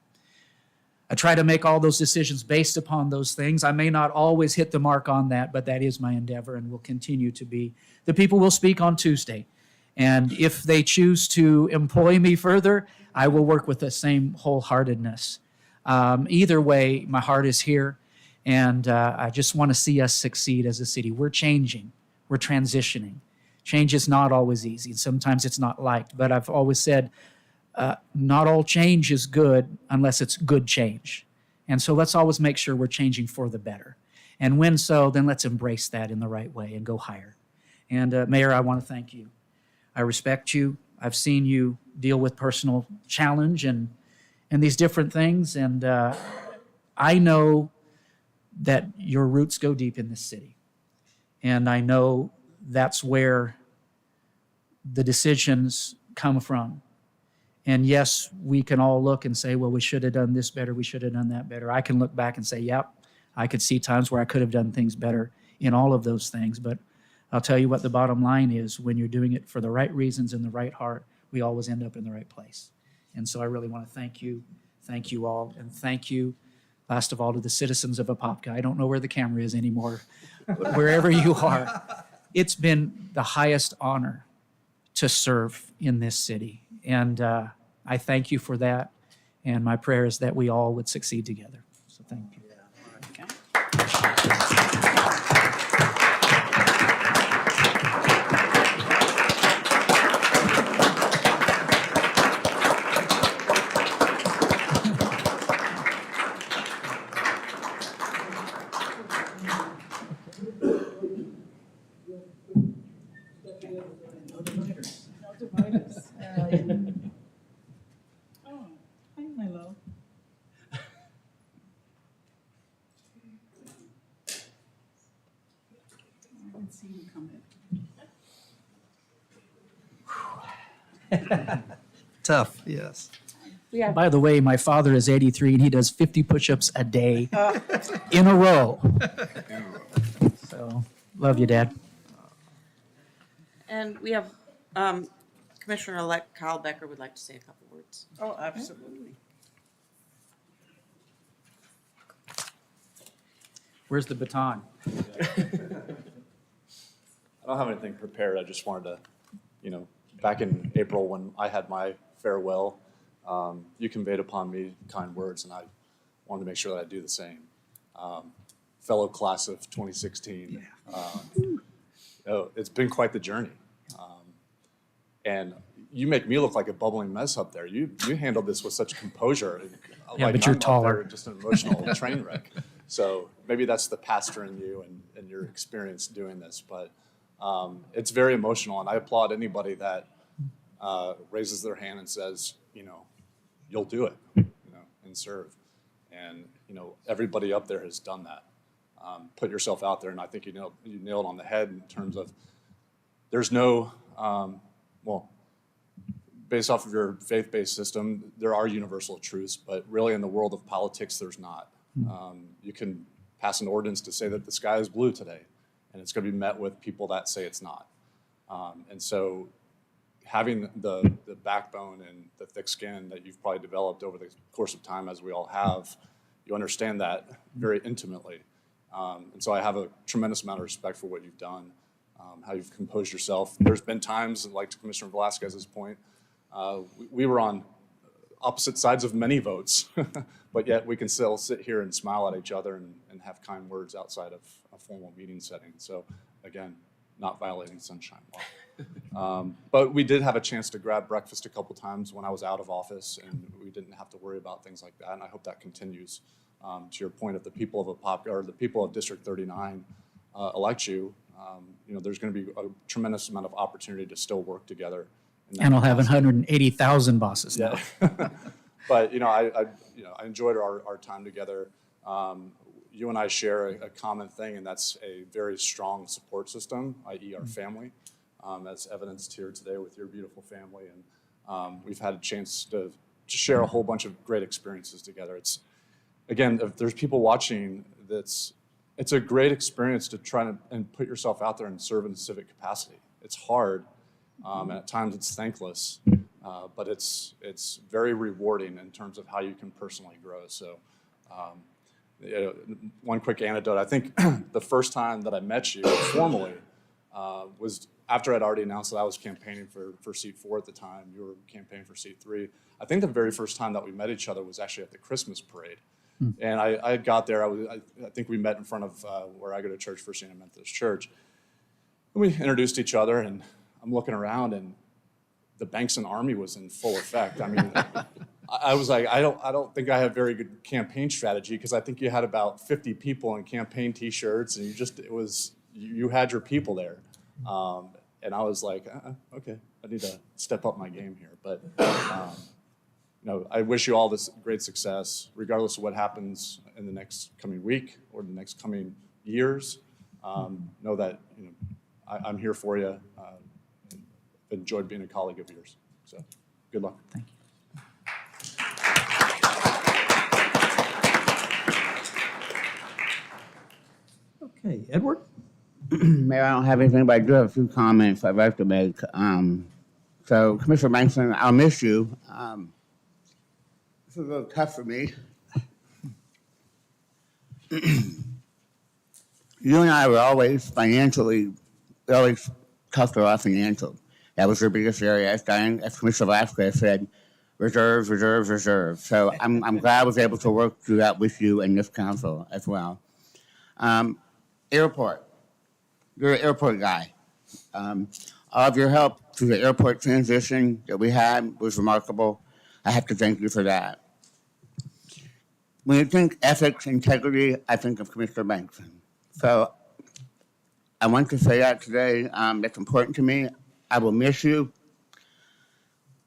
S1: I try to make all those decisions based upon those things. I may not always hit the mark on that, but that is my endeavor and will continue to be. The people will speak on Tuesday. And if they choose to employ me further, I will work with the same wholeheartedness. Either way, my heart is here, and I just want to see us succeed as a city. We're changing. We're transitioning. Change is not always easy, and sometimes it's not liked. But I've always said, not all change is good unless it's good change. And so let's always make sure we're changing for the better. And when so, then let's embrace that in the right way and go higher. And Mayor, I want to thank you. I respect you. I've seen you deal with personal challenge and these different things. And I know that your roots go deep in this city. And I know that's where the decisions come from. And yes, we can all look and say, well, we should have done this better, we should have done that better. I can look back and say, yep, I could see times where I could have done things better in all of those things. But I'll tell you what the bottom line is, when you're doing it for the right reasons and the right heart, we always end up in the right place. And so I really want to thank you all, and thank you, last of all, to the citizens of Apopka. I don't know where the camera is anymore, wherever you are. It's been the highest honor to serve in this city. And I thank you for that. And my prayer is that we all would succeed together. So thank you.
S13: Oh, hi, Milo. I didn't see you come in.
S3: Tough, yes.
S1: By the way, my father is 83 and he does 50 push-ups a day in a row. So, love you, Dad.
S8: And we have Commissioner-elect Kyle Becker would like to say a couple words.
S13: Oh, absolutely.
S1: Where's the baton?
S10: I don't have anything prepared. I just wanted to, back in April when I had my farewell, you conveyed upon me kind words, and I wanted to make sure that I do the same. Fellow class of 2016, it's been quite the journey. And you make me look like a bubbling mess up there. You handled this with such composure.
S1: Yeah, but you're
S10: I'm up
S1: taller.
S10: there just an emotional train wreck. So maybe that's the pastor in you and your experience doing this. But it's very emotional, and I applaud anybody that raises their hand and says, you'll do it, and serve. And everybody up there has done that. Put yourself out there, and I think you nailed on the head in terms of there's no. Based off of your faith-based system, there are universal truths, but really in the world of politics, there's not. You can pass an ordinance to say that the sky is blue today, and it's going to be met with people that say it's not. And so having the backbone and the thick skin that you've probably developed over the course of time, as we all have, you understand that very intimately. And so I have a tremendous amount of respect for what you've done. How you've composed yourself. There's been times, like to Commissioner Velasquez's point, we were on opposite sides of many votes, but yet we can still sit here and smile at each other and have kind words outside of a formal meeting setting. So again, not violating sunshine law. But we did have a chance to grab breakfast a couple times when I was out of office, and we didn't have to worry about things like that, and I hope that continues. To your point, if the people of Apopka, or the people of District 39 elect you, there's going to be a tremendous amount of opportunity to still work together.
S1: And I'll have 180,000 bosses now.
S10: Yeah. But, I enjoyed our time together. You and I share a common thing, and that's a very strong support system, i.e. our family. as evidenced here today with your beautiful family. And we've had a chance to share a whole bunch of great experiences together. It's, again, if there's people watching, it's a great experience to try and put yourself out there and serve in a civic capacity. It's hard, and at times it's thankless, but it's very rewarding in terms of how you can personally grow. So one quick anecdote, I think the first time that I met you formally was after I'd already announced that I was campaigning for seat 4 at the time. You were campaigning for seat 3. I think the very first time that we met each other was actually at the Christmas parade. And I got there, I think we met in front of where I go to church, First United Methodist Church. And we introduced each other, and I'm looking around, and the Bankson Army was in full effect. I mean, I was like, I don't think I have very good campaign strategy, because I think you had about 50 people in campaign T-shirts, and you had your people there. And I was like, okay, I need to step up my game here. But I wish you all this great success, regardless of what happens in the next coming week or the next coming years. Know that I'm here for you. Enjoyed being a colleague of yours. So good luck.
S1: Thank you. Okay, Edward?
S16: Mayor, I don't have anything, but I do have a few comments I'd like to make. So, Commissioner Bankson, I'll miss you. This is a little tough for me. You and I were always always tough to our financial. That was your biggest area. As Commissioner Vasquez said, reserves, reserves, reserves. So I'm glad I was able to work through that with you and this council as well. Airport. You're an airport guy. All of your help through the airport transition that we had was remarkable. I have to thank you for that. When you think ethics, integrity, I think of Commissioner Bankson. So I want to say that today. That's important to me. I will miss you,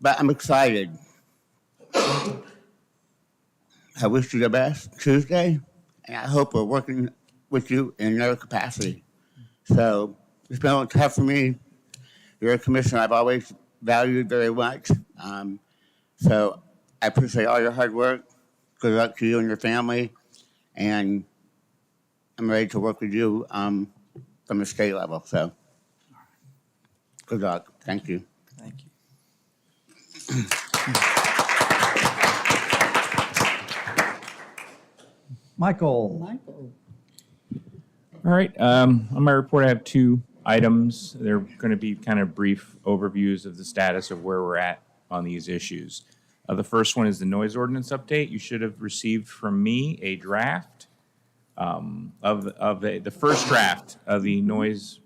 S16: but I'm excited. I wish you the best Tuesday, and I hope we're working with you in another capacity. So it's been a little tough for me. You're a commissioner I've always valued very much. So I appreciate all your hard work. Good luck to you and your family. And I'm ready to work with you from the state level. So good luck. Thank you.
S1: Thank you. Michael.
S17: All right, on my report, I have 2 items. They're going to be kind of brief overviews of the status of where we're at on these issues. The first one is the noise ordinance update. You should have received from me a draft of the first draft of the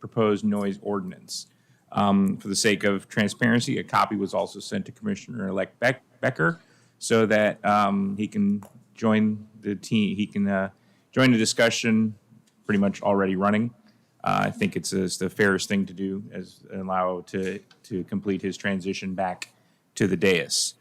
S17: proposed noise ordinance. For the sake of transparency, a copy was also sent to Commissioner-elect Becker so that he can join the team. He can join the discussion pretty much already running. I think it's the fairest thing to do as allow to complete his transition back to the dais.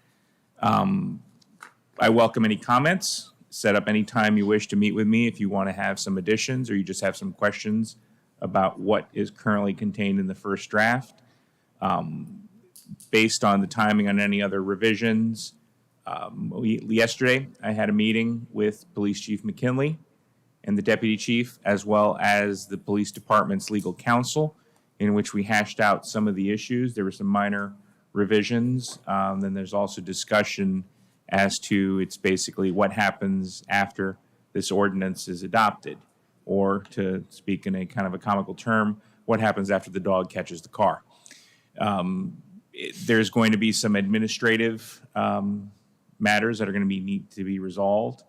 S17: I welcome any comments. Set up any time you wish to meet with me if you want to have some additions or you just have some questions about what is currently contained in the first draft. Based on the timing on any other revisions, yesterday I had a meeting with Police Chief McKinley and the Deputy Chief, as well as the Police Department's legal counsel, in which we hashed out some of the issues. There were some minor revisions. Then there's also discussion as to it's basically what happens after this ordinance is adopted, or to speak in a kind of a comical term, what happens after the dog catches the car. There's going to be some administrative matters that are going to need to be resolved.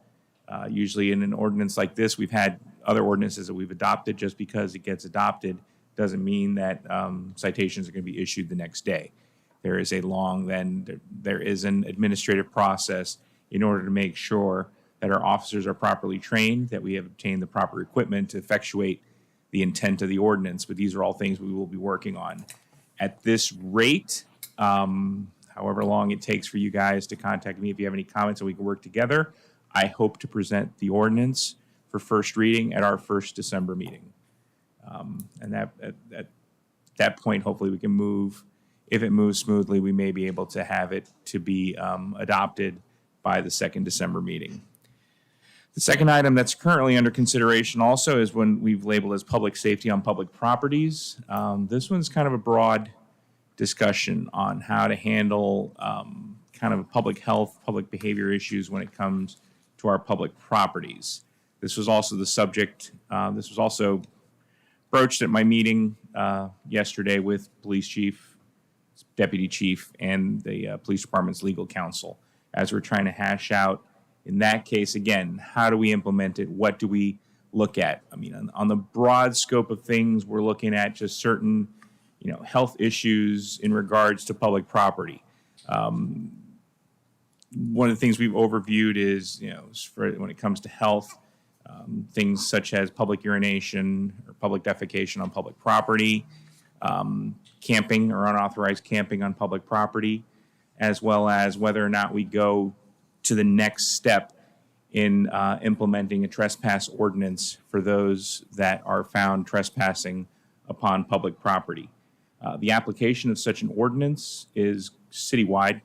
S17: Usually in an ordinance like this, we've had other ordinances that we've adopted. Just because it gets adopted doesn't mean that citations are going to be issued the next day. There is there is an administrative process in order to make sure that our officers are properly trained, that we have obtained the proper equipment to effectuate the intent of the ordinance. But these are all things we will be working on. At this rate, however long it takes for you guys to contact me if you have any comments and we can work together, I hope to present the ordinance for first reading at our first December meeting. And that point, hopefully we can move. If it moves smoothly, we may be able to have it to be adopted by the second December meeting. The second item that's currently under consideration also is one we've labeled as public safety on public properties. This one's kind of a broad discussion on how to handle kind of public health, public behavior issues when it comes to our public properties. This was also the subject, this was also broached at my meeting yesterday with police chief, deputy chief, and the police department's legal counsel, as we're trying to hash out, in that case, again, how do we implement it? What do we look at? I mean, on the broad scope of things, we're looking at just certain, health issues in regards to public property. One of the things we've overviewed is, when it comes to health, things such as public urination or public defecation on public property, camping or unauthorized camping on public property, as well as whether or not we go to the next step in implementing a trespass ordinance for those that are found trespassing upon public property. The application of such an ordinance is citywide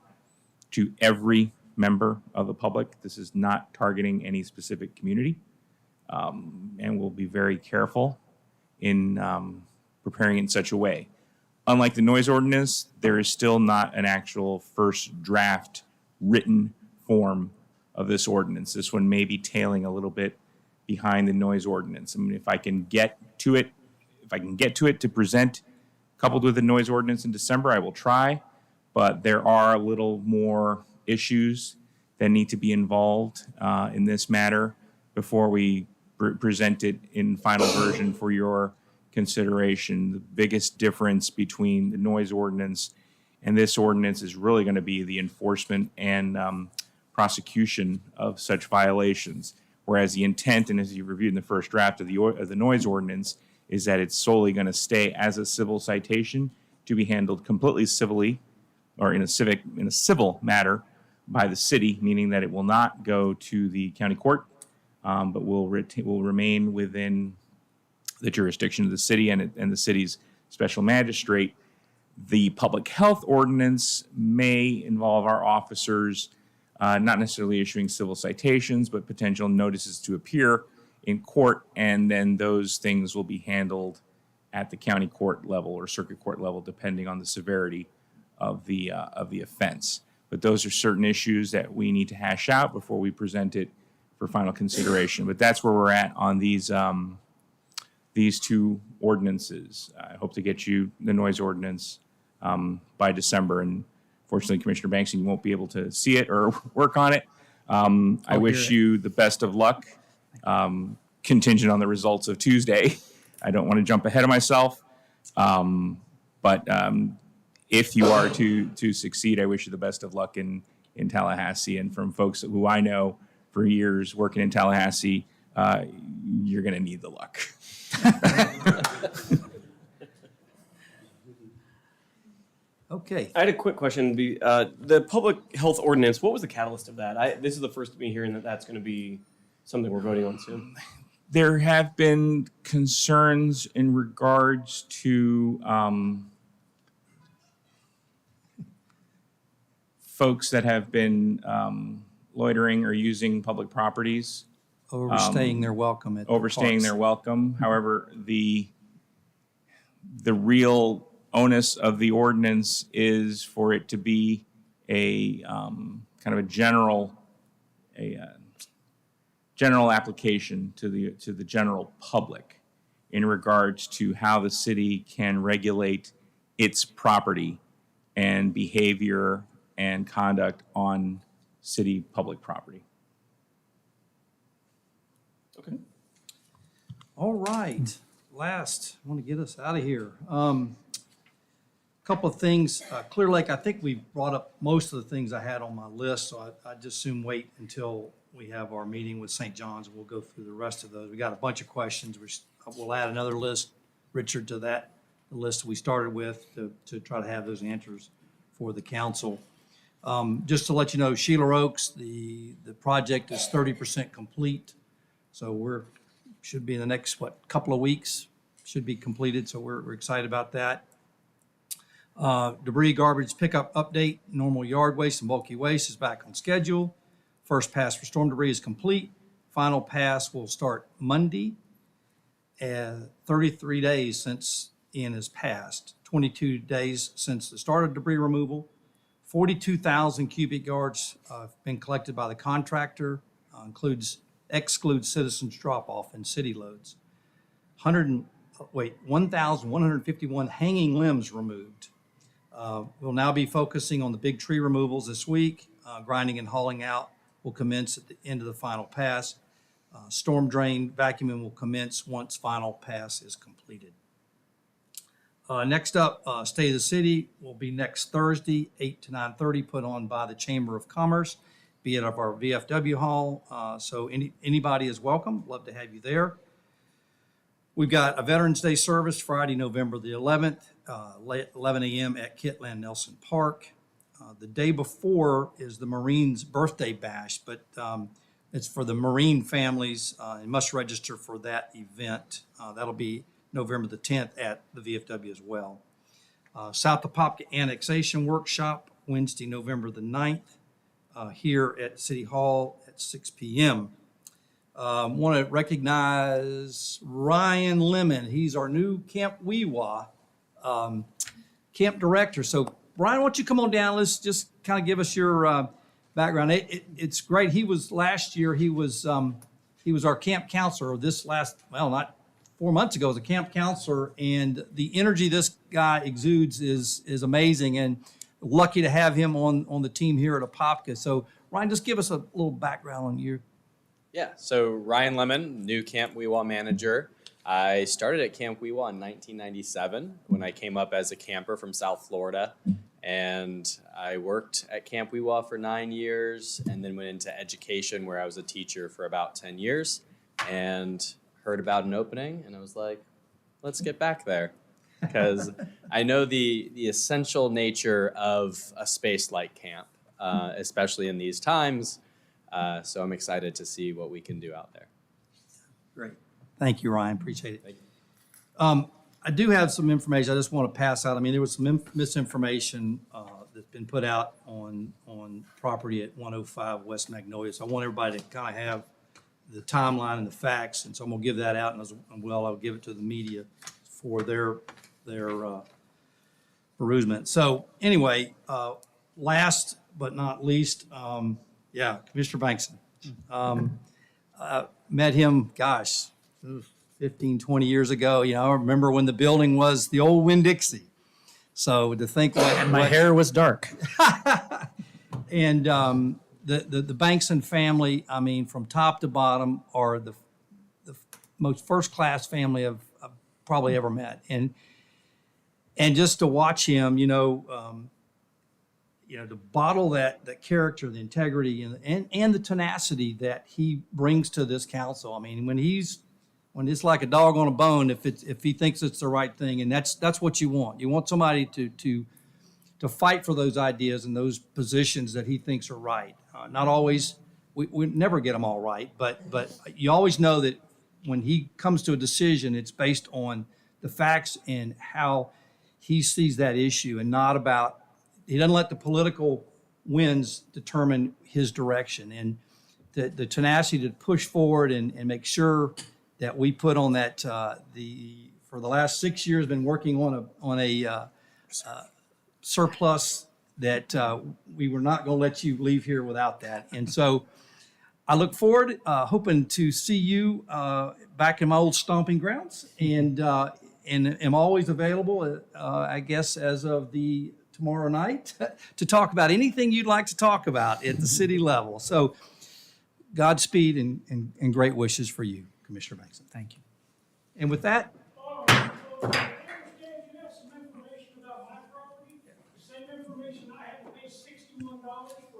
S17: to every member of the public. This is not targeting any specific community, and we'll be very careful in preparing it in such a way. Unlike the noise ordinance, there is still not an actual first draft written form of this ordinance. This one may be tailing a little bit behind the noise ordinance. I mean, if I can get to it to present coupled with the noise ordinance in December, I will try, but there are a little more issues that need to be involved in this matter before we present it in final version for your consideration. The biggest difference between the noise ordinance and this ordinance is really going to be the enforcement and prosecution of such violations. Whereas the intent, and as you reviewed in the first draft of the noise ordinance, is that it's solely going to stay as a civil citation to be handled completely civilly, or in a civil matter by the city, meaning that it will not go to the county court, but will remain within the jurisdiction of the city and the city's special magistrate. The public health ordinance may involve our officers not necessarily issuing civil citations, but potential notices to appear in court, and then those things will be handled at the county court level or circuit court level, depending on the severity of the offense. But those are certain issues that we need to hash out before we present it for final consideration. But that's where we're at on these two ordinances. I hope to get you the noise ordinance by December, and fortunately, Commissioner Bankson, you won't be able to see it or work on it. I wish you the best of luck, contingent on the results of Tuesday. I don't want to jump ahead of myself, but if you are to succeed, I wish you the best of luck in Tallahassee. And from folks who I know for years working in Tallahassee, you're going to need the luck.
S3: Okay.
S20: I had a quick question. The public health ordinance, what was the catalyst of that? This is the first of me hearing that that's going to be something we're voting on soon.
S17: There have been concerns in regards to folks that have been loitering or using public properties.
S3: Overstaying their welcome at
S17: overstaying their welcome. However, the real onus of the ordinance is for it to be a kind of a general application to the general public in regards to how the city can regulate its property and behavior and conduct on city public property.
S20: Okay.
S3: All right. Last, I want to get us out of here. Couple of things. Clear Lake, I think we brought up most of the things I had on my list, so I just soon wait until we have our meeting with St. John's, and we'll go through the rest of those. We got a bunch of questions, which we'll add another list, Richard, to the list we started with to try to have those answers for the council. Just to let you know, Sheila Oaks, the project is 30% complete, so should be in the next couple of weeks should be completed. So we're excited about that. Debris garbage pickup update, normal yard waste and bulky waste is back on schedule. First pass for storm debris is complete. Final pass will start Monday. 33 days since Ian has passed, 22 days since the start of debris removal. 42,000 cubic yards have been collected by the contractor, excludes citizens drop-off and city loads. 1,151 hanging limbs removed. We'll now be focusing on the big tree removals this week. Grinding and hauling out will commence at the end of the final pass. Storm drain vacuuming will commence once final pass is completed. Next up, State of the City will be next Thursday, 8 to 9:30, put on by the Chamber of Commerce, be it of our VFW hall. So anybody is welcome. Love to have you there. We've got a Veterans Day service Friday, November the 11th, 11 a.m. at Kitland Nelson Park. The day before is the Marines' birthday bash, but it's for the Marine families and must register for that event. That'll be November the 10th at the VFW as well. South Apopka Annexation Workshop, Wednesday, November the 9th, here at City Hall at 6 p.m. Want to recognize Ryan Lemon. He's our new Camp Weewa camp director. So Ryan, why don't you come on down? Let's just kind of give us your background. It's great. He was last year. He was our camp counselor. Not 4 months ago, as a camp counselor, and the energy this guy exudes is amazing. And lucky to have him on the team here at Apopka. So Ryan, just give us a little background on you.
S12: Yeah, so Ryan Lemon, new Camp Weewa manager. I started at Camp Weewa in 1997 when I came up as a camper from South Florida. And I worked at Camp Weewa for 9 years and then went into education where I was a teacher for about 10 years and heard about an opening and I was like, let's get back there. Because I know the essential nature of a space like camp, especially in these times. So I'm excited to see what we can do out there.
S3: Great. Thank you, Ryan. Appreciate it.
S12: Thank you.
S3: I do have some information I just want to pass out. I mean, there was some misinformation that's been put out on property at 105 West Magnolia. So I want everybody to kind of have the timeline and the facts. And so I'm going to give that out, and I'll give it to the media for their perusement. So anyway, last but not least, Commissioner Bankson. Met him, 15, 20 years ago. I remember when the building was the old Winn-Dixie. So to think
S22: and my hair was dark.
S3: And the Bankson family, I mean, from top to bottom, are the most first-class family I've probably ever met. And just to watch him, to bottle that character, the integrity, and the tenacity that he brings to this council. I mean, when it's like a dog on a bone, if he thinks it's the right thing, and that's what you want. You want somebody to fight for those ideas and those positions that he thinks are right. Not always, we never get them all right, but you always know that when he comes to a decision, it's based on the facts and how he sees that issue, and not about. He doesn't let the political winds determine his direction, and the tenacity to push forward and make sure that we put on that. For the last 6 years, been working on a surplus that we were not going to let you leave here without that. And so I look forward, hoping to see you back in my old stomping grounds, and am always available, I guess, as of tomorrow night to talk about anything you'd like to talk about at the city level. So Godspeed and great wishes for you, Commissioner Bankson. Thank you. And with that.
S11: I understand you have some information about my property, the same information I had to pay $61 for